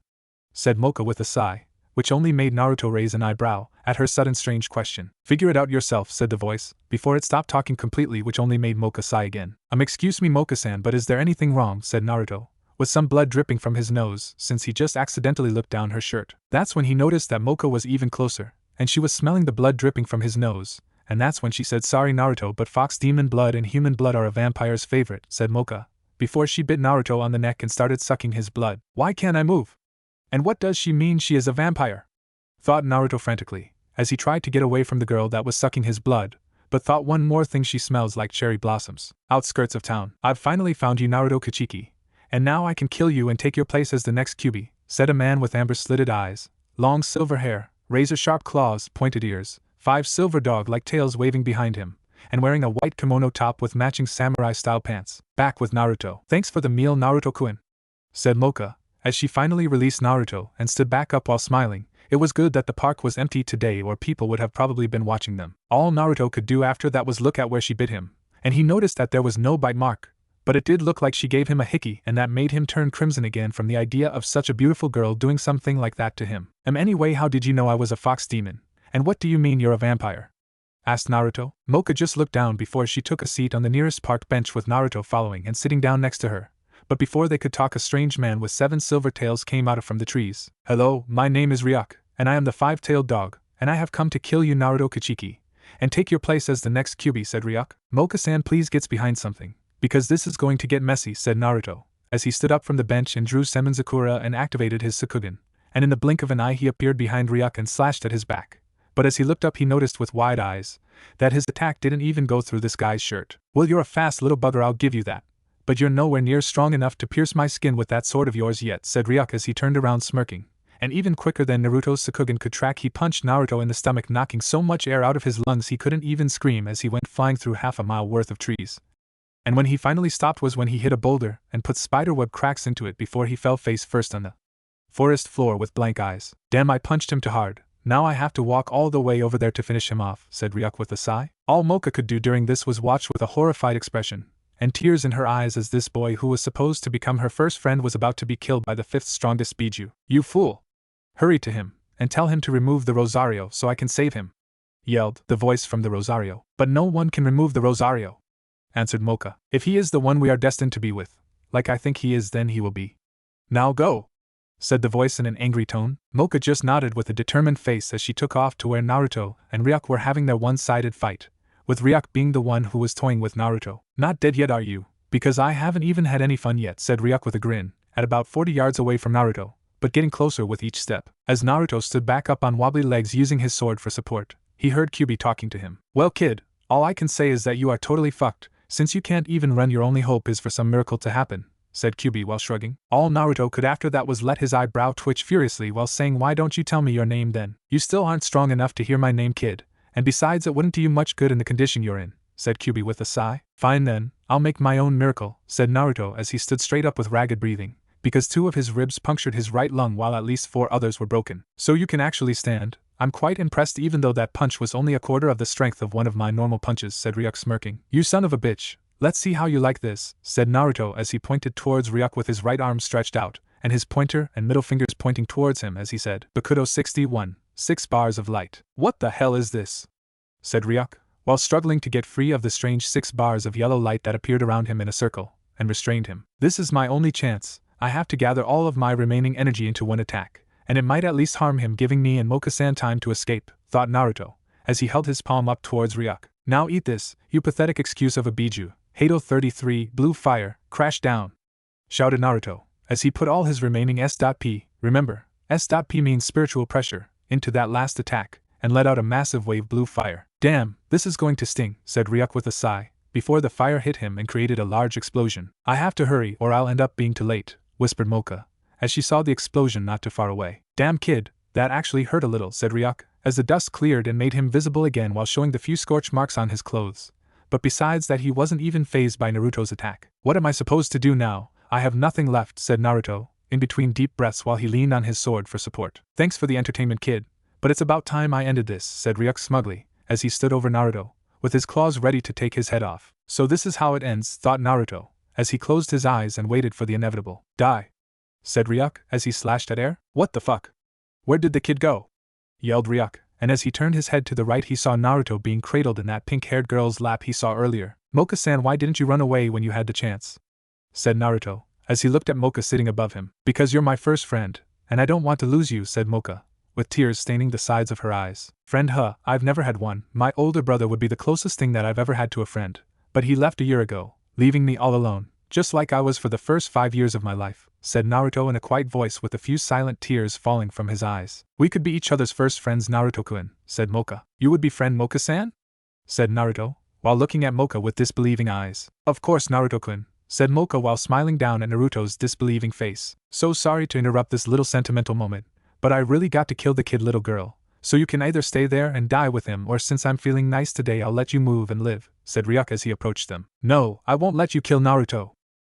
Said Mocha with a sigh, which only made Naruto raise an eyebrow at her sudden strange question. Figure it out yourself, said the voice, before it stopped talking completely, which only made Mocha sigh again. Excuse me Mocha-san, but is there anything wrong? Said Naruto, with some blood dripping from his nose since he just accidentally looked down her shirt. That's when he noticed that Mocha was even closer, and she was smelling the blood dripping from his nose, and that's when she said, Sorry Naruto, but fox demon blood and human blood are a vampire's favorite, said Mocha, before she bit Naruto on the neck and started sucking his blood. Why can't I move? And what does she mean she is a vampire? Thought Naruto frantically, as he tried to get away from the girl that was sucking his blood, but thought one more thing, she smells like cherry blossoms. Outskirts of town. I've finally found you Naruto Kichiki, and now I can kill you and take your place as the next Kyuubi, said a man with amber-slitted eyes, long silver hair, razor-sharp claws, pointed ears, 5 silver dog-like tails waving behind him, and wearing a white kimono top with matching samurai-style pants. Back with Naruto. Thanks for the meal Naruto-kun, said Mocha, as she finally released Naruto and stood back up while smiling. It was good that the park was empty today or people would have probably been watching them. All Naruto could do after that was look at where she bit him, and he noticed that there was no bite mark, but it did look like she gave him a hickey, and that made him turn crimson again from the idea of such a beautiful girl doing something like that to him. Anyway, how did you know I was a fox demon, and what do you mean you're a vampire? Asked Naruto. Mocha just looked down before she took a seat on the nearest park bench with Naruto following and sitting down next to her. But before they could talk, a strange man with 7 silver tails came out from the trees. Hello, my name is Ryak, and I am the 5-tailed dog, and I have come to kill you Naruto Kichiki, and take your place as the next Kyuubi, said Ryak. Mocha-san please gets behind something, because this is going to get messy, said Naruto, as he stood up from the bench and drew Senbonzakura and activated his Sakugan, and in the blink of an eye he appeared behind Ryak and slashed at his back. But as he looked up he noticed with wide eyes that his attack didn't even go through this guy's shirt. Well, you're a fast little bugger, I'll give you that. But you're nowhere near strong enough to pierce my skin with that sword of yours yet, said Ryak as he turned around smirking. And even quicker than Naruto's Sakugan could track, he punched Naruto in the stomach, knocking so much air out of his lungs he couldn't even scream as he went flying through half a mile worth of trees. And when he finally stopped was when he hit a boulder and put spiderweb cracks into it before he fell face first on the forest floor with blank eyes. Damn, I punched him too hard. Now I have to walk all the way over there to finish him off, said Ryak with a sigh. All Mocha could do during this was watch with a horrified expression and tears in her eyes as this boy who was supposed to become her first friend was about to be killed by the fifth strongest Biju. You fool! Hurry to him, and tell him to remove the Rosario so I can save him, yelled the voice from the Rosario. But no one can remove the Rosario, answered Mocha. If he is the one we are destined to be with, like I think he is, then he will be. Now go, said the voice in an angry tone. Mocha just nodded with a determined face as she took off to where Naruto and Ryak were having their one-sided fight, with Ryak being the one who was toying with Naruto. Not dead yet, are you? Because I haven't even had any fun yet, said Ryak with a grin, at about 40 yards away from Naruto, but getting closer with each step. As Naruto stood back up on wobbly legs using his sword for support, he heard Kyubi talking to him. Well kid, all I can say is that you are totally fucked, since you can't even run. Your only hope is for some miracle to happen, said Kyubi while shrugging. All Naruto could after that was let his eyebrow twitch furiously while saying, why don't you tell me your name then? You still aren't strong enough to hear my name, kid, and besides it wouldn't do you much good in the condition you're in, said Kyubi with a sigh. Fine then, I'll make my own miracle, said Naruto as he stood straight up with ragged breathing, because 2 of his ribs punctured his right lung while at least 4 others were broken. So you can actually stand? I'm quite impressed even though that punch was only a quarter of the strength of one of my normal punches, said Ryak smirking. You son of a bitch, let's see how you like this, said Naruto as he pointed towards Ryak with his right arm stretched out, and his pointer and middle fingers pointing towards him as he said, Bakudo 61, 6 bars of light. What the hell is this? Said Ryak, while struggling to get free of the strange 6 bars of yellow light that appeared around him in a circle, and restrained him. This is my only chance. I have to gather all of my remaining energy into one attack, and it might at least harm him, giving me and Mocha-san time to escape, thought Naruto, as he held his palm up towards Ryak. Now eat this, you pathetic excuse of a Biju. Hado 33, blue fire, crash down, shouted Naruto, as he put all his remaining S.P, remember, S.P means spiritual pressure, into that last attack, and let out a massive wave blue fire. Damn, this is going to sting, said Ryak with a sigh, before the fire hit him and created a large explosion. I have to hurry or I'll end up being too late, whispered Mocha, as she saw the explosion not too far away. Damn kid, that actually hurt a little, said Ryak, as the dust cleared and made him visible again while showing the few scorch marks on his clothes. But besides that he wasn't even fazed by Naruto's attack. What am I supposed to do now? I have nothing left, said Naruto, in between deep breaths while he leaned on his sword for support. Thanks for the entertainment, kid, but it's about time I ended this, said Ryak smugly, as he stood over Naruto, with his claws ready to take his head off. So this is how it ends, thought Naruto, as he closed his eyes and waited for the inevitable. Die, said Ryak, as he slashed at air. What the fuck? Where did the kid go? Yelled Ryak, and as he turned his head to the right he saw Naruto being cradled in that pink-haired girl's lap he saw earlier. Mocha-san, why didn't you run away when you had the chance? Said Naruto, as he looked at Mocha sitting above him. Because you're my first friend, and I don't want to lose you, said Mocha, with tears staining the sides of her eyes. Friend, huh, I've never had one. My older brother would be the closest thing that I've ever had to a friend, but he left a year ago, leaving me all alone, just like I was for the first 5 years of my life, said Naruto in a quiet voice with a few silent tears falling from his eyes. We could be each other's first friends, Naruto-kun, said Mocha. You would befriend Mocha-san? Said Naruto, while looking at Mocha with disbelieving eyes. Of course, Naruto-kun, said Mocha while smiling down at Naruto's disbelieving face. So sorry to interrupt this little sentimental moment, but I really got to kill the kid, little girl, so you can either stay there and die with him or since I'm feeling nice today I'll let you move and live, said Ryak as he approached them. No, I won't let you kill Naruto,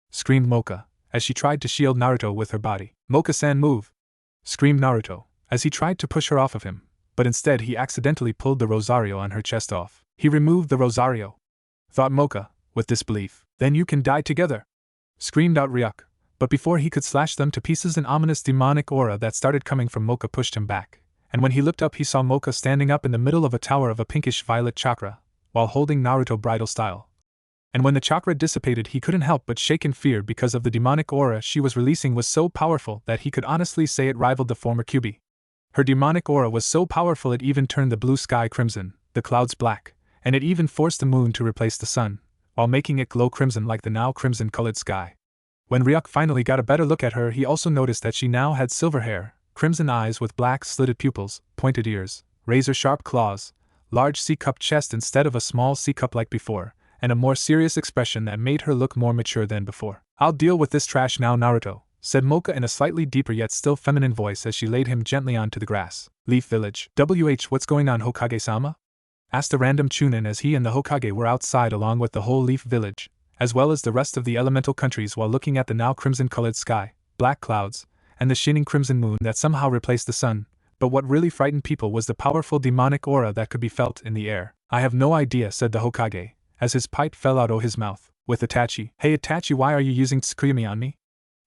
screamed Mocha, as she tried to shield Naruto with her body. Mocha-san, move, screamed Naruto, as he tried to push her off of him, but instead he accidentally pulled the Rosario on her chest off. He removed the Rosario, thought Mocha, with disbelief. Then you can die together, screamed out Ryak, but before he could slash them to pieces an ominous demonic aura that started coming from Mocha pushed him back, and when he looked up he saw Mocha standing up in the middle of a tower of a pinkish-violet chakra, while holding Naruto bridal style. And when the chakra dissipated he couldn't help but shake in fear because of the demonic aura she was releasing was so powerful that he could honestly say it rivaled the former Kyubi. Her demonic aura was so powerful it even turned the blue sky crimson, the clouds black, and it even forced the moon to replace the sun, while making it glow crimson like the now crimson-colored sky. When Ryak finally got a better look at her he also noticed that she now had silver hair, crimson eyes with black slitted pupils, pointed ears, razor-sharp claws, large C-cup chest instead of a small C-cup like before, and a more serious expression that made her look more mature than before. "I'll deal with this trash now, Naruto," said Mocha in a slightly deeper yet still feminine voice as she laid him gently onto the grass. Leaf Village. What's going on, Hokage-sama? Asked a random Chunin as he and the Hokage were outside along with the whole Leaf Village, as well as the rest of the elemental countries while looking at the now crimson-colored sky, black clouds, and the shining crimson moon that somehow replaced the sun. But what really frightened people was the powerful demonic aura that could be felt in the air. "I have no idea," said the Hokage, as his pipe fell out of his mouth. "With Itachi." "Hey Itachi, why are you using Tsukuyami on me?"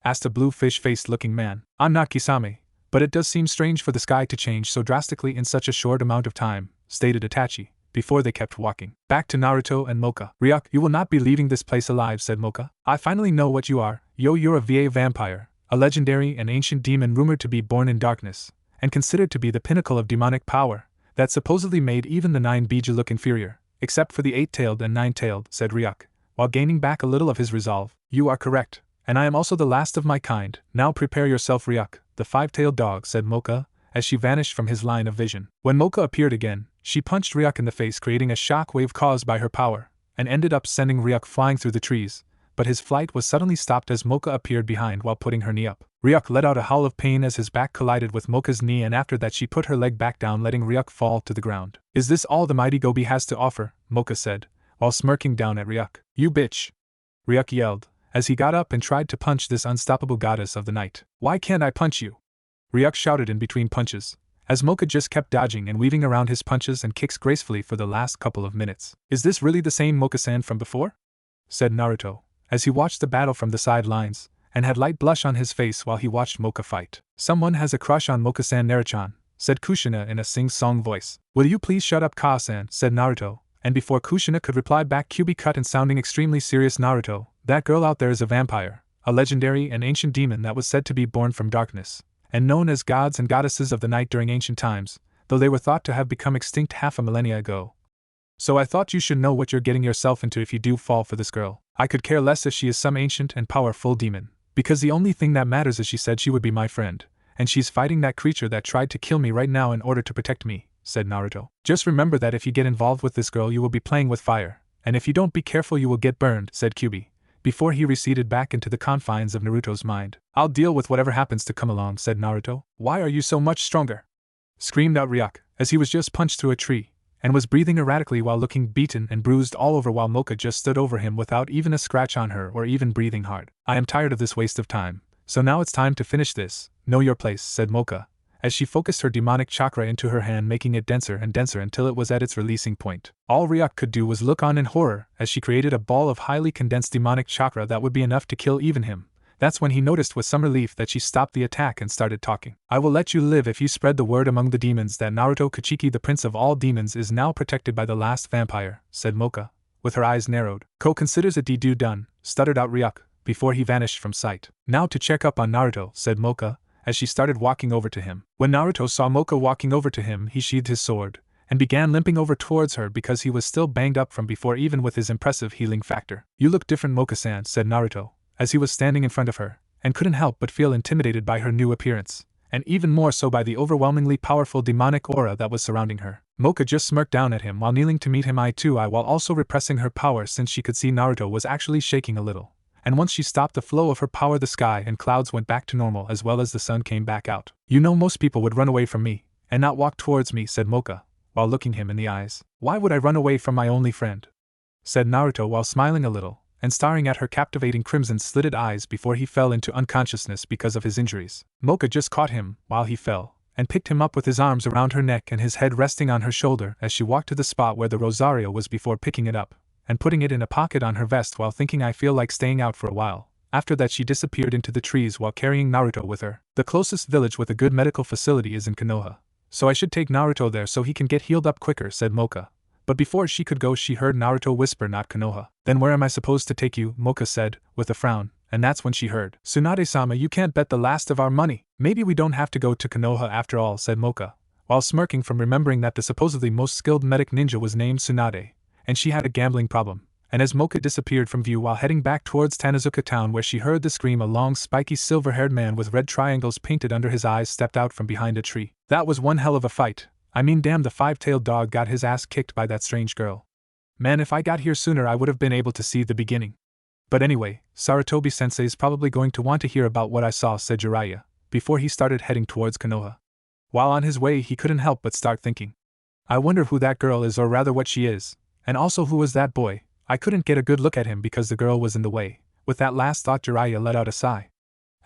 asked a blue fish-faced looking man. "I'm not Kisame, but it does seem strange for the sky to change so drastically in such a short amount of time," stated Itachi, before they kept walking. Back to Naruto and Mocha. "Ryak, you will not be leaving this place alive," said Mocha. "I finally know what you are. You're a VA vampire, a legendary and ancient demon rumored to be born in darkness, and considered to be the pinnacle of demonic power, that supposedly made even the 9-bija look inferior, except for the 8-tailed and 9-tailed, said Ryak, while gaining back a little of his resolve. "You are correct, and I am also the last of my kind. Now prepare yourself, Ryak, the 5-tailed dog," said Mocha, as she vanished from his line of vision. When Mocha appeared again, she punched Ryak in the face, creating a shock wave caused by her power, and ended up sending Ryak flying through the trees, but his flight was suddenly stopped as Mocha appeared behind while putting her knee up. Ryak let out a howl of pain as his back collided with Mocha's knee, and after that she put her leg back down, letting Ryak fall to the ground. "Is this all the mighty Gobi has to offer?" Mocha said, while smirking down at Ryak. "You bitch!" Ryak yelled, as he got up and tried to punch this unstoppable goddess of the night. "Why can't I punch you?" Ryak shouted in between punches, as Mocha just kept dodging and weaving around his punches and kicks gracefully for the last couple of minutes. "Is this really the same Mocha-san from before?" said Naruto, as he watched the battle from the sidelines, and had light blush on his face while he watched Mocha fight. "Someone has a crush on Mocha-san, Naruchan," said Kushina in a sing-song voice. "Will you please shut up, Ka-san," said Naruto, and before Kushina could reply back, Kyubi cut and sounding extremely serious, "Naruto, that girl out there is a vampire, a legendary and ancient demon that was said to be born from darkness, and known as gods and goddesses of the night during ancient times, though they were thought to have become extinct half a millennia ago. So I thought you should know what you're getting yourself into if you do fall for this girl. I could care less if she is some ancient and powerful demon, because the only thing that matters is she said she would be my friend, and she's fighting that creature that tried to kill me right now in order to protect me," said Naruto. "Just remember that if you get involved with this girl you will be playing with fire, and if you don't be careful you will get burned," said Kyubi, before he receded back into the confines of Naruto's mind. "I'll deal with whatever happens to come along," said Naruto. "Why are you so much stronger?" screamed out Ryak, as he was just punched through a tree, and was breathing erratically while looking beaten and bruised all over, while Mocha just stood over him without even a scratch on her or even breathing hard. "I am tired of this waste of time, so now it's time to finish this. Know your place," said Mocha, as she focused her demonic chakra into her hand, making it denser and denser until it was at its releasing point. All Ryak could do was look on in horror as she created a ball of highly condensed demonic chakra that would be enough to kill even him. That's when he noticed with some relief that she stopped the attack and started talking. "I will let you live if you spread the word among the demons that Naruto Kuchiki, the prince of all demons, is now protected by the last vampire," said Mocha, with her eyes narrowed. "Ko considers it do done," stuttered out Ryak, before he vanished from sight. "Now to check up on Naruto," said Mocha, as she started walking over to him. When Naruto saw Mocha walking over to him, he sheathed his sword, and began limping over towards her because he was still banged up from before, even with his impressive healing factor. "You look different, Mocha-san," said Naruto, as he was standing in front of her, and couldn't help but feel intimidated by her new appearance, and even more so by the overwhelmingly powerful demonic aura that was surrounding her. Mocha just smirked down at him while kneeling to meet him eye to eye, while also repressing her power since she could see Naruto was actually shaking a little. And once she stopped the flow of her power, the sky and clouds went back to normal as well as the sun came back out. "You know, most people would run away from me, and not walk towards me," said Mocha, while looking him in the eyes. "Why would I run away from my only friend?" said Naruto while smiling a little, and staring at her captivating crimson-slitted eyes before he fell into unconsciousness because of his injuries. Mocha just caught him while he fell, and picked him up with his arms around her neck and his head resting on her shoulder as she walked to the spot where the Rosario was before picking it up and putting it in a pocket on her vest while thinking, "I feel like staying out for a while." After that she disappeared into the trees while carrying Naruto with her. "The closest village with a good medical facility is in Konoha, so I should take Naruto there so he can get healed up quicker," said Mocha. But before she could go she heard Naruto whisper, "Not Konoha." "Then where am I supposed to take you?" Mocha said, with a frown, and that's when she heard, "Tsunade-sama, you can't bet the last of our money." "Maybe we don't have to go to Konoha after all," said Mocha, while smirking from remembering that the supposedly most skilled medic ninja was named Tsunade, and she had a gambling problem, and as Mocha disappeared from view while heading back towards Tanazuka town where she heard the scream, a long spiky silver-haired man with red triangles painted under his eyes stepped out from behind a tree. That was one hell of a fight. I mean, damn, the five-tailed dog got his ass kicked by that strange girl. Man, if I got here sooner I would have been able to see the beginning. But anyway, Sarutobi-sensei's probably going to want to hear about what I saw, said Jiraiya, before he started heading towards Konoha. While on his way he couldn't help but start thinking. I wonder who that girl is, or rather what she is, and also who was that boy. I couldn't get a good look at him because the girl was in the way. With that last thought Jiraiya let out a sigh.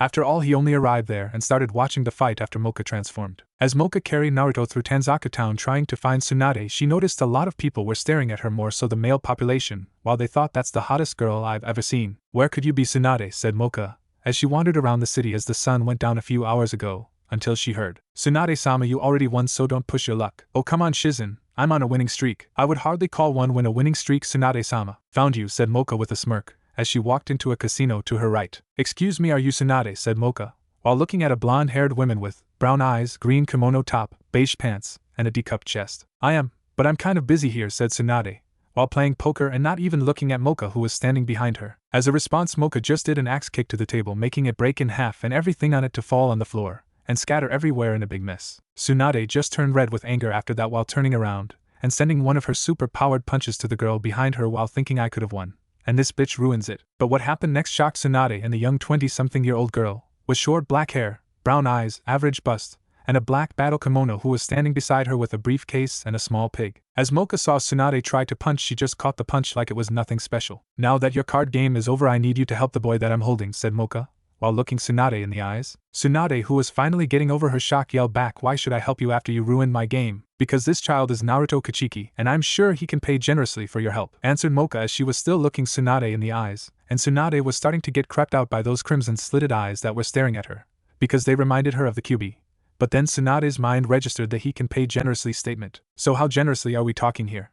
After all, he only arrived there and started watching the fight after Mocha transformed. As Mocha carried Naruto through Tanzaka town trying to find Tsunade, she noticed a lot of people were staring at her, more so the male population, while they thought that's the hottest girl I've ever seen. Where could you be, Tsunade, said Mocha, as she wandered around the city as the sun went down a few hours ago, until she heard. Tsunade-sama, you already won, so don't push your luck. Oh come on Shizen, I'm on a winning streak. I would hardly call one a winning streak, Tsunade-sama. Found you, said Mocha with a smirk, as she walked into a casino to her right. Excuse me, are you Tsunade, said Mocha, while looking at a blonde-haired woman with brown eyes, green kimono top, beige pants, and a D-cup chest. I am, but I'm kind of busy here, said Tsunade, while playing poker and not even looking at Mocha who was standing behind her. As a response, Mocha just did an axe kick to the table, making it break in half and everything on it to fall on the floor and scatter everywhere in a big mess. Tsunade just turned red with anger after that while turning around and sending one of her super-powered punches to the girl behind her while thinking, I could have won. And this bitch ruins it. But what happened next shocked Tsunade and the young 20-something-year-old girl, with short black hair, brown eyes, average bust, and a black battle kimono who was standing beside her with a briefcase and a small pig. As Mocha saw Tsunade try to punch, she just caught the punch like it was nothing special. Now that your card game is over, I need you to help the boy that I'm holding, said Mocha, while looking Tsunade in the eyes. Tsunade, who was finally getting over her shock, yelled back, why should I help you after you ruined my game? Because this child is Naruto Kachiki, and I'm sure he can pay generously for your help, answered Mocha as she was still looking Tsunade in the eyes, and Tsunade was starting to get creeped out by those crimson-slitted eyes that were staring at her, because they reminded her of the QB. But then Tsunade's mind registered the he can pay generously statement. So how generously are we talking here?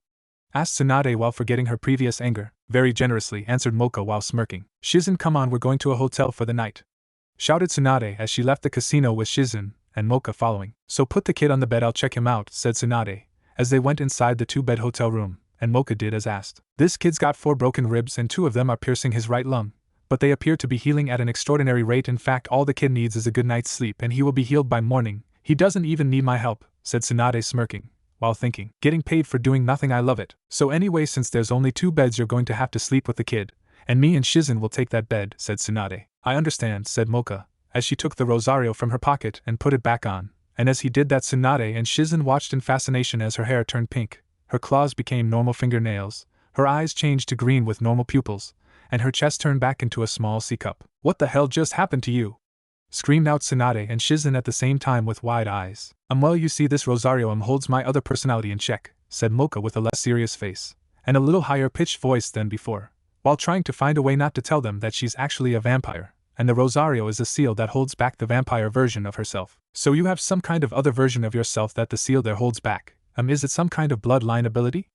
Asked Tsunade while forgetting her previous anger. Very generously, answered Mocha while smirking. Shizen, come on, we're going to a hotel for the night, shouted Tsunade as she left the casino with Shizen and Mocha following. So put the kid on the bed, I'll check him out, said Tsunade, as they went inside the two-bed hotel room, and Mocha did as asked. This kid's got 4 broken ribs and 2 of them are piercing his right lung, but they appear to be healing at an extraordinary rate. In fact, all the kid needs is a good night's sleep and he will be healed by morning. He doesn't even need my help, said Tsunade smirking, while thinking, getting paid for doing nothing, I love it. So anyway, since there's only 2 beds, you're going to have to sleep with the kid, and me and Shizen will take that bed, said Tsunade. I understand, said Mocha, as she took the rosario from her pocket and put it back on, and as he did that Tsunade and Shizen watched in fascination as her hair turned pink, her claws became normal fingernails, her eyes changed to green with normal pupils, and her chest turned back into a small C cup. What the hell just happened to you? Screamed out Tsunade and Shizen at the same time with wide eyes. Well, you see, this rosario holds my other personality in check, said Mocha with a less serious face, and a little higher pitched voice than before, while trying to find a way not to tell them that she's actually a vampire, and the rosario is a seal that holds back the vampire version of herself. So you have some kind of other version of yourself that the seal there holds back. Is it some kind of bloodline ability?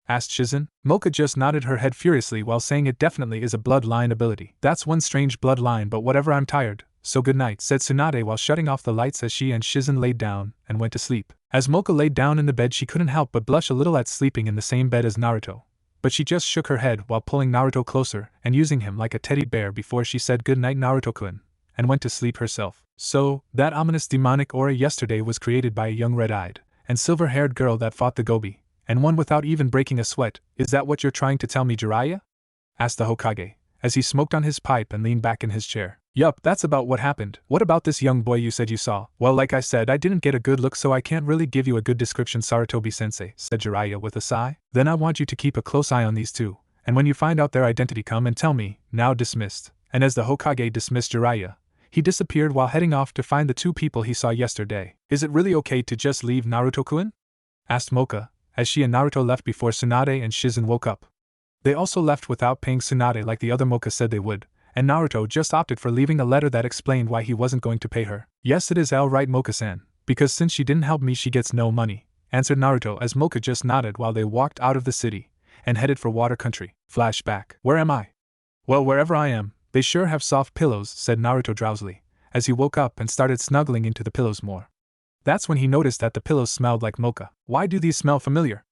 Asked Shizen. Mocha just nodded her head furiously while saying it definitely is a bloodline ability. That's one strange bloodline, but whatever, I'm tired, so good night, said Tsunade while shutting off the lights as she and Shizen laid down and went to sleep. As Mocha laid down in the bed, she couldn't help but blush a little at sleeping in the same bed as Naruto, but she just shook her head while pulling Naruto closer and using him like a teddy bear before she said good night, Naruto-kun, and went to sleep herself. So, that ominous demonic aura yesterday was created by a young red-eyed and silver-haired girl that fought the Gobi, and won without even breaking a sweat. Is that what you're trying to tell me, Jiraiya? Asked the Hokage, as he smoked on his pipe and leaned back in his chair. Yup, that's about what happened. What about this young boy you said you saw? Well, like I said, I didn't get a good look, so I can't really give you a good description, Sarutobi-sensei, said Jiraiya with a sigh. Then I want you to keep a close eye on these two, and when you find out their identity, come and tell me. Now dismissed. And as the Hokage dismissed Jiraiya, he disappeared while heading off to find the 2 people he saw yesterday. Is it really okay to just leave Naruto-kun? Asked Mocha, as she and Naruto left before Tsunade and Shizen woke up. They also left without paying Tsunade like the other Mocha said they would, and Naruto just opted for leaving a letter that explained why he wasn't going to pay her. Yes, it is all right, Mocha-san, because since she didn't help me, she gets no money, answered Naruto as Mocha just nodded while they walked out of the city and headed for Water Country. Flashback. Where am I? Well, wherever I am, they sure have soft pillows, said Naruto drowsily, as he woke up and started snuggling into the pillows more. That's when he noticed that the pillows smelled like mocha. Why do these smell familiar?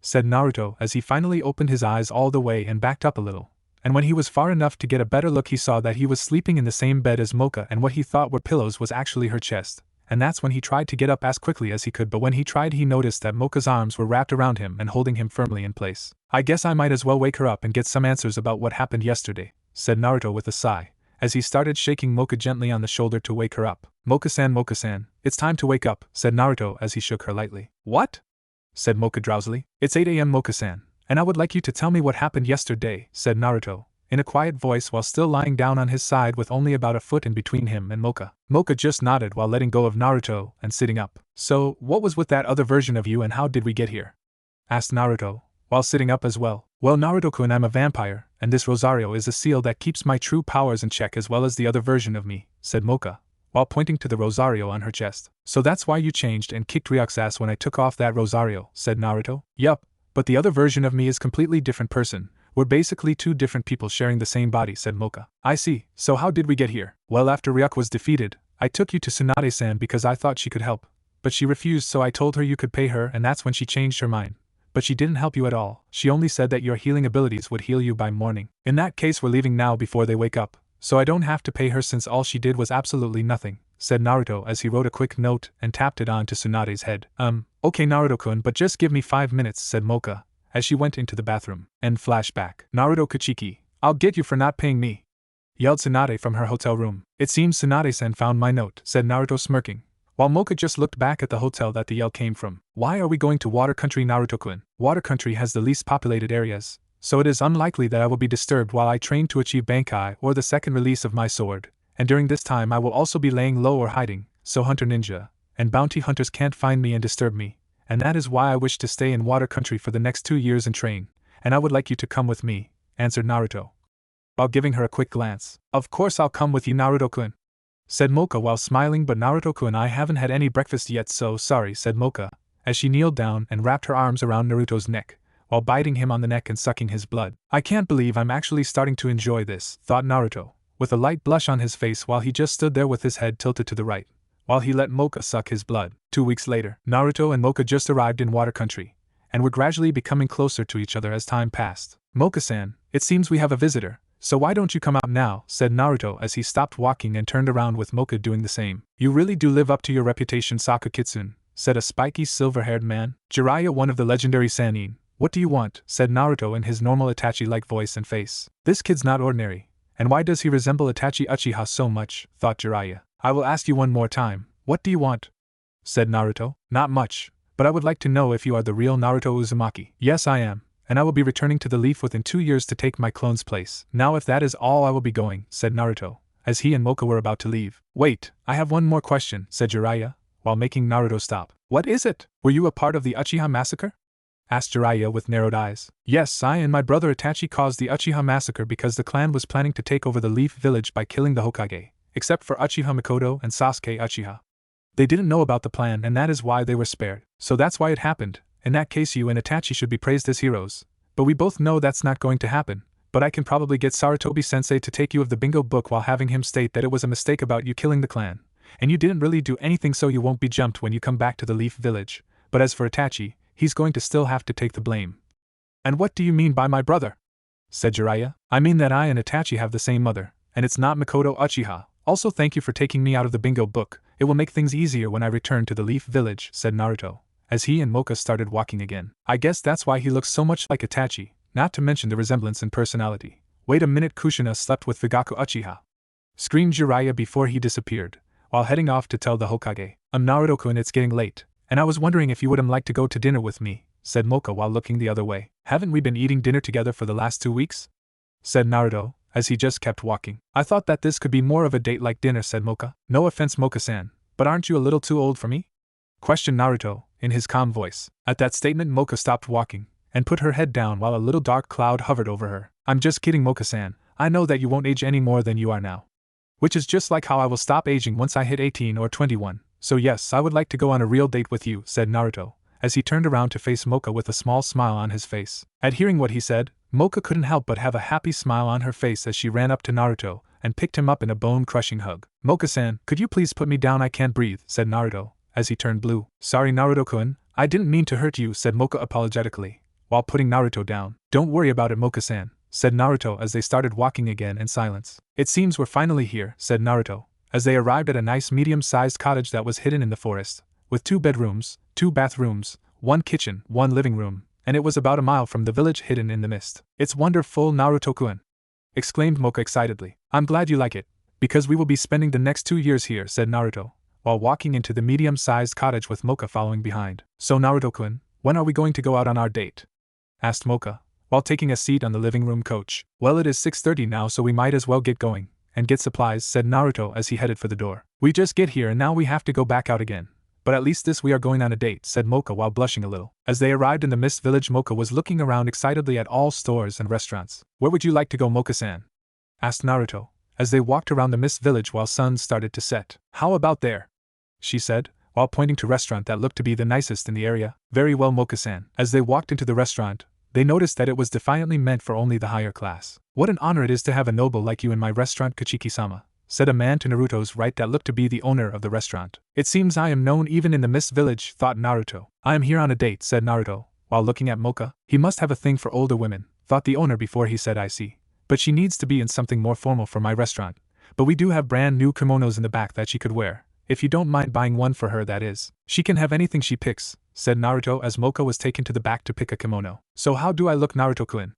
said Naruto as he finally opened his eyes all the way and backed up a little. And when he was far enough to get a better look, he saw that he was sleeping in the same bed as Mocha, and what he thought were pillows was actually her chest. And that's when he tried to get up as quickly as he could, but when he tried he noticed that Mocha's arms were wrapped around him and holding him firmly in place. I guess I might as well wake her up and get some answers about what happened yesterday, said Naruto with a sigh, as he started shaking Mocha gently on the shoulder to wake her up. Mocha-san, it's time to wake up, said Naruto as he shook her lightly. What? Said Mocha drowsily. It's 8 a.m. Mocha-san, and I would like you to tell me what happened yesterday, said Naruto, in a quiet voice while still lying down on his side with only about a foot in between him and Mocha. Mocha just nodded while letting go of Naruto and sitting up. So, what was with that other version of you and how did we get here? Asked Naruto, while sitting up as well. Well, Naruto-kun, I'm a vampire, and this Rosario is a seal that keeps my true powers in check as well as the other version of me, said Mocha, while pointing to the Rosario on her chest. So that's why you changed and kicked Ryak's ass when I took off that Rosario, said Naruto. Yup, but the other version of me is completely different person. We're basically two different people sharing the same body, said Mocha. I see, so how did we get here? Well, after Ryak was defeated, I took you to Tsunade-san because I thought she could help. But she refused, so I told her you could pay her, and that's when she changed her mind. But she didn't help you at all. She only said that your healing abilities would heal you by morning. In that case, we're leaving now before they wake up, so I don't have to pay her since all she did was absolutely nothing, said Naruto as he wrote a quick note and tapped it onto Tsunade's head. Okay Naruto-kun, but just give me 5 minutes, said Mocha, as she went into the bathroom. End flashback. Naruto Kuchiki, I'll get you for not paying me, yelled Tsunade from her hotel room. It seems Tsunade-san found my note, said Naruto smirking, while Mocha just looked back at the hotel that the yell came from. Why are we going to Water Country, Naruto-kun? Water Country has the least populated areas, so it is unlikely that I will be disturbed while I train to achieve Bankai or the second release of my sword, and during this time I will also be laying low or hiding, so Hunter Ninja and bounty hunters can't find me and disturb me. And that is why I wish to stay in Water Country for the next 2 years and train, and I would like you to come with me, answered Naruto, while giving her a quick glance. Of course I'll come with you, Naruto-kun, said Mocha while smiling, but Naruto-kun, I haven't had any breakfast yet, so sorry, said Mocha, as she kneeled down and wrapped her arms around Naruto's neck, while biting him on the neck and sucking his blood. I can't believe I'm actually starting to enjoy this, thought Naruto, with a light blush on his face while he just stood there with his head tilted to the right, while he let Mocha suck his blood. 2 weeks later, Naruto and Mocha just arrived in Water Country, and were gradually becoming closer to each other as time passed. Mocha-san, it seems we have a visitor, so why don't you come out now, said Naruto as he stopped walking and turned around with Mocha doing the same. You really do live up to your reputation, Sakukitsune, said a spiky silver-haired man. Jiraiya, one of the legendary Sannin. What do you want, said Naruto in his normal Itachi-like voice and face. This kid's not ordinary, and why does he resemble Itachi Uchiha so much, thought Jiraiya. I will ask you one more time, what do you want? Said Naruto. Not much, but I would like to know if you are the real Naruto Uzumaki. Yes I am, and I will be returning to the Leaf within 2 years to take my clone's place. Now if that is all I will be going, said Naruto, as he and Mocha were about to leave. Wait, I have one more question, said Jiraiya, while making Naruto stop. What is it? Were you a part of the Uchiha massacre? Asked Jiraiya with narrowed eyes. Yes, I and my brother Itachi caused the Uchiha massacre because the clan was planning to take over the Leaf village by killing the Hokage, except for Uchiha Mikoto and Sasuke Uchiha. They didn't know about the plan and that is why they were spared. So that's why it happened. In that case you and Itachi should be praised as heroes. But we both know that's not going to happen. But I can probably get Sarutobi-sensei to take you of the bingo book while having him state that it was a mistake about you killing the clan, and you didn't really do anything, so you won't be jumped when you come back to the Leaf village. But as for Itachi, he's going to still have to take the blame. And what do you mean by my brother? Said Jiraiya. I mean that I and Itachi have the same mother, and it's not Mikoto Uchiha. Also thank you for taking me out of the bingo book. It will make things easier when I return to the Leaf village, said Naruto, as he and Mocha started walking again. I guess that's why he looks so much like Itachi, not to mention the resemblance in personality. Wait a minute, Kushina slept with Fugaku Uchiha, screamed Jiraiya before he disappeared, while heading off to tell the Hokage. Naruto-kun, it's getting late, and I was wondering if you would like to go to dinner with me, said Mocha while looking the other way. Haven't we been eating dinner together for the last 2 weeks? Said Naruto, as he just kept walking. I thought that this could be more of a date like dinner, said Mocha. No offense, Mocha-san, but aren't you a little too old for me? Questioned Naruto, in his calm voice. At that statement Mocha stopped walking, and put her head down while a little dark cloud hovered over her. I'm just kidding, Mocha-san, I know that you won't age any more than you are now. Which is just like how I will stop aging once I hit 18 or 21, so yes, I would like to go on a real date with you, said Naruto, as he turned around to face Mocha with a small smile on his face. At hearing what he said, Mocha couldn't help but have a happy smile on her face as she ran up to Naruto and picked him up in a bone-crushing hug. Mocha-san, could you please put me down, I can't breathe, said Naruto, as he turned blue. Sorry Naruto-kun, I didn't mean to hurt you, said Mocha apologetically, while putting Naruto down. Don't worry about it, Mocha-san, said Naruto as they started walking again in silence. It seems we're finally here, said Naruto, as they arrived at a nice medium-sized cottage that was hidden in the forest, with 2 bedrooms, 2 bathrooms, 1 kitchen, 1 living room, and it was about a mile from the village hidden in the mist. It's wonderful, Naruto-kun, exclaimed Mocha excitedly. I'm glad you like it, because we will be spending the next 2 years here, said Naruto, while walking into the medium-sized cottage with Mocha following behind. So Naruto-kun, when are we going to go out on our date? Asked Mocha, while taking a seat on the living room couch. Well, it is 6:30 now, so we might as well get going and get supplies, said Naruto as he headed for the door. We just get here and now we have to go back out again. But at least we are going on a date, said Mocha while blushing a little. As they arrived in the Mist Village, Mocha was looking around excitedly at all stores and restaurants. Where would you like to go, Mocha-san? Asked Naruto, as they walked around the Mist Village while sun started to set. How about there? She said, while pointing to a restaurant that looked to be the nicest in the area. Very well, Mocha-san. As they walked into the restaurant, they noticed that it was defiantly meant for only the higher class. What an honor it is to have a noble like you in my restaurant, Kachiki-sama, said a man to Naruto's right that looked to be the owner of the restaurant. It seems I am known even in the Mist Village, thought Naruto. I am here on a date, said Naruto, while looking at Mocha. He must have a thing for older women, thought the owner before he said I see. But she needs to be in something more formal for my restaurant. But we do have brand new kimonos in the back that she could wear. If you don't mind buying one for her, that is. She can have anything she picks, said Naruto as Mocha was taken to the back to pick a kimono. So how do I look, Naruto-kun?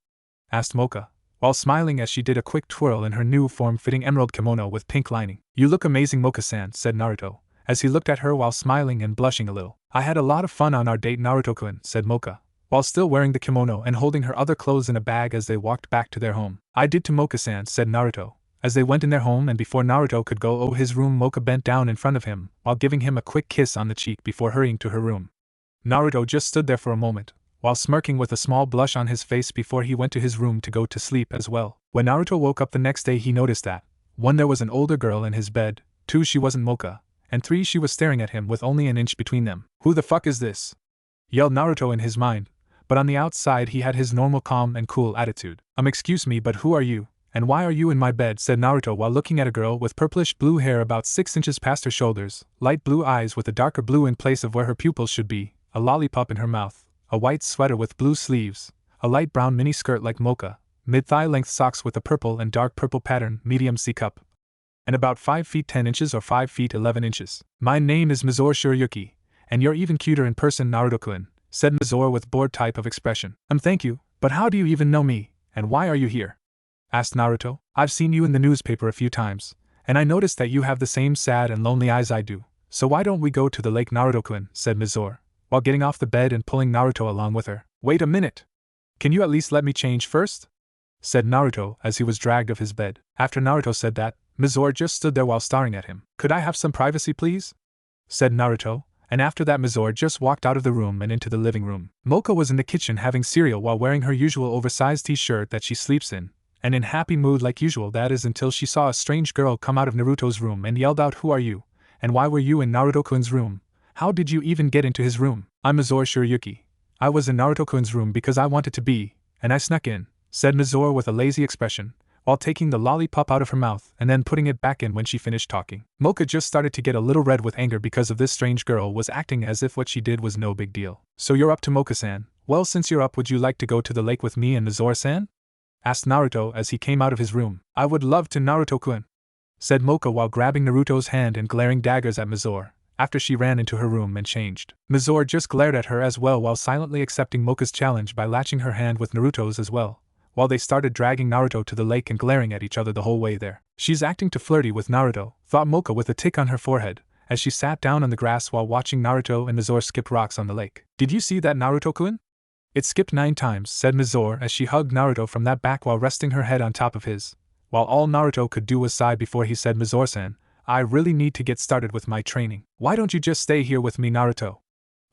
Asked Mocha, while smiling as she did a quick twirl in her new form-fitting emerald kimono with pink lining. You look amazing, Mocha-san, said Naruto, as he looked at her while smiling and blushing a little. I had a lot of fun on our date, Naruto-kun, said Mocha, while still wearing the kimono and holding her other clothes in a bag as they walked back to their home. I did to Mocha-san, said Naruto, as they went in their home, and before Naruto could go to his room, Mocha bent down in front of him, while giving him a quick kiss on the cheek before hurrying to her room. Naruto just stood there for a moment, while smirking with a small blush on his face before he went to his room to go to sleep as well. When Naruto woke up the next day, he noticed that 1. There was an older girl in his bed, 2. She wasn't Mocha, and 3. She was staring at him with only an inch between them. Who the fuck is this? Yelled Naruto in his mind, but on the outside he had his normal calm and cool attitude. Excuse me, but who are you? And why are you in my bed? Said Naruto while looking at a girl with purplish blue hair about 6 inches past her shoulders, light blue eyes with a darker blue in place of where her pupils should be, a lollipop in her mouth, a white sweater with blue sleeves, a light brown mini skirt like Mocha, mid-thigh length socks with a purple and dark purple pattern, medium C cup, and about 5 feet 10 inches or 5 feet 11 inches. My name is Mizore Shiryuki, and you're even cuter in person, Naruto-kun, said Mizore with bored type of expression. Thank you, but how do you even know me, and why are you here? Asked Naruto. I've seen you in the newspaper a few times, and I noticed that you have the same sad and lonely eyes I do, so why don't we go to the lake, Naruto-kun, said Mizore, while getting off the bed and pulling Naruto along with her. Wait a minute! Can you at least let me change first? Said Naruto as he was dragged off his bed. After Naruto said that, Mizore just stood there while staring at him. Could I have some privacy, please? Said Naruto, and after that Mizore just walked out of the room and into the living room. Mocha was in the kitchen having cereal while wearing her usual oversized t-shirt that she sleeps in, and in happy mood like usual, that is until she saw a strange girl come out of Naruto's room and yelled out, Who are you? And why were you in Naruto-kun's room? How did you even get into his room? I'm Mizore Shiryuki. I was in Naruto-kun's room because I wanted to be, and I snuck in, said Mizore with a lazy expression, while taking the lollipop out of her mouth and then putting it back in when she finished talking. Mocha just started to get a little red with anger because of this strange girl was acting as if what she did was no big deal. So you're up to Mocha-san? Well, since you're up, would you like to go to the lake with me and Mizore-san? Asked Naruto as he came out of his room. I would love to, Naruto-kun, said Mocha while grabbing Naruto's hand and glaring daggers at Mizore, after she ran into her room and changed. Mizore just glared at her as well while silently accepting Mocha's challenge by latching her hand with Naruto's as well, while they started dragging Naruto to the lake and glaring at each other the whole way there. She's acting too flirty with Naruto, thought Mocha with a tick on her forehead, as she sat down on the grass while watching Naruto and Mizore skip rocks on the lake. Did you see that, Naruto-kun? It skipped 9 times, said Mizore as she hugged Naruto from that back while resting her head on top of his, while all Naruto could do was sigh before he said, Mizore-san, I really need to get started with my training. Why don't you just stay here with me, Naruto?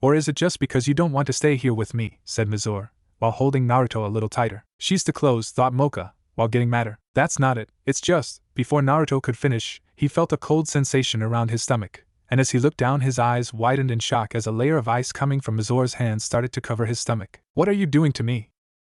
Or is it just because you don't want to stay here with me, said Mizore, while holding Naruto a little tighter. She's too close, thought Mocha, while getting madder. That's not it, it's just, before Naruto could finish, he felt a cold sensation around his stomach, and as he looked down his eyes widened in shock as a layer of ice coming from Mizore's hands started to cover his stomach. What are you doing to me?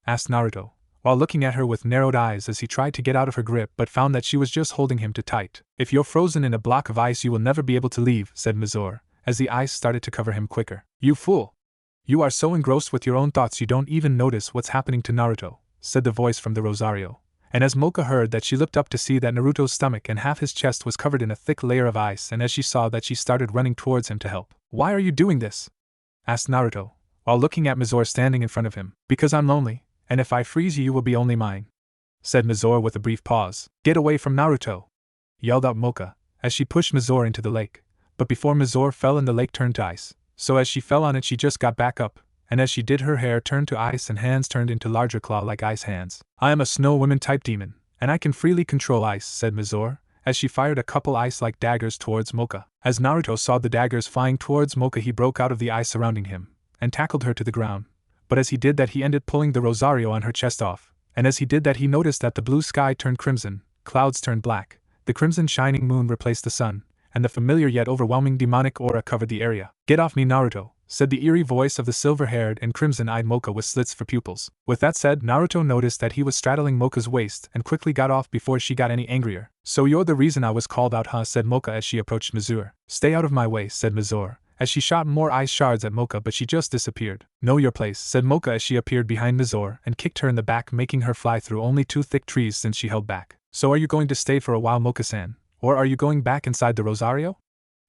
Asked Naruto, while looking at her with narrowed eyes as he tried to get out of her grip but found that she was just holding him too tight. If you're frozen in a block of ice you will never be able to leave, said Mizore, as the ice started to cover him quicker. You fool! You are so engrossed with your own thoughts you don't even notice what's happening to Naruto, said the voice from the Rosario. And as Mocha heard that, she looked up to see that Naruto's stomach and half his chest was covered in a thick layer of ice, and as she saw that, she started running towards him to help. Why are you doing this? Asked Naruto, while looking at Mizore standing in front of him. Because I'm lonely, and if I freeze you, you will be only mine, said Mizore with a brief pause. Get away from Naruto, yelled out Mocha, as she pushed Mizore into the lake. But before Mizore fell in, the lake turned to ice. So as she fell on it, she just got back up, and as she did, her hair turned to ice and hands turned into larger claw-like ice hands. I am a snow woman type demon, and I can freely control ice, said Mizore, as she fired a couple ice-like daggers towards Mocha. As Naruto saw the daggers flying towards Mocha, he broke out of the ice surrounding him, and tackled her to the ground. But as he did that, he ended pulling the Rosario on her chest off, and as he did that, he noticed that the blue sky turned crimson, clouds turned black, the crimson shining moon replaced the sun, and the familiar yet overwhelming demonic aura covered the area. Get off me, Naruto, said the eerie voice of the silver-haired and crimson-eyed Mocha with slits for pupils. With that said, Naruto noticed that he was straddling Mocha's waist and quickly got off before she got any angrier. So you're the reason I was called out, huh? Said Mocha as she approached Mizore. Stay out of my way, said Mizore, as she shot more ice shards at Mocha, but she just disappeared. Know your place, said Mocha as she appeared behind Mizore and kicked her in the back, making her fly through only 2 thick trees since she held back. So are you going to stay for a while, Mocha-san, or are you going back inside the Rosario?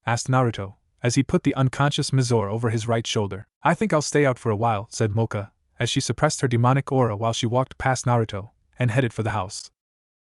Asked Naruto, as he put the unconscious Mizore over his right shoulder. I think I'll stay out for a while, said Mocha, as she suppressed her demonic aura while she walked past Naruto and headed for the house.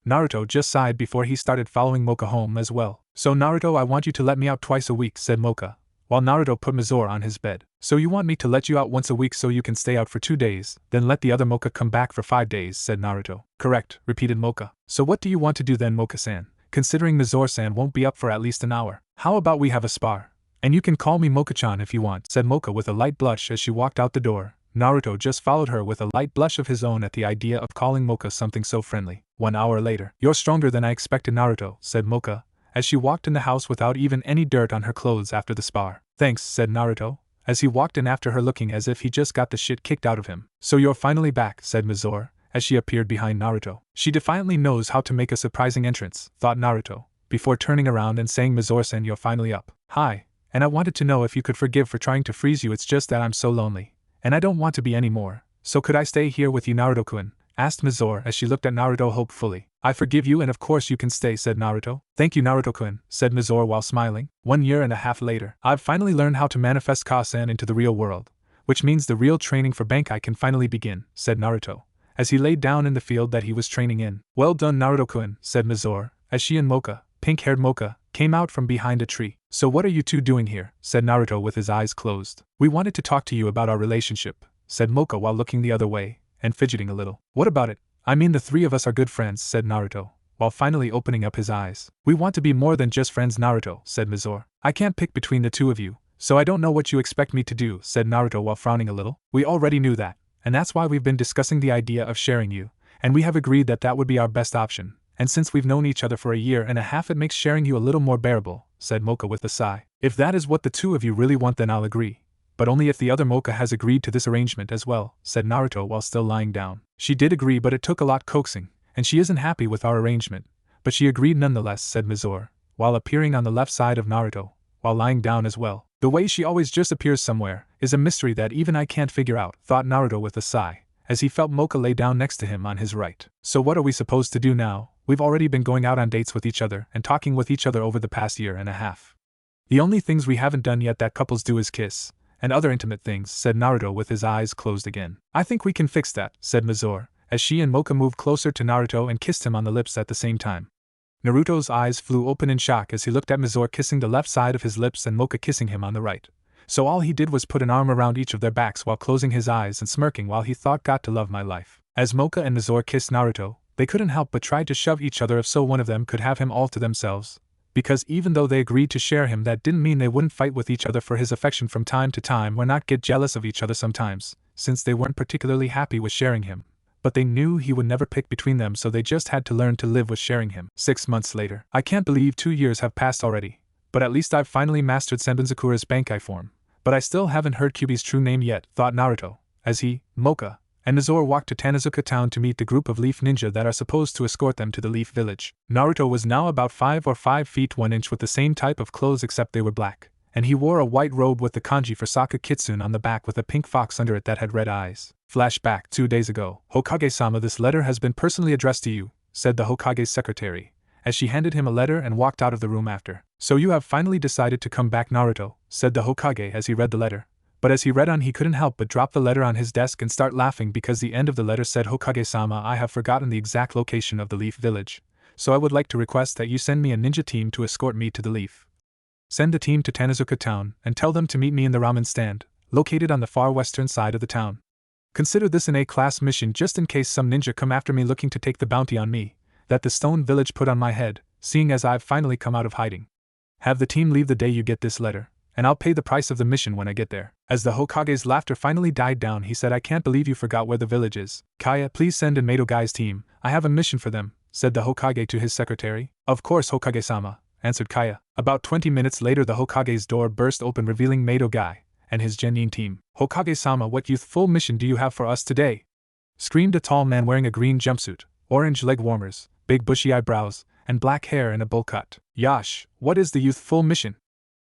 Naruto just sighed before he started following Mocha home as well. So Naruto, I want you to let me out twice a week, said Mocha, while Naruto put Mizore on his bed. So you want me to let you out once a week so you can stay out for 2 days, then let the other Mocha come back for 5 days, said Naruto. Correct, repeated Mocha. So what do you want to do then, Mocha-san? Considering Mizore-san won't be up for at least an hour. How about we have a spar? And you can call me Mocha-chan if you want, said Mocha with a light blush as she walked out the door. Naruto just followed her with a light blush of his own at the idea of calling Mocha something so friendly. 1 hour later. You're stronger than I expected, Naruto, said Mocha, as she walked in the house without even any dirt on her clothes after the spar. Thanks, said Naruto, as he walked in after her looking as if he just got the shit kicked out of him. So you're finally back, said Mizore, as she appeared behind Naruto. She defiantly knows how to make a surprising entrance, thought Naruto, before turning around and saying, Mizore-san, you're finally up. Hi, and I wanted to know if you could forgive for trying to freeze you. It's just that I'm so lonely, and I don't want to be anymore. So could I stay here with you, Naruto-kun? Asked Mizore as she looked at Naruto hopefully. I forgive you and of course you can stay, said Naruto. Thank you, Naruto-kun, said Mizore while smiling. 1 year and a half later. I've finally learned how to manifest Ka-san into the real world, which means the real training for Bankai can finally begin, said Naruto, as he laid down in the field that he was training in. Well done, Naruto-kun, said Mizore, as she and Mocha, pink-haired Mocha, came out from behind a tree. So what are you two doing here? Said Naruto with his eyes closed. We wanted to talk to you about our relationship, said Mocha while looking the other way and fidgeting a little. What about it? I mean, the 3 of us are good friends, said Naruto, while finally opening up his eyes. We want to be more than just friends, Naruto, said Mizore. I can't pick between the 2 of you, so I don't know what you expect me to do, said Naruto while frowning a little. We already knew that, and that's why we've been discussing the idea of sharing you, and we have agreed that that would be our best option. And since we've known each other for a year and a half, it makes sharing you a little more bearable, said Mocha with a sigh. If that is what the 2 of you really want, then I'll agree. But only if the other Mocha has agreed to this arrangement as well, said Naruto while still lying down. She did agree, but it took a lot coaxing, and she isn't happy with our arrangement. But she agreed nonetheless, said Mizore, while appearing on the left side of Naruto, while lying down as well. The way she always just appears somewhere is a mystery that even I can't figure out, thought Naruto with a sigh, as he felt Mocha lay down next to him on his right. So what are we supposed to do now? We've already been going out on dates with each other and talking with each other over the past year and a half. The only things we haven't done yet that couples do is kiss, and other intimate things, said Naruto with his eyes closed again. I think we can fix that, said Mizore, as she and Mocha moved closer to Naruto and kissed him on the lips at the same time. Naruto's eyes flew open in shock as he looked at Mizore kissing the left side of his lips and Mocha kissing him on the right. So all he did was put an arm around each of their backs while closing his eyes and smirking while he thought, got to love my life. As Mocha and Mizore kissed Naruto, they couldn't help but try to shove each other if so one of them could have him all to themselves. Because even though they agreed to share him, that didn't mean they wouldn't fight with each other for his affection from time to time or not get jealous of each other sometimes, since they weren't particularly happy with sharing him. But they knew he would never pick between them, so they just had to learn to live with sharing him. 6 months later. I can't believe 2 years have passed already, but at least I've finally mastered Senbonzakura's Bankai form. But I still haven't heard Kyuubi's true name yet, thought Naruto, as he, Mocha, and Mizore walked to Tanazuka town to meet the group of leaf ninja that are supposed to escort them to the leaf village. Naruto was now about 5 or 5 feet 1 inch with the same type of clothes except they were black, and he wore a white robe with the kanji for Saka Kitsune on the back with a pink fox under it that had red eyes. Flashback 2 days ago. Hokage-sama, this letter has been personally addressed to you, said the Hokage's secretary, as she handed him a letter and walked out of the room after. So you have finally decided to come back, Naruto, said the Hokage as he read the letter. But as he read on, he couldn't help but drop the letter on his desk and start laughing because the end of the letter said, Hokage-sama, I have forgotten the exact location of the Leaf Village, so I would like to request that you send me a ninja team to escort me to the Leaf. Send a team to Tanazuka town and tell them to meet me in the ramen stand, located on the far western side of the town. Consider this an A-class mission just in case some ninja come after me looking to take the bounty on me that the Stone Village put on my head, seeing as I've finally come out of hiding. Have the team leave the day you get this letter, and I'll pay the price of the mission when I get there. As the Hokage's laughter finally died down, he said, I can't believe you forgot where the village is. Kaya, please send in Mato Guy's team. I have a mission for them, said the Hokage to his secretary. Of course, Hokage-sama, answered Kaya. About 20 minutes later, the Hokage's door burst open, revealing Mato Guy and his genin team. Hokage-sama, what youthful mission do you have for us today? Screamed a tall man wearing a green jumpsuit, orange leg warmers, big bushy eyebrows, and black hair in a bowl cut. Yash, what is the youthful mission?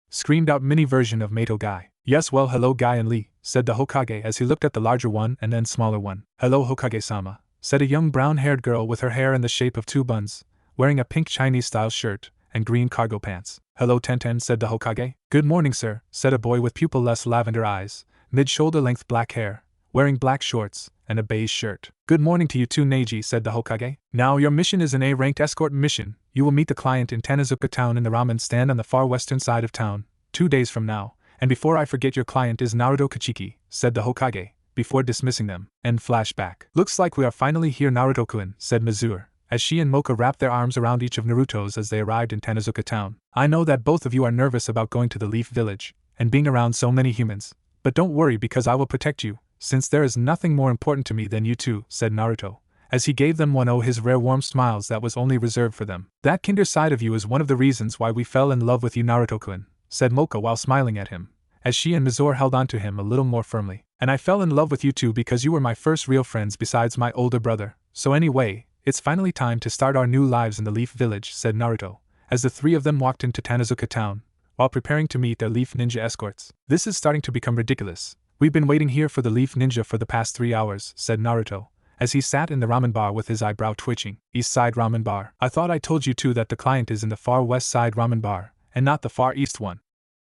Screamed out mini version of Mato Guy. Yes, well, hello Guy and Lee, said the Hokage as he looked at the larger one and then smaller one. Hello Hokage-sama, said a young brown-haired girl with her hair in the shape of 2 buns, wearing a pink Chinese-style shirt and green cargo pants. Hello Tenten, said the Hokage. Good morning, sir, said a boy with pupil-less lavender eyes, mid-shoulder length black hair, wearing black shorts and a beige shirt. Good morning to you too, Neji, said the Hokage. Now your mission is an A-ranked escort mission. You will meet the client in Tanazuka town in the ramen stand on the far western side of town, 2 days from now, and before I forget, your client is Naruto Kachiki, said the Hokage, before dismissing them. End flashback. Looks like we are finally here, Naruto-kun, said Mizuru, as she and Mocha wrapped their arms around each of Naruto's as they arrived in Tanazuka town. I know that both of you are nervous about going to the Leaf Village and being around so many humans, but don't worry because I will protect you, since there is nothing more important to me than you two, said Naruto, as he gave them one of his rare warm smiles that was only reserved for them. That kinder side of you is one of the reasons why we fell in love with you, Naruto-kun, said Mocha while smiling at him, as she and Mizuru held on to him a little more firmly. And I fell in love with you too because you were my first real friends besides my older brother. So anyway, it's finally time to start our new lives in the Leaf Village, said Naruto, as the 3 of them walked into Tanazuka town, while preparing to meet their Leaf Ninja escorts. This is starting to become ridiculous. We've been waiting here for the Leaf Ninja for the past 3 hours, said Naruto, as he sat in the ramen bar with his eyebrow twitching. East Side Ramen Bar. I thought I told you too that the client is in the far west side ramen bar, and not the far east one,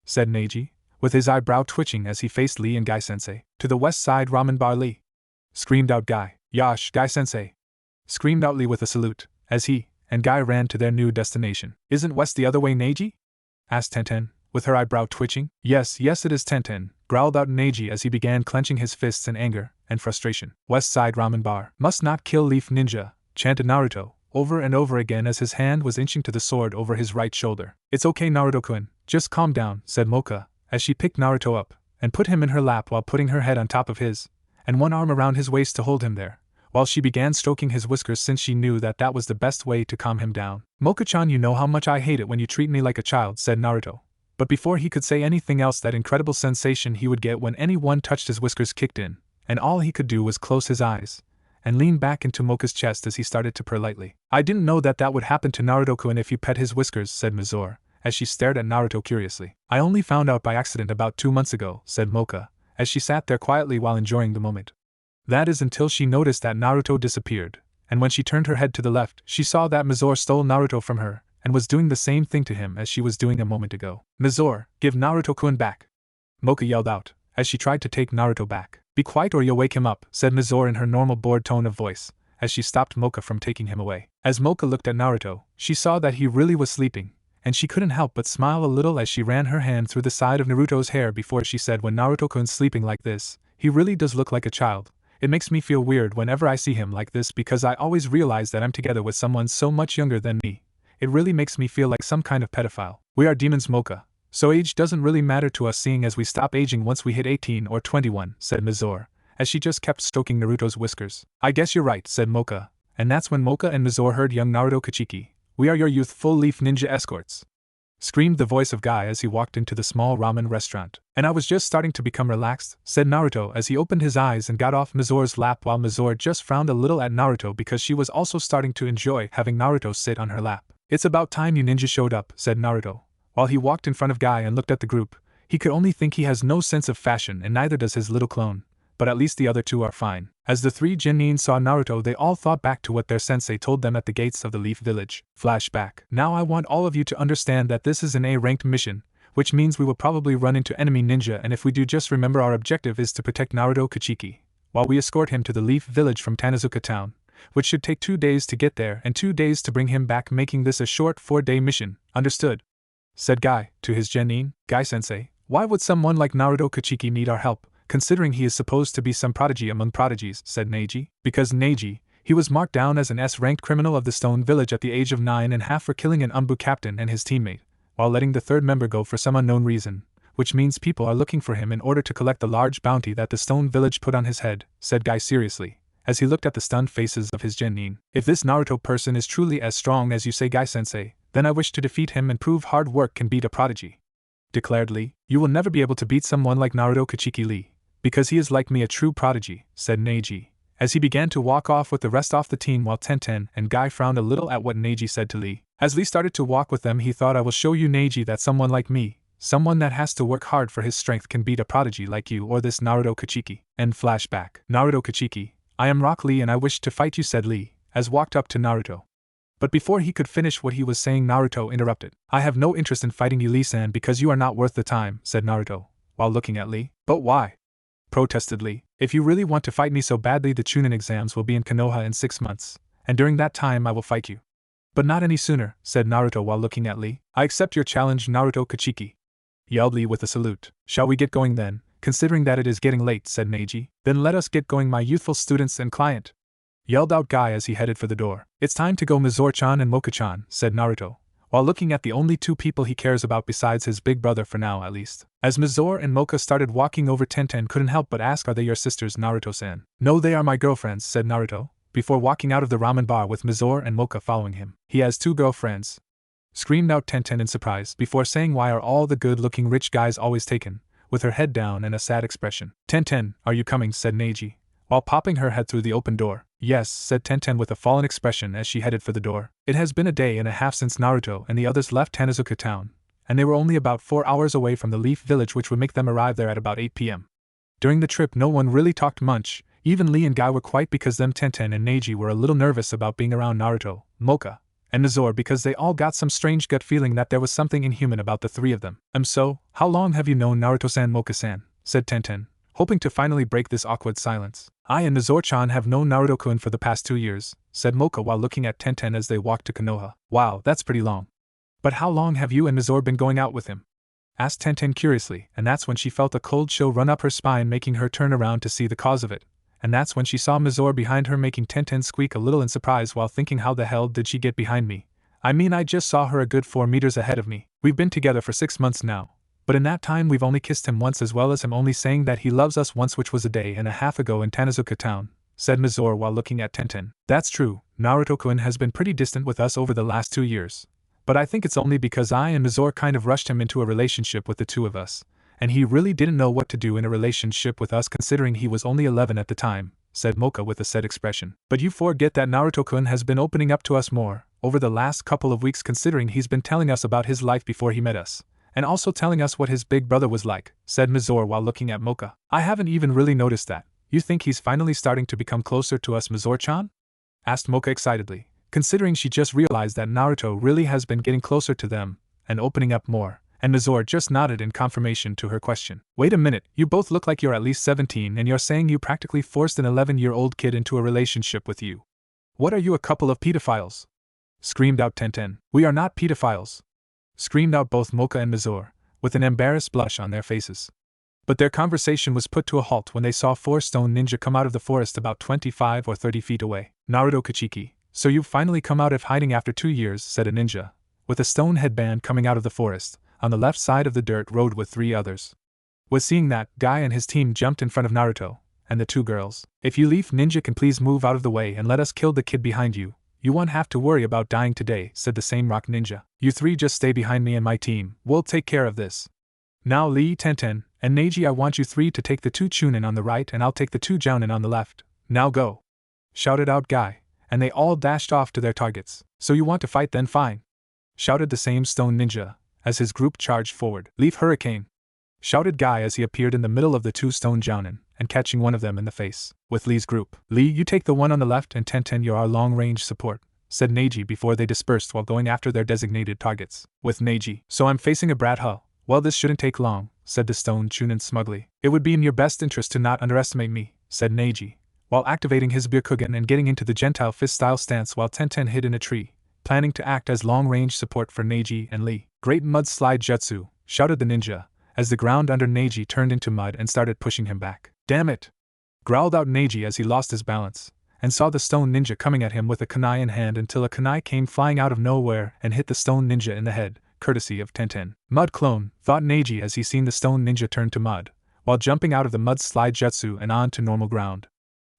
said Neji, with his eyebrow twitching as he faced Lee and Guy-sensei. To the west side ramen bar, Lee, screamed out Guy. Yash, Guy-sensei, screamed out Lee with a salute, as he and Guy ran to their new destination. Isn't west the other way, Neji? Asked Tenten, with her eyebrow twitching. Yes, it is, Tenten, growled out Neji as he began clenching his fists in anger and frustration. West side ramen bar. Must not kill Leaf Ninja, chanted Naruto, over and over again as his hand was inching to the sword over his right shoulder. It's okay, Naruto-kun, just calm down, said Mocha, as she picked Naruto up and put him in her lap while putting her head on top of his, and one arm around his waist to hold him there, while she began stroking his whiskers since she knew that that was the best way to calm him down. Mocha-chan, you know how much I hate it when you treat me like a child, said Naruto. But before he could say anything else, that incredible sensation he would get when anyone touched his whiskers kicked in, and all he could do was close his eyes and lean back into Mocha's chest as he started to purr lightly. I didn't know that would happen to Naruto-kun if you pet his whiskers, said Mizuru, as she stared at Naruto curiously. I only found out by accident about 2 months ago, said Mocha, as she sat there quietly while enjoying the moment. That is until she noticed that Naruto disappeared, and when she turned her head to the left, she saw that Mizuru stole Naruto from her, and was doing the same thing to him as she was doing a moment ago. Mizuru, give Naruto-kun back! Mocha yelled out, as she tried to take Naruto back. Be quiet or you'll wake him up, said Mizuru in her normal bored tone of voice, as she stopped Mocha from taking him away. As Mocha looked at Naruto, she saw that he really was sleeping, and she couldn't help but smile a little as she ran her hand through the side of Naruto's hair before she said, when Naruto-kun's sleeping like this, he really does look like a child. It makes me feel weird whenever I see him like this because I always realize that I'm together with someone so much younger than me. It really makes me feel like some kind of pedophile. We are demons, Mocha, so age doesn't really matter to us seeing as we stop aging once we hit 18 or 21, said Mizuru, as she just kept stroking Naruto's whiskers. I guess you're right, said Mocha, and that's when Mocha and Mizuru heard young Naruto Kachiki. We are your youthful Leaf Ninja escorts, screamed the voice of Guy as he walked into the small ramen restaurant. And I was just starting to become relaxed, said Naruto as he opened his eyes and got off Mizuru's lap while Mizuru just frowned a little at Naruto because she was also starting to enjoy having Naruto sit on her lap. It's about time you ninja showed up, said Naruto, while he walked in front of Guy and looked at the group. He could only think he has no sense of fashion and neither does his little clone, but at least the other two are fine. As the three genin saw Naruto, they all thought back to what their sensei told them at the gates of the Leaf Village. Flashback. Now I want all of you to understand that this is an A-ranked mission, which means we will probably run into enemy ninja, and if we do, just remember our objective is to protect Naruto Kachiki, while we escort him to the Leaf Village from Tanazuka Town, which should take 2 days to get there and 2 days to bring him back, making this a short 4-day mission. Understood? Said Guy to his genin. Guy-sensei, why would someone like Naruto Kachiki need our help, considering he is supposed to be some prodigy among prodigies? Said Neji. Because Neji, he was marked down as an S-ranked criminal of the Stone Village at the age of 9.5 for killing an Umbu captain and his teammate, while letting the third member go for some unknown reason, which means people are looking for him in order to collect the large bounty that the Stone Village put on his head, said Guy seriously, as he looked at the stunned faces of his genin. If this Naruto person is truly as strong as you say, Guy-sensei, then I wish to defeat him and prove hard work can beat a prodigy, declared Lee. You will never be able to beat someone like Naruto Kachiki, Lee, because he is like me, a true prodigy, said Neji, as he began to walk off with the rest of the team, while Tenten and Guy frowned a little at what Neji said to Lee. As Lee started to walk with them, he thought, I will show you, Neji, that someone like me, someone that has to work hard for his strength, can beat a prodigy like you or this Naruto Kachiki. End flashback. Naruto Kachiki, I am Rock Lee and I wish to fight you, said Lee, as walked up to Naruto. But before he could finish what he was saying, Naruto interrupted. I have no interest in fighting you, Lee-san, because you are not worth the time, said Naruto, while looking at Lee. But why? Protested Lee. If you really want to fight me so badly, the Chunin exams will be in Konoha in 6 months, and during that time I will fight you. But not any sooner, said Naruto while looking at Lee. I accept your challenge, Naruto Kachiki, yelled Lee with a salute. Shall we get going then, considering that it is getting late, said Neji. Then let us get going, my youthful students and client, yelled out Guy as he headed for the door. It's time to go, Mizore-chan and Mocha-chan, said Naruto, while looking at the only 2 people he cares about besides his big brother, for now at least. As Mizore and Mocha started walking over, Tenten couldn't help but ask, are they your sisters, Naruto-san? No, they are my girlfriends, said Naruto, before walking out of the ramen bar with Mizore and Mocha following him. He has 2 girlfriends, screamed out Tenten in surprise, before saying, why are all the good-looking rich guys always taken, with her head down and a sad expression. Tenten, are you coming, said Neji, while popping her head through the open door. Yes, said Tenten with a fallen expression as she headed for the door. It has been a day and a half since Naruto and the others left Tanazuka Town, and they were only about 4 hours away from the Leaf Village, which would make them arrive there at about 8 p.m. During the trip no one really talked much, even Lee and Guy were quiet because them Tenten and Neji were a little nervous about being around Naruto, Mocha, and Mizore because they all got some strange gut feeling that there was something inhuman about the 3 of them. So, how long have you known Naruto-san, Mocha-san? Said Tenten, hoping to finally break this awkward silence. I and Mizore-chan have known Naruto-kun for the past 2 years, said Mocha while looking at Tenten as they walked to Konoha. Wow, that's pretty long. But how long have you and Mizore been going out with him? Asked Tenten curiously, and that's when she felt a cold chill run up her spine, making her turn around to see the cause of it. And that's when she saw Mizore behind her, making Tenten squeak a little in surprise while thinking, how the hell did she get behind me? I mean, I just saw her a good 4 meters ahead of me. We've been together for 6 months now, but in that time we've only kissed him once, as well as him only saying that he loves us once, which was a day and a half ago in Tanazuka Town, said Mizore while looking at Tenten. That's true, Naruto-kun has been pretty distant with us over the last 2 years. But I think it's only because I and Mizore kind of rushed him into a relationship with the 2 of us, and he really didn't know what to do in a relationship with us considering he was only 11 at the time, said Mocha with a sad expression. But you forget that Naruto-kun has been opening up to us more over the last couple of weeks, considering he's been telling us about his life before he met us, and also telling us what his big brother was like, said Mizore while looking at Mocha. I haven't even really noticed that. You think he's finally starting to become closer to us, Mizore-chan? Asked Mocha excitedly, considering she just realized that Naruto really has been getting closer to them and opening up more, and Mizore just nodded in confirmation to her question. Wait a minute, you both look like you're at least 17 and you're saying you practically forced an 11-year-old kid into a relationship with you. What are you, a couple of pedophiles? Screamed out Tenten. We are not pedophiles, screamed out both Mocha and Mizore, with an embarrassed blush on their faces. But their conversation was put to a halt when they saw 4 stone ninja come out of the forest about 25 or 30 feet away. Naruto Kachiki, so you've finally come out of hiding after 2 years, said a ninja, with a stone headband coming out of the forest, on the left side of the dirt road with 3 others. With seeing that, Guy and his team jumped in front of Naruto and the 2 girls. If you Leaf Ninja can please move out of the way and let us kill the kid behind you, you won't have to worry about dying today, said the same Rock Ninja. You 3 just stay behind me and my team, we'll take care of this. Now Lee, Tenten, and Neji, I want you 3 to take the 2 Chunin on the right and I'll take the 2 Jounin on the left. Now go! Shouted out Guy, and they all dashed off to their targets. So you want to fight then, fine! Shouted the same stone ninja, as his group charged forward. Leaf Hurricane! shouted Guy as he appeared in the middle of the two stone jounin and catching one of them in the face. With Lee's group. Lee, you take the one on the left and Tenten you're our long-range support, said Neji before they dispersed while going after their designated targets. With Neji. So I'm facing a Brat Hull. Well, this shouldn't take long, said the stone chunin smugly. It would be in your best interest to not underestimate me, said Neji, while activating his Byakugan and getting into the Gentile fist-style stance while Tenten hid in a tree, planning to act as long-range support for Neji and Lee. Great mud slide jutsu, shouted the ninja, as the ground under Neji turned into mud and started pushing him back. Damn it! Growled out Neji as he lost his balance, and saw the stone ninja coming at him with a kunai in hand until a kunai came flying out of nowhere and hit the stone ninja in the head, courtesy of Tenten. Mud clone, thought Neji as he seen the stone ninja turn to mud, while jumping out of the mud slide jutsu and on to normal ground.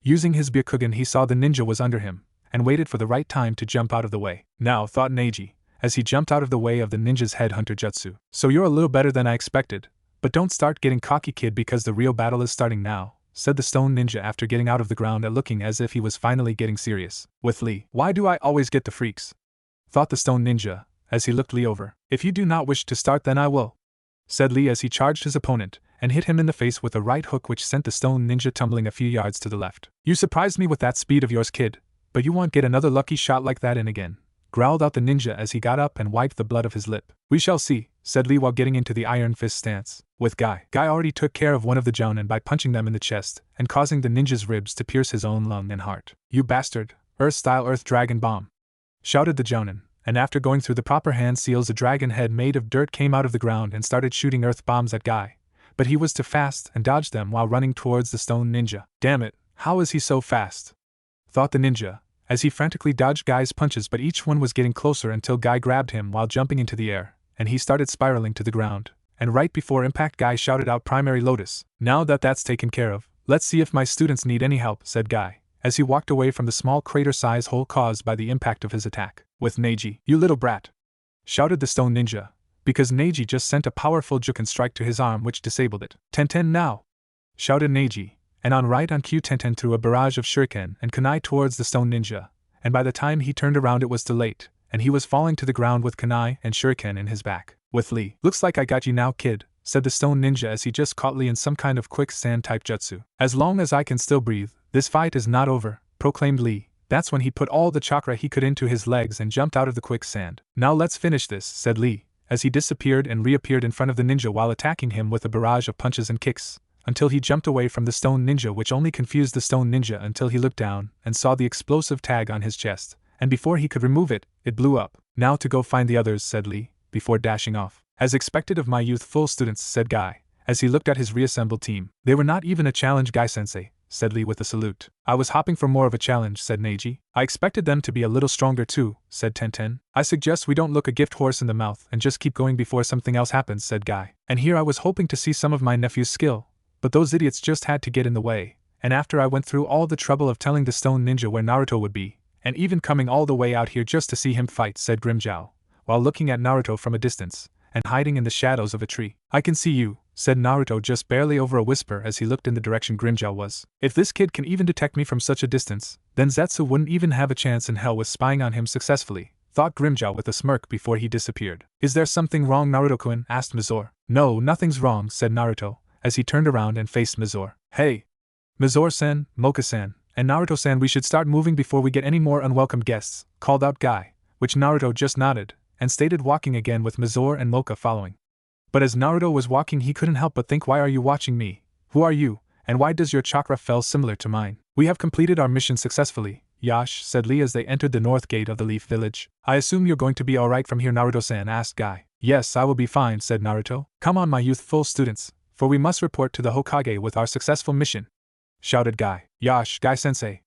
Using his Byakugan he saw the ninja was under him, and waited for the right time to jump out of the way. Now, thought Neji, as he jumped out of the way of the ninja's headhunter jutsu. So you're a little better than I expected, but don't start getting cocky kid because the real battle is starting now, said the stone ninja after getting out of the ground and looking as if he was finally getting serious. With Lee. Why do I always get the freaks? Thought the stone ninja, as he looked Lee over. If you do not wish to start then I will, said Lee as he charged his opponent, and hit him in the face with a right hook which sent the stone ninja tumbling a few yards to the left. You surprised me with that speed of yours kid, but you won't get another lucky shot like that in again, growled out the ninja as he got up and wiped the blood of his lip. We shall see, said Lee while getting into the iron fist stance. With Guy. Guy already took care of one of the jounin by punching them in the chest and causing the ninja's ribs to pierce his own lung and heart. You bastard, Earth-style Earth Dragon Bomb, shouted the jounin, and after going through the proper hand seals a dragon head made of dirt came out of the ground and started shooting earth bombs at Guy, but he was too fast and dodged them while running towards the stone ninja. Damn it, how is he so fast? Thought the ninja, as he frantically dodged Guy's punches but each one was getting closer until Guy grabbed him while jumping into the air, and he started spiraling to the ground. And right before impact Guy shouted out Primary Lotus. Now that that's taken care of, let's see if my students need any help, said Guy, as he walked away from the small crater-size hole caused by the impact of his attack. With Neji. You little brat, shouted the stone ninja, because Neji just sent a powerful Juken strike to his arm which disabled it. Tenten now, shouted Neji, and on cue Tenten threw a barrage of shuriken and kunai towards the stone ninja, and by the time he turned around it was too late, and he was falling to the ground with kunai and shuriken in his back. With Lee. Looks like I got you now kid, said the stone ninja as he just caught Lee in some kind of quicksand type jutsu. As long as I can still breathe, this fight is not over, proclaimed Lee. That's when he put all the chakra he could into his legs and jumped out of the quicksand. Now let's finish this, said Lee, as he disappeared and reappeared in front of the ninja while attacking him with a barrage of punches and kicks, until he jumped away from the stone ninja which only confused the stone ninja until he looked down and saw the explosive tag on his chest, and before he could remove it, it blew up. Now to go find the others, said Lee, before dashing off. As expected of my youthful students, said Guy, as he looked at his reassembled team. They were not even a challenge, Guy-sensei, said Lee with a salute. I was hoping for more of a challenge, said Neji. I expected them to be a little stronger too, said Tenten. I suggest we don't look a gift horse in the mouth and just keep going before something else happens, said Guy. And here I was hoping to see some of my nephew's skill, but those idiots just had to get in the way, and after I went through all the trouble of telling the stone ninja where Naruto would be, and even coming all the way out here just to see him fight, said Grimmjow, while looking at Naruto from a distance, and hiding in the shadows of a tree. I can see you, said Naruto just barely over a whisper as he looked in the direction Grimmjow was. If this kid can even detect me from such a distance, then Zetsu wouldn't even have a chance in hell with spying on him successfully, thought Grimmjow with a smirk before he disappeared. Is there something wrong, Naruto-kun? Asked Mizore. No, nothing's wrong, said Naruto, as he turned around and faced Mizore. Hey! Mizore-san, Mocha-san, and Naruto-san, we should start moving before we get any more unwelcome guests, called out Guy, which Naruto just nodded, and stated walking again with Mizore and Mocha following. But as Naruto was walking he couldn't help but think, why are you watching me? Who are you, and why does your chakra feel similar to mine? We have completed our mission successfully, Yash, said Lee as they entered the north gate of the Leaf Village. I assume you're going to be alright from here, Naruto-san, asked Guy. Yes, I will be fine, said Naruto. Come on, my youthful students, for we must report to the Hokage with our successful mission, shouted Guy. Yash, Guy-sensei,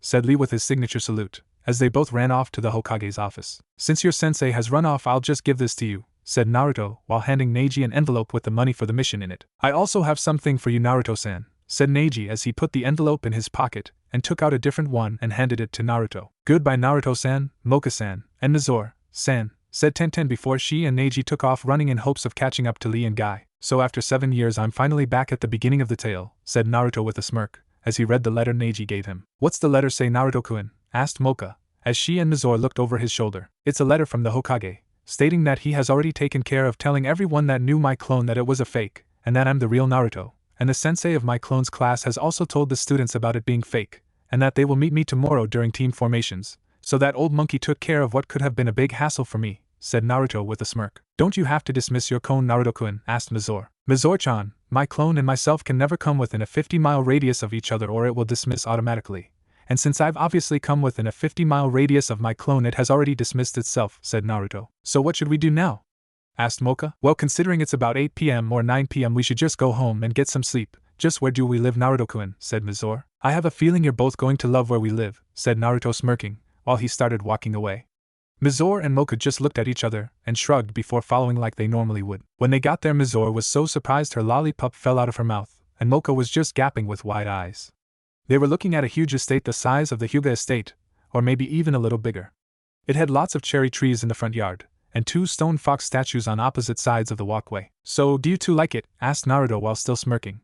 said Lee with his signature salute, as they both ran off to the Hokage's office. Since your sensei has run off, I'll just give this to you, said Naruto while handing Neji an envelope with the money for the mission in it. I also have something for you, Naruto-san, said Neji as he put the envelope in his pocket and took out a different one and handed it to Naruto. Goodbye, Naruto-san, Mocha-san, and Mizore-san, said Tenten before she and Neji took off running in hopes of catching up to Lee and Guy. So after 7 years I'm finally back at the beginning of the tale, said Naruto with a smirk, as he read the letter Neji gave him. What's the letter say, Naruto-kun? Asked Mocha, as she and Mizore looked over his shoulder. It's a letter from the Hokage, stating that he has already taken care of telling everyone that knew my clone that it was a fake, and that I'm the real Naruto, and the sensei of my clones class has also told the students about it being fake, and that they will meet me tomorrow during team formations, so that old monkey took care of what could have been a big hassle for me, said Naruto with a smirk. Don't you have to dismiss your clone Naruto-kun? Asked Mizore. Mizore-chan, my clone and myself can never come within a 50-mile radius of each other or it will dismiss automatically. And since I've obviously come within a 50-mile radius of my clone, it has already dismissed itself, said Naruto. So what should we do now? Asked Mocha. Well, considering it's about 8 p.m. or 9 p.m. we should just go home and get some sleep. Just where do we live, Naruto-kun? Said Mizore. I have a feeling you're both going to love where we live, said Naruto smirking, while he started walking away. Mizore and Mocha just looked at each other and shrugged before following like they normally would. When they got there, Mizore was so surprised her lollipop fell out of her mouth, and Mocha was just gaping with wide eyes. They were looking at a huge estate the size of the Hyuga estate, or maybe even a little bigger. It had lots of cherry trees in the front yard, and 2 stone fox statues on opposite sides of the walkway. So, do you two like it? Asked Naruto while still smirking.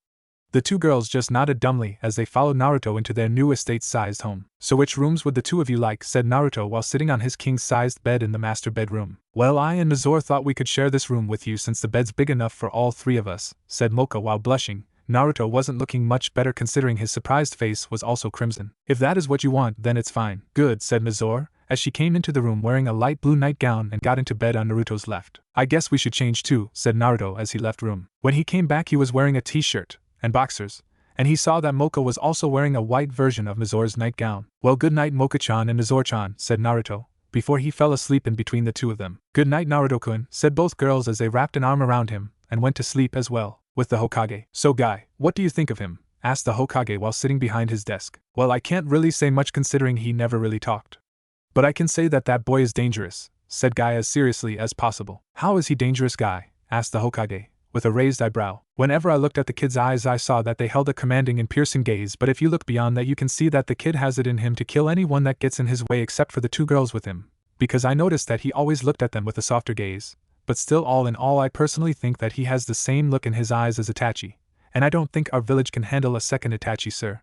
The 2 girls just nodded dumbly as they followed Naruto into their new estate-sized home. So which rooms would the 2 of you like? Said Naruto while sitting on his king-sized bed in the master bedroom. Well, I and Mizore thought we could share this room with you since the bed's big enough for all 3 of us, said Mocha while blushing. Naruto wasn't looking much better considering his surprised face was also crimson. If that is what you want, then it's fine. Good, said Mizore, as she came into the room wearing a light blue nightgown and got into bed on Naruto's left. I guess we should change too, said Naruto as he left room. When he came back he was wearing a t-shirt and boxers, and he saw that Mocha was also wearing a white version of Mizore's nightgown. Well, good night Mocha-chan and Mizore-chan, said Naruto, before he fell asleep in between the 2 of them. Good night Naruto-kun, said both girls as they wrapped an arm around him and went to sleep as well, with the Hokage. So Guy, what do you think of him? Asked the Hokage while sitting behind his desk. Well, I can't really say much considering he never really talked. But I can say that boy is dangerous, said Guy as seriously as possible. How is he dangerous, Guy? Asked the Hokage, with a raised eyebrow. Whenever I looked at the kid's eyes I saw that they held a commanding and piercing gaze, but if you look beyond that you can see that the kid has it in him to kill anyone that gets in his way except for the 2 girls with him, because I noticed that he always looked at them with a softer gaze. But still, all in all, I personally think that he has the same look in his eyes as Itachi, and I don't think our village can handle a second Itachi, sir,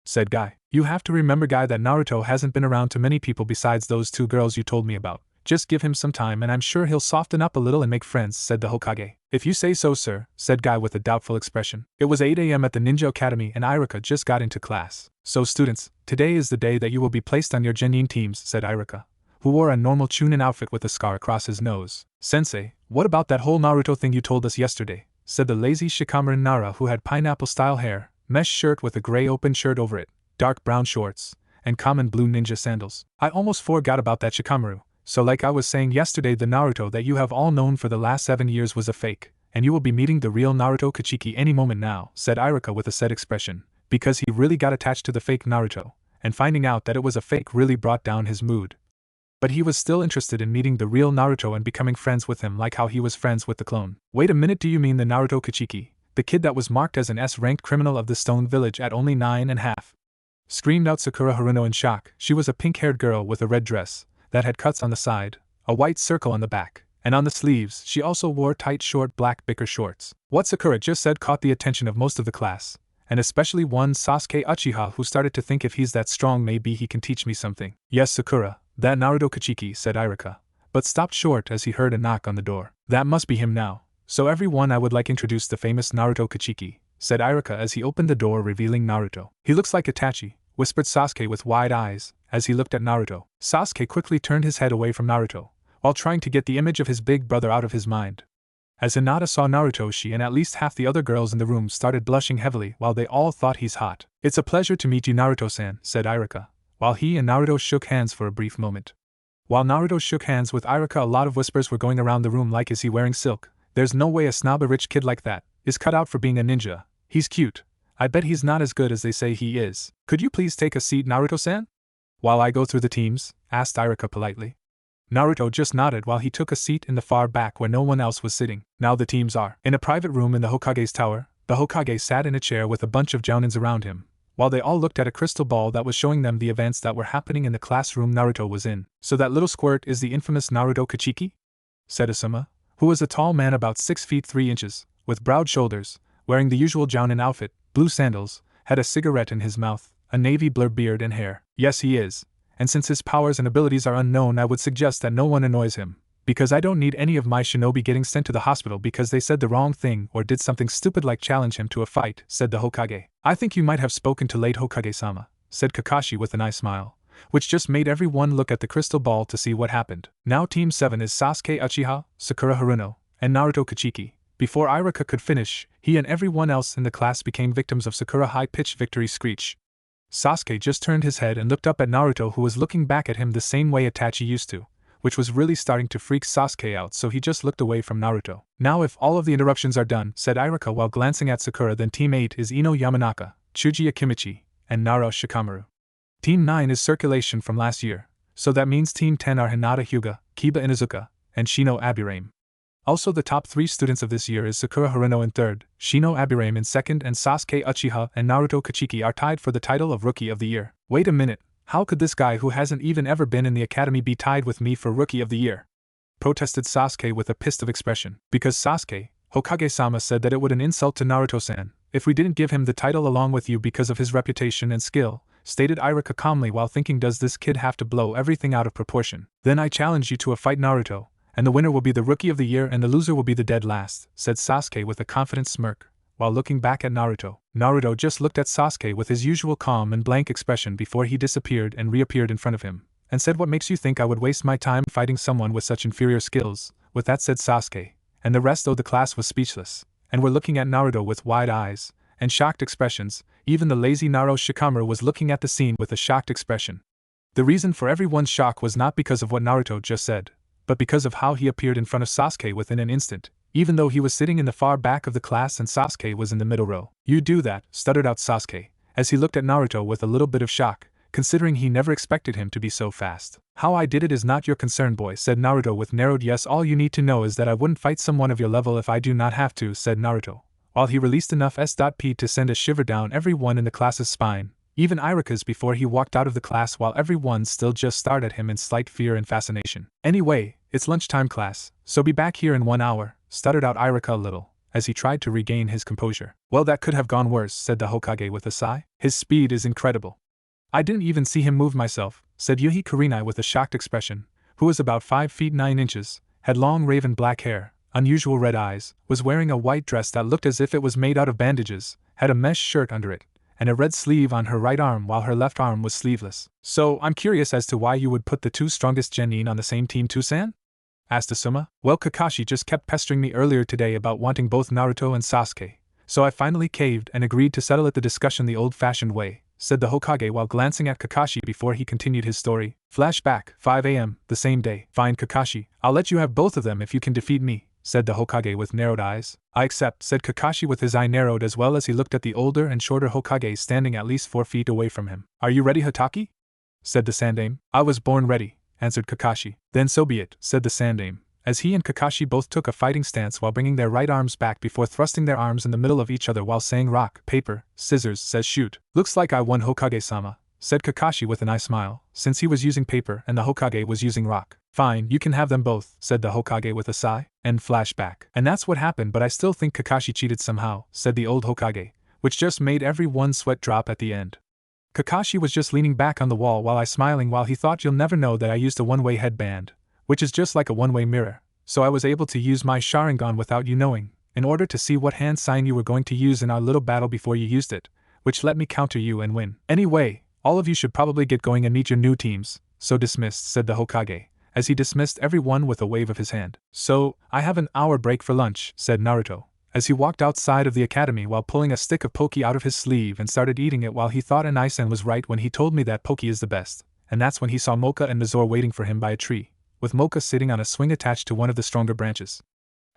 said Guy. You have to remember, Guy, that Naruto hasn't been around to many people besides those 2 girls you told me about. Just give him some time and I'm sure he'll soften up a little and make friends, said the Hokage. If you say so, sir, said Guy with a doubtful expression. It was 8 a.m. at the Ninja Academy and Iruka just got into class. So students, today is the day that you will be placed on your genin teams, said Iruka, who wore a normal Chunin outfit with a scar across his nose. Sensei, what about that whole Naruto thing you told us yesterday? Said the lazy Shikamaru Nara, who had pineapple-style hair, mesh shirt with a gray open shirt over it, dark brown shorts, and common blue ninja sandals. I almost forgot about that, Shikamaru. So like I was saying yesterday, the Naruto that you have all known for the last 7 years was a fake, and you will be meeting the real Naruto Kachiki any moment now, said Iruka with a sad expression, because he really got attached to the fake Naruto, and finding out that it was a fake really brought down his mood. But he was still interested in meeting the real Naruto and becoming friends with him like how he was friends with the clone. Wait a minute, do you mean the Naruto Kachiki, the kid that was marked as an S-ranked criminal of the Stone Village at only 9.5? Screamed out Sakura Haruno in shock. She was a pink-haired girl with a red dress that had cuts on the side, a white circle on the back, and on the sleeves she also wore tight short black bicker shorts. What Sakura just said caught the attention of most of the class, and especially one Sasuke Uchiha, who started to think if he's that strong maybe he can teach me something. Yes, Sakura, that Naruto Kachiki, said Iruka, but stopped short as he heard a knock on the door. That must be him now. So everyone, I would like introduce the famous Naruto Kachiki, said Iruka as he opened the door revealing Naruto. He looks like Itachi, whispered Sasuke with wide eyes, as he looked at Naruto. Sasuke quickly turned his head away from Naruto, while trying to get the image of his big brother out of his mind. As Hinata saw Naruto, she and at least half the other girls in the room started blushing heavily while they all thought he's hot. It's a pleasure to meet you, Naruto-san, said Iruka, while he and Naruto shook hands for a brief moment. While Naruto shook hands with Iruka, a lot of whispers were going around the room like, is he wearing silk? There's no way a snob-a-rich kid like that is cut out for being a ninja. He's cute. I bet he's not as good as they say he is. Could you please take a seat, Naruto-san? While I go through the teams? Asked Iruka politely. Naruto just nodded while he took a seat in the far back where no one else was sitting. Now the teams are. In a private room in the Hokage's tower, the Hokage sat in a chair with a bunch of jounins around him, while they all looked at a crystal ball that was showing them the events that were happening in the classroom Naruto was in. So that little squirt is the infamous Naruto Kachiki? Said Asuma, who was a tall man about 6 feet 3 inches, with broad shoulders, wearing the usual jounin outfit, blue sandals, had a cigarette in his mouth, a navy blue beard and hair. Yes, he is, and since his powers and abilities are unknown, I would suggest that no one annoys him, Because I don't need any of my shinobi getting sent to the hospital because they said the wrong thing or did something stupid like challenge him to a fight, said the Hokage. I think you might have spoken to late Hokage-sama, said Kakashi with a nice smile, which just made everyone look at the crystal ball to see what happened. Now Team 7 is Sasuke Uchiha, Sakura Haruno, and Naruto Kachiki. Before Iruka could finish, he and everyone else in the class became victims of Sakura high-pitched victory screech. Sasuke just turned his head and looked up at Naruto, who was looking back at him the same way Itachi used to, which was really starting to freak Sasuke out, so he just looked away from Naruto. Now if all of the interruptions are done, said Iruka while glancing at Sakura, then Team 8 is Ino Yamanaka, Chuji Akimichi, and Nara Shikamaru. Team 9 is circulation from last year, so that means Team 10 are Hinata Hyuga, Kiba Inuzuka, and Shino Abirame. Also the top 3 students of this year is Sakura Haruno in 3rd, Shino Abirame in 2nd, and Sasuke Uchiha and Naruto Kachiki are tied for the title of Rookie of the Year. Wait a minute, how could this guy who hasn't even ever been in the academy be tied with me for Rookie of the Year? Protested Sasuke with a pissed off expression. Because Sasuke, Hokage-sama said that it would an insult to Naruto-san if we didn't give him the title along with you because of his reputation and skill, stated Iruka calmly while thinking, does this kid have to blow everything out of proportion? Then I challenge you to a fight, Naruto, and the winner will be the Rookie of the Year and the loser will be the dead last, said Sasuke with a confident smirk, while looking back at Naruto. Naruto just looked at Sasuke with his usual calm and blank expression before he disappeared and reappeared in front of him, and said, what makes you think I would waste my time fighting someone with such inferior skills? With that said Sasuke, and the rest of the class was speechless, and were looking at Naruto with wide eyes and shocked expressions. Even the lazy Naro Shikamaru was looking at the scene with a shocked expression. The reason for everyone's shock was not because of what Naruto just said, but because of how he appeared in front of Sasuke within an instant, even though he was sitting in the far back of the class and Sasuke was in the middle row. You do that, stuttered out Sasuke, as he looked at Naruto with a little bit of shock, considering he never expected him to be so fast. How I did it is not your concern, boy, said Naruto with narrowed yes. All you need to know is that I wouldn't fight someone of your level if I do not have to, said Naruto, while he released enough S.P to send a shiver down everyone in the class's spine, even Iruka's, before he walked out of the class while everyone still just stared at him in slight fear and fascination. Anyway, it's lunchtime, class, so be back here in 1 hour, stuttered out Iruka a little, as he tried to regain his composure. Well, that could have gone worse, said the Hokage with a sigh. His speed is incredible. I didn't even see him move myself, said Yuhi Kurenai with a shocked expression, who was about 5 feet 9 inches, had long raven black hair, unusual red eyes, was wearing a white dress that looked as if it was made out of bandages, had a mesh shirt under it, and a red sleeve on her right arm while her left arm was sleeveless. So, I'm curious as to why you would put the 2 strongest genin on the same team too, San? Asked Asuma. Well, Kakashi just kept pestering me earlier today about wanting both Naruto and Sasuke, so I finally caved and agreed to settle it the discussion the old-fashioned way, said the Hokage while glancing at Kakashi before he continued his story. Flashback, 5 a.m., the same day. Fine, Kakashi, I'll let you have both of them if you can defeat me, said the Hokage with narrowed eyes. I accept, said Kakashi with his eye narrowed as well as he looked at the older and shorter Hokage standing at least 4 feet away from him. Are you ready, Hatake? Said the Sandame. I was born ready, answered Kakashi. Then so be it, said the Sandame, as he and Kakashi both took a fighting stance while bringing their right arms back before thrusting their arms in the middle of each other while saying rock, paper, scissors, says shoot. Looks like I won, Hokage-sama, said Kakashi with an eye smile, since he was using paper and the Hokage was using rock. Fine, you can have them both, said the Hokage with a sigh, and flashback. And that's what happened, but I still think Kakashi cheated somehow, said the old Hokage, which just made everyone's sweat drop at the end. Kakashi was just leaning back on the wall while I smiling while he thought you'll never know that I used a one-way headband, which is just like a one-way mirror, so I was able to use my Sharingan without you knowing, in order to see what hand sign you were going to use in our little battle before you used it, which let me counter you and win. Anyway, all of you should probably get going and meet your new teams, so dismissed, said the Hokage, as he dismissed everyone with a wave of his hand. So, I have an hour break for lunch, said Naruto, as he walked outside of the academy while pulling a stick of Poke out of his sleeve and started eating it while he thought Anisen was right when he told me that Poke is the best, and that's when he saw Mocha and Mizore waiting for him by a tree, with Mocha sitting on a swing attached to one of the stronger branches.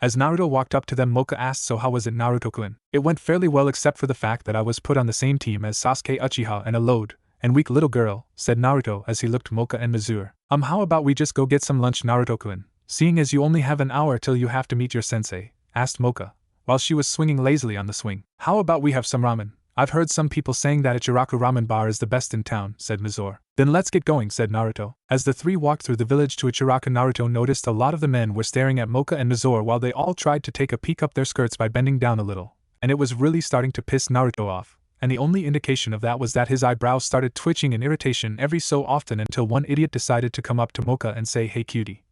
As Naruto walked up to them, Mocha asked, so how was it, Naruto-kun? It went fairly well except for the fact that I was put on the same team as Sasuke Uchiha and a load and weak little girl, said Naruto as he looked Mocha and Mizore. How about we just go get some lunch, Naruto-kun, seeing as you only have an hour till you have to meet your sensei, asked Mocha, while she was swinging lazily on the swing. How about we have some ramen? I've heard some people saying that Ichiraku Ramen Bar is the best in town, said Mizore. Then let's get going, said Naruto. As the three walked through the village to Ichiraku, Naruto noticed a lot of the men were staring at Mocha and Mizore while they all tried to take a peek up their skirts by bending down a little, and it was really starting to piss Naruto off, and the only indication of that was that his eyebrows started twitching in irritation every so often until one idiot decided to come up to Mocha and say, hey cutie.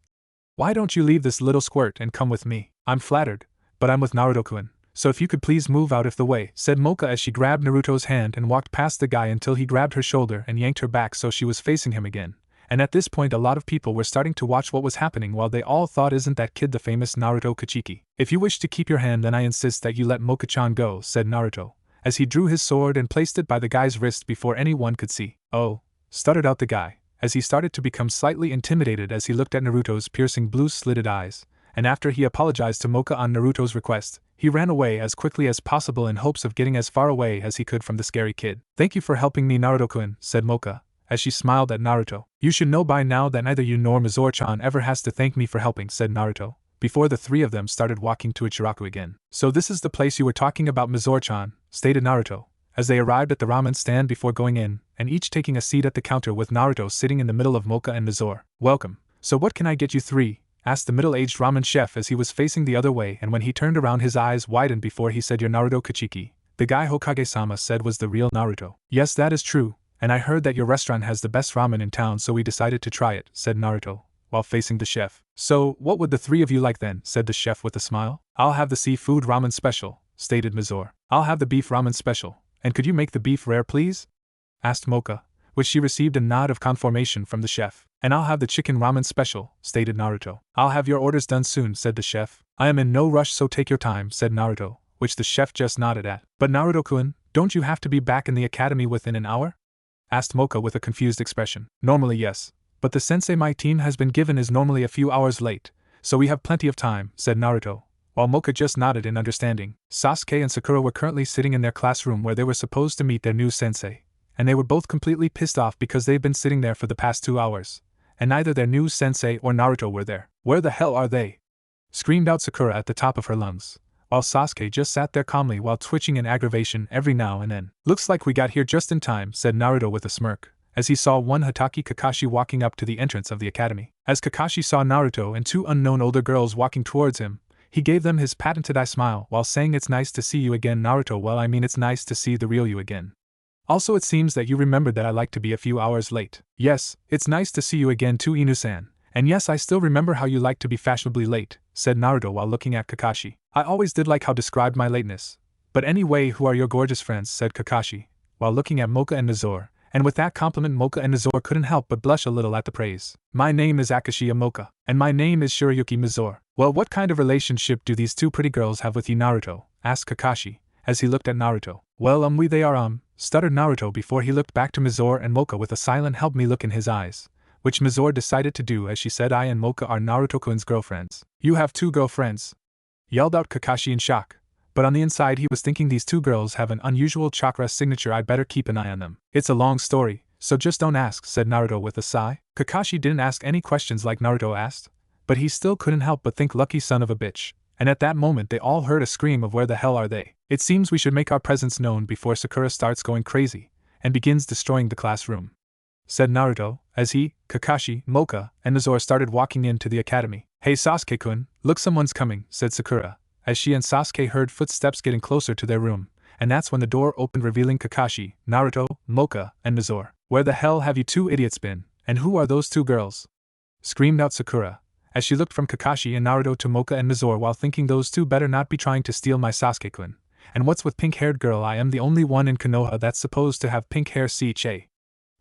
Why don't you leave this little squirt and come with me? I'm flattered, but I'm with Naruto-kun, so if you could please move out of the way, said Mocha as she grabbed Naruto's hand and walked past the guy until he grabbed her shoulder and yanked her back so she was facing him again. And at this point a lot of people were starting to watch what was happening while they all thought, isn't that kid the famous Naruto Kachiki? If you wish to keep your hand then I insist that you let Mocha-chan go, said Naruto, as he drew his sword and placed it by the guy's wrist before anyone could see. Oh, stuttered out the guy, as he started to become slightly intimidated as he looked at Naruto's piercing blue slitted eyes, and after he apologized to Mocha on Naruto's request, he ran away as quickly as possible in hopes of getting as far away as he could from the scary kid. Thank you for helping me, Naruto-kun, said Mocha, as she smiled at Naruto. You should know by now that neither you nor Mizore-chan ever has to thank me for helping, said Naruto, before the three of them started walking to Ichiraku again. So this is the place you were talking about, Mizore-chan, stated Naruto, as they arrived at the ramen stand before going in, and each taking a seat at the counter with Naruto sitting in the middle of Mocha and Mizore. Welcome. So what can I get you three? Asked the middle-aged ramen chef as he was facing the other way, and when he turned around his eyes widened before he said, "You're Naruto Kachiki." The guy Hokage-sama said was the real Naruto. Yes, that is true, and I heard that your restaurant has the best ramen in town, so we decided to try it, said Naruto, while facing the chef. So, what would the three of you like then, said the chef with a smile. I'll have the seafood ramen special, stated Mizore. I'll have the beef ramen special, and could you make the beef rare please? Asked Mocha, which she received a nod of confirmation from the chef. And I'll have the chicken ramen special, stated Naruto. I'll have your orders done soon, said the chef. I am in no rush, so take your time, said Naruto, which the chef just nodded at. But Naruto-kun, don't you have to be back in the academy within an hour? Asked Mocha with a confused expression. Normally yes, but the sensei my team has been given is normally a few hours late, so we have plenty of time, said Naruto, while Mocha just nodded in understanding. Sasuke and Sakura were currently sitting in their classroom where they were supposed to meet their new sensei, and they were both completely pissed off because they've been sitting there for the past 2 hours, and neither their new sensei or Naruto were there. Where the hell are they? Screamed out Sakura at the top of her lungs, while Sasuke just sat there calmly while twitching in aggravation every now and then. Looks like we got here just in time, said Naruto with a smirk, as he saw one Hatake Kakashi walking up to the entrance of the academy. As Kakashi saw Naruto and 2 unknown older girls walking towards him, he gave them his patented eye smile while saying, "It's nice to see you again, Naruto." Well, I mean, it's nice to see the real you again. Also, it seems that you remembered that I like to be a few hours late. Yes, it's nice to see you again too, Inu-san. And yes, I still remember how you like to be fashionably late, said Naruto while looking at Kakashi. I always did like how described my lateness. But anyway, who are your gorgeous friends, said Kakashi, while looking at Mocha and Mizore, and with that compliment Mocha and Mizore couldn't help but blush a little at the praise. My name is Akashiya Mocha, and my name is Shirayuki Mizore. Well, what kind of relationship do these 2 pretty girls have with you, Naruto? Asked Kakashi, as he looked at Naruto. Well, they are, stuttered Naruto before he looked back to Mizore and Mocha with a silent help me look in his eyes, which Mizore decided to do as she said, I and Mocha are Naruto-kun's girlfriends. You have 2 girlfriends? Yelled out Kakashi in shock, but on the inside he was thinking these 2 girls have an unusual chakra signature, I'd better keep an eye on them. It's a long story, so just don't ask, said Naruto with a sigh. Kakashi didn't ask any questions like Naruto asked, but he still couldn't help but think lucky son of a bitch. And at that moment they all heard a scream of where the hell are they. It seems we should make our presence known before Sakura starts going crazy and begins destroying the classroom, said Naruto, as he, Kakashi, Mocha, and Mizore started walking into the academy. Hey Sasuke-kun, look, someone's coming, said Sakura, as she and Sasuke heard footsteps getting closer to their room, and that's when the door opened revealing Kakashi, Naruto, Mocha, and Mizore. Where the hell have you 2 idiots been, and who are those 2 girls? Screamed out Sakura, as she looked from Kakashi and Naruto to Mocha and Mizore while thinking those 2 better not be trying to steal my Sasuke-kun. And what's with pink-haired girl? I am the only one in Konoha that's supposed to have pink hair, Issei.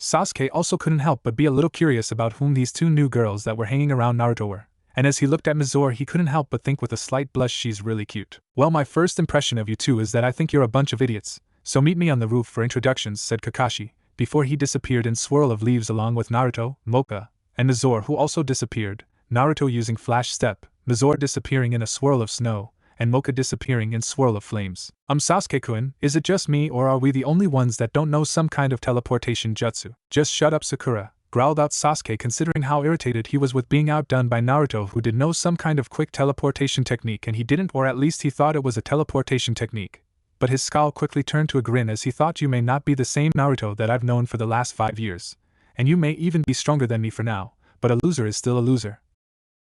Sasuke also couldn't help but be a little curious about whom these 2 new girls that were hanging around Naruto were, and as he looked at Mizore he couldn't help but think with a slight blush, she's really cute. Well, my first impression of you 2 is that I think you're a bunch of idiots, so meet me on the roof for introductions, said Kakashi, before he disappeared in swirl of leaves along with Naruto, Mocha, and Mizore, who also disappeared, Naruto using flash step, Mizore disappearing in a swirl of snow, and Mocha disappearing in swirl of flames. Sasuke-kun, is it just me or are we the only ones that don't know some kind of teleportation jutsu? Just shut up, Sakura, growled out Sasuke, considering how irritated he was with being outdone by Naruto, who did know some kind of quick teleportation technique and he didn't, or at least he thought it was a teleportation technique. But his scowl quickly turned to a grin as he thought, you may not be the same Naruto that I've known for the last 5 years, and you may even be stronger than me for now, but a loser is still a loser.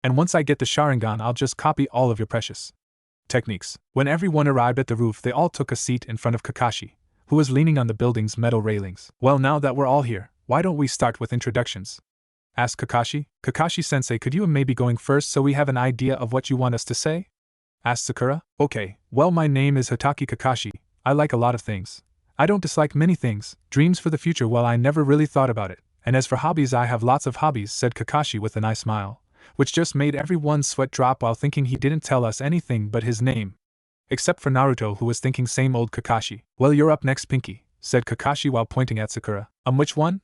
And once I get the Sharingan I'll just copy all of your precious techniques. When everyone arrived at the roof they all took a seat in front of Kakashi, who was leaning on the building's metal railings. Well, now that we're all here, why don't we start with introductions? asked Kakashi. Kakashi-sensei, could you maybe going first so we have an idea of what you want us to say? Asked Sakura. Okay, well, my name is Hitaki Kakashi. I like a lot of things. I don't dislike many things. Dreams for the future, well, I never really thought about it. And as for hobbies, I have lots of hobbies, said Kakashi with a nice smile, which just made everyone's sweat drop while thinking he didn't tell us anything but his name. Except for Naruto, who was thinking same old Kakashi. Well, you're up next, Pinky, said Kakashi while pointing at Sakura. Which one?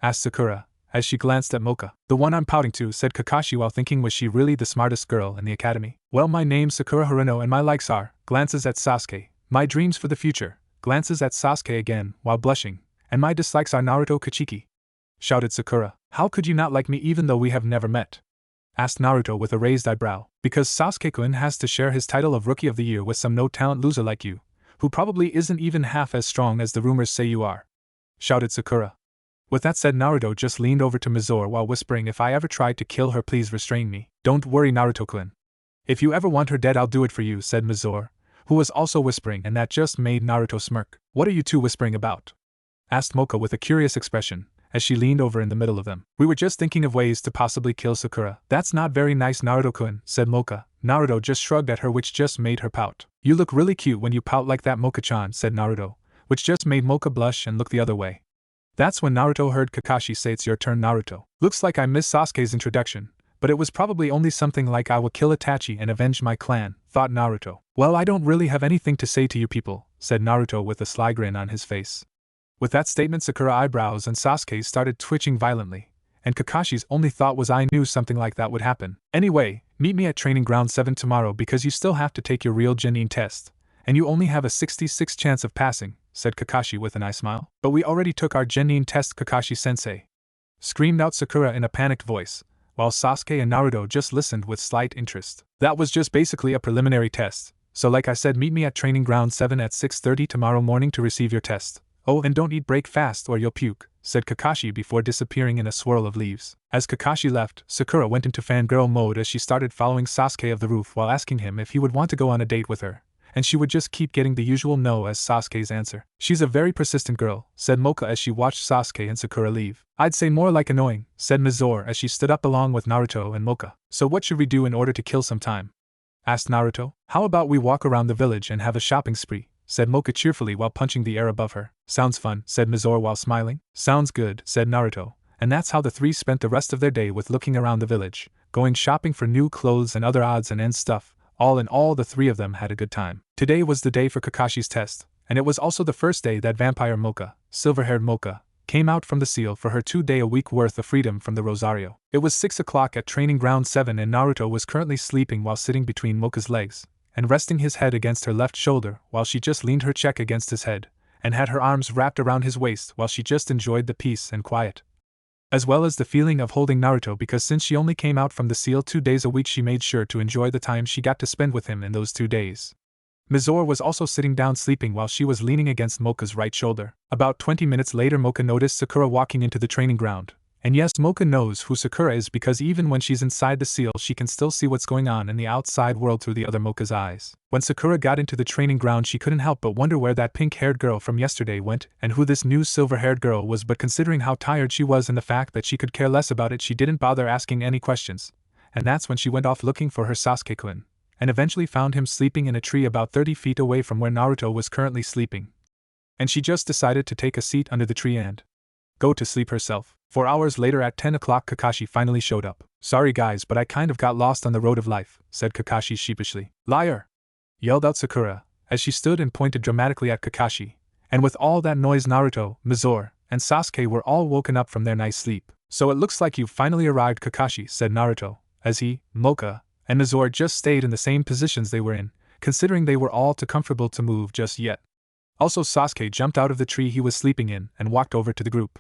Asked Sakura, as she glanced at Mocha. The one I'm pouting to, said Kakashi while thinking, was she really the smartest girl in the academy? Well, my name's Sakura Haruno and my likes are, glances at Sasuke, my dreams for the future, glances at Sasuke again, while blushing, and my dislikes are Naruto Kachiki, shouted Sakura. How could you not like me even though we have never met? Asked Naruto with a raised eyebrow. Because Sasuke-kun has to share his title of Rookie of the Year with some no-talent loser like you, who probably isn't even half as strong as the rumors say you are, shouted Sakura. With that said, Naruto just leaned over to Mizore while whispering, if I ever tried to kill her, please restrain me. Don't worry, Naruto-kun. If you ever want her dead, I'll do it for you, said Mizore, who was also whispering, and that just made Naruto smirk. What are you two whispering about? Asked Mocha with a curious expression, as she leaned over in the middle of them. We were just thinking of ways to possibly kill Sakura. That's not very nice, Naruto-kun, said Mocha. Naruto just shrugged at her, which just made her pout. You look really cute when you pout like that, Mocha-chan, said Naruto, which just made Mocha blush and look the other way. That's when Naruto heard Kakashi say, it's your turn, Naruto. Looks like I missed Sasuke's introduction, but it was probably only something like I will kill Itachi and avenge my clan, thought Naruto. Well, I don't really have anything to say to you people, said Naruto with a sly grin on his face. With that statement, Sakura's eyebrows and Sasuke's started twitching violently, and Kakashi's only thought was, I knew something like that would happen. Anyway, meet me at Training Ground 7 tomorrow because you still have to take your real genin test, and you only have a 66% chance of passing, said Kakashi with a nice smile. But we already took our genin test, Kakashi-sensei, screamed out Sakura in a panicked voice, while Sasuke and Naruto just listened with slight interest. That was just basically a preliminary test, so like I said, meet me at Training Ground 7 at 6:30 tomorrow morning to receive your test. Oh, and don't eat break fast or you'll puke, said Kakashi before disappearing in a swirl of leaves. As Kakashi left, Sakura went into fangirl mode as she started following Sasuke of the roof while asking him if he would want to go on a date with her, and she would just keep getting the usual no as Sasuke's answer. She's a very persistent girl, said Mocha as she watched Sasuke and Sakura leave. I'd say more like annoying, said Mizore as she stood up along with Naruto and Mocha. So what should we do in order to kill some time? Asked Naruto. How about we walk around the village and have a shopping spree, said Mocha cheerfully while punching the air above her. Sounds fun, said Mizore while smiling. Sounds good, said Naruto, and that's how the three spent the rest of their day, with looking around the village, going shopping for new clothes and other odds and ends stuff. All in all, the three of them had a good time. Today was the day for Kakashi's test, and it was also the first day that vampire Mocha, silver-haired Mocha, came out from the seal for her 2-day-a-week worth of freedom from the Rosario. It was 6 o'clock at Training Ground 7 and Naruto was currently sleeping while sitting between Mocha's legs, and resting his head against her left shoulder while she just leaned her cheek against his head, and had her arms wrapped around his waist while she just enjoyed the peace and quiet, as well as the feeling of holding Naruto, because since she only came out from the seal 2 days a week, she made sure to enjoy the time she got to spend with him in those 2 days. Mizore was also sitting down sleeping while she was leaning against Mocha's right shoulder. About 20 minutes later, Mocha noticed Sakura walking into the training ground. And yes, Mocha knows who Sakura is because even when she's inside the seal, she can still see what's going on in the outside world through the other Mocha's eyes. When Sakura got into the training ground, she couldn't help but wonder where that pink-haired girl from yesterday went and who this new silver-haired girl was, but considering how tired she was and the fact that she could care less about it, she didn't bother asking any questions. And that's when she went off looking for her Sasuke-kun, and eventually found him sleeping in a tree about 30 feet away from where Naruto was currently sleeping. And she just decided to take a seat under the tree and go to sleep herself. 4 hours later at 10 o'clock, Kakashi finally showed up. Sorry guys, but I kind of got lost on the road of life, said Kakashi sheepishly. Liar! Yelled out Sakura, as she stood and pointed dramatically at Kakashi. And with all that noise, Naruto, Mizore, and Sasuke were all woken up from their nice sleep. So it looks like you've finally arrived, Kakashi, said Naruto, as he, Mocha, and Mizore just stayed in the same positions they were in, considering they were all too comfortable to move just yet. Also, Sasuke jumped out of the tree he was sleeping in and walked over to the group.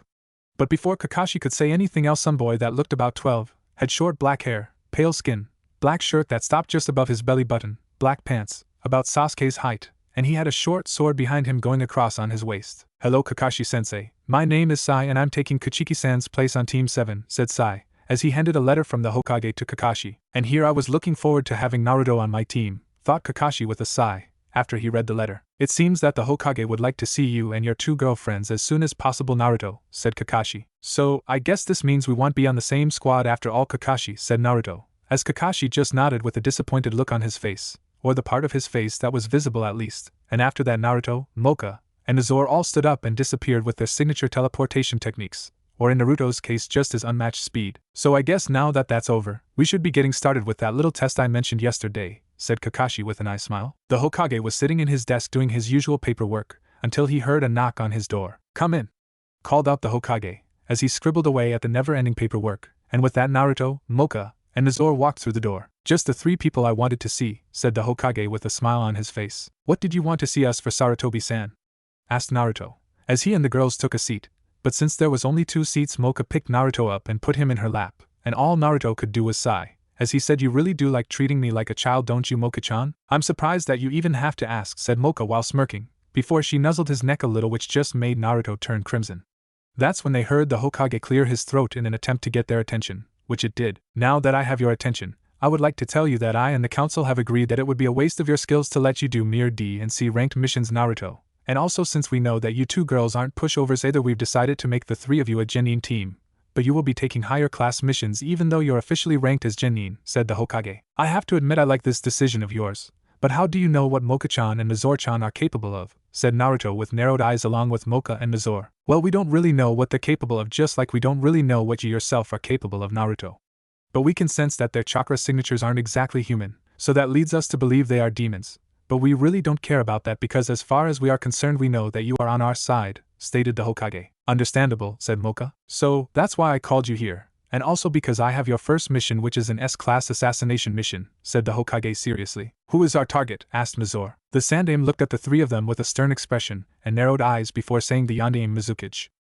But before Kakashi could say anything else, some boy that looked about 12, had short black hair, pale skin, black shirt that stopped just above his belly button, black pants, about Sasuke's height, and he had a short sword behind him going across on his waist. Hello Kakashi-sensei, my name is Sai and I'm taking Kuchiki-san's place on Team 7, said Sai, as he handed a letter from the Hokage to Kakashi. And here I was looking forward to having Naruto on my team, thought Kakashi with a sigh, after he read the letter. It seems that the Hokage would like to see you and your 2 girlfriends as soon as possible, Naruto, said Kakashi. So, I guess this means we won't be on the same squad after all, Kakashi, said Naruto, as Kakashi just nodded with a disappointed look on his face, or the part of his face that was visible at least, and after that Naruto, Mocha, and Azor all stood up and disappeared with their signature teleportation techniques, or in Naruto's case just his unmatched speed. So I guess now that that's over, we should be getting started with that little test I mentioned yesterday, said Kakashi with an eye smile. The Hokage was sitting in his desk doing his usual paperwork, until he heard a knock on his door. Come in, called out the Hokage, as he scribbled away at the never-ending paperwork, and with that Naruto, Mocha, and Azor walked through the door. Just the 3 people I wanted to see, said the Hokage with a smile on his face. What did you want to see us for, Sarutobi-san? Asked Naruto, as he and the girls took a seat, but since there was only 2 seats, Mocha picked Naruto up and put him in her lap, and all Naruto could do was sigh, as he said, you really do like treating me like a child, don't you, Mocha-chan? I'm surprised that you even have to ask, said Mocha while smirking, before she nuzzled his neck a little, which just made Naruto turn crimson. That's when they heard the Hokage clear his throat in an attempt to get their attention, which it did. Now that I have your attention, I would like to tell you that I and the council have agreed that it would be a waste of your skills to let you do mere D and C ranked missions, Naruto. And also, since we know that you 2 girls aren't pushovers either, we've decided to make the 3 of you a genin team, but you will be taking higher class missions even though you're officially ranked as genin, said the Hokage. I have to admit I like this decision of yours, but how do you know what Mocha-chan and Azor-chan are capable of, said Naruto with narrowed eyes along with Mocha and Azor. Well, we don't really know what they're capable of, just like we don't really know what you yourself are capable of, Naruto. But we can sense that their chakra signatures aren't exactly human, so that leads us to believe they are demons. But we really don't care about that because as far as we are concerned we know that you are on our side, stated the Hokage. Understandable, said Mocha. So, that's why I called you here, and also because I have your first mission, which is an S-class assassination mission, said the Hokage seriously. Who is our target? Asked Azor. The Sandaime looked at the 3 of them with a stern expression and narrowed eyes before saying the Yondaime Mizukage.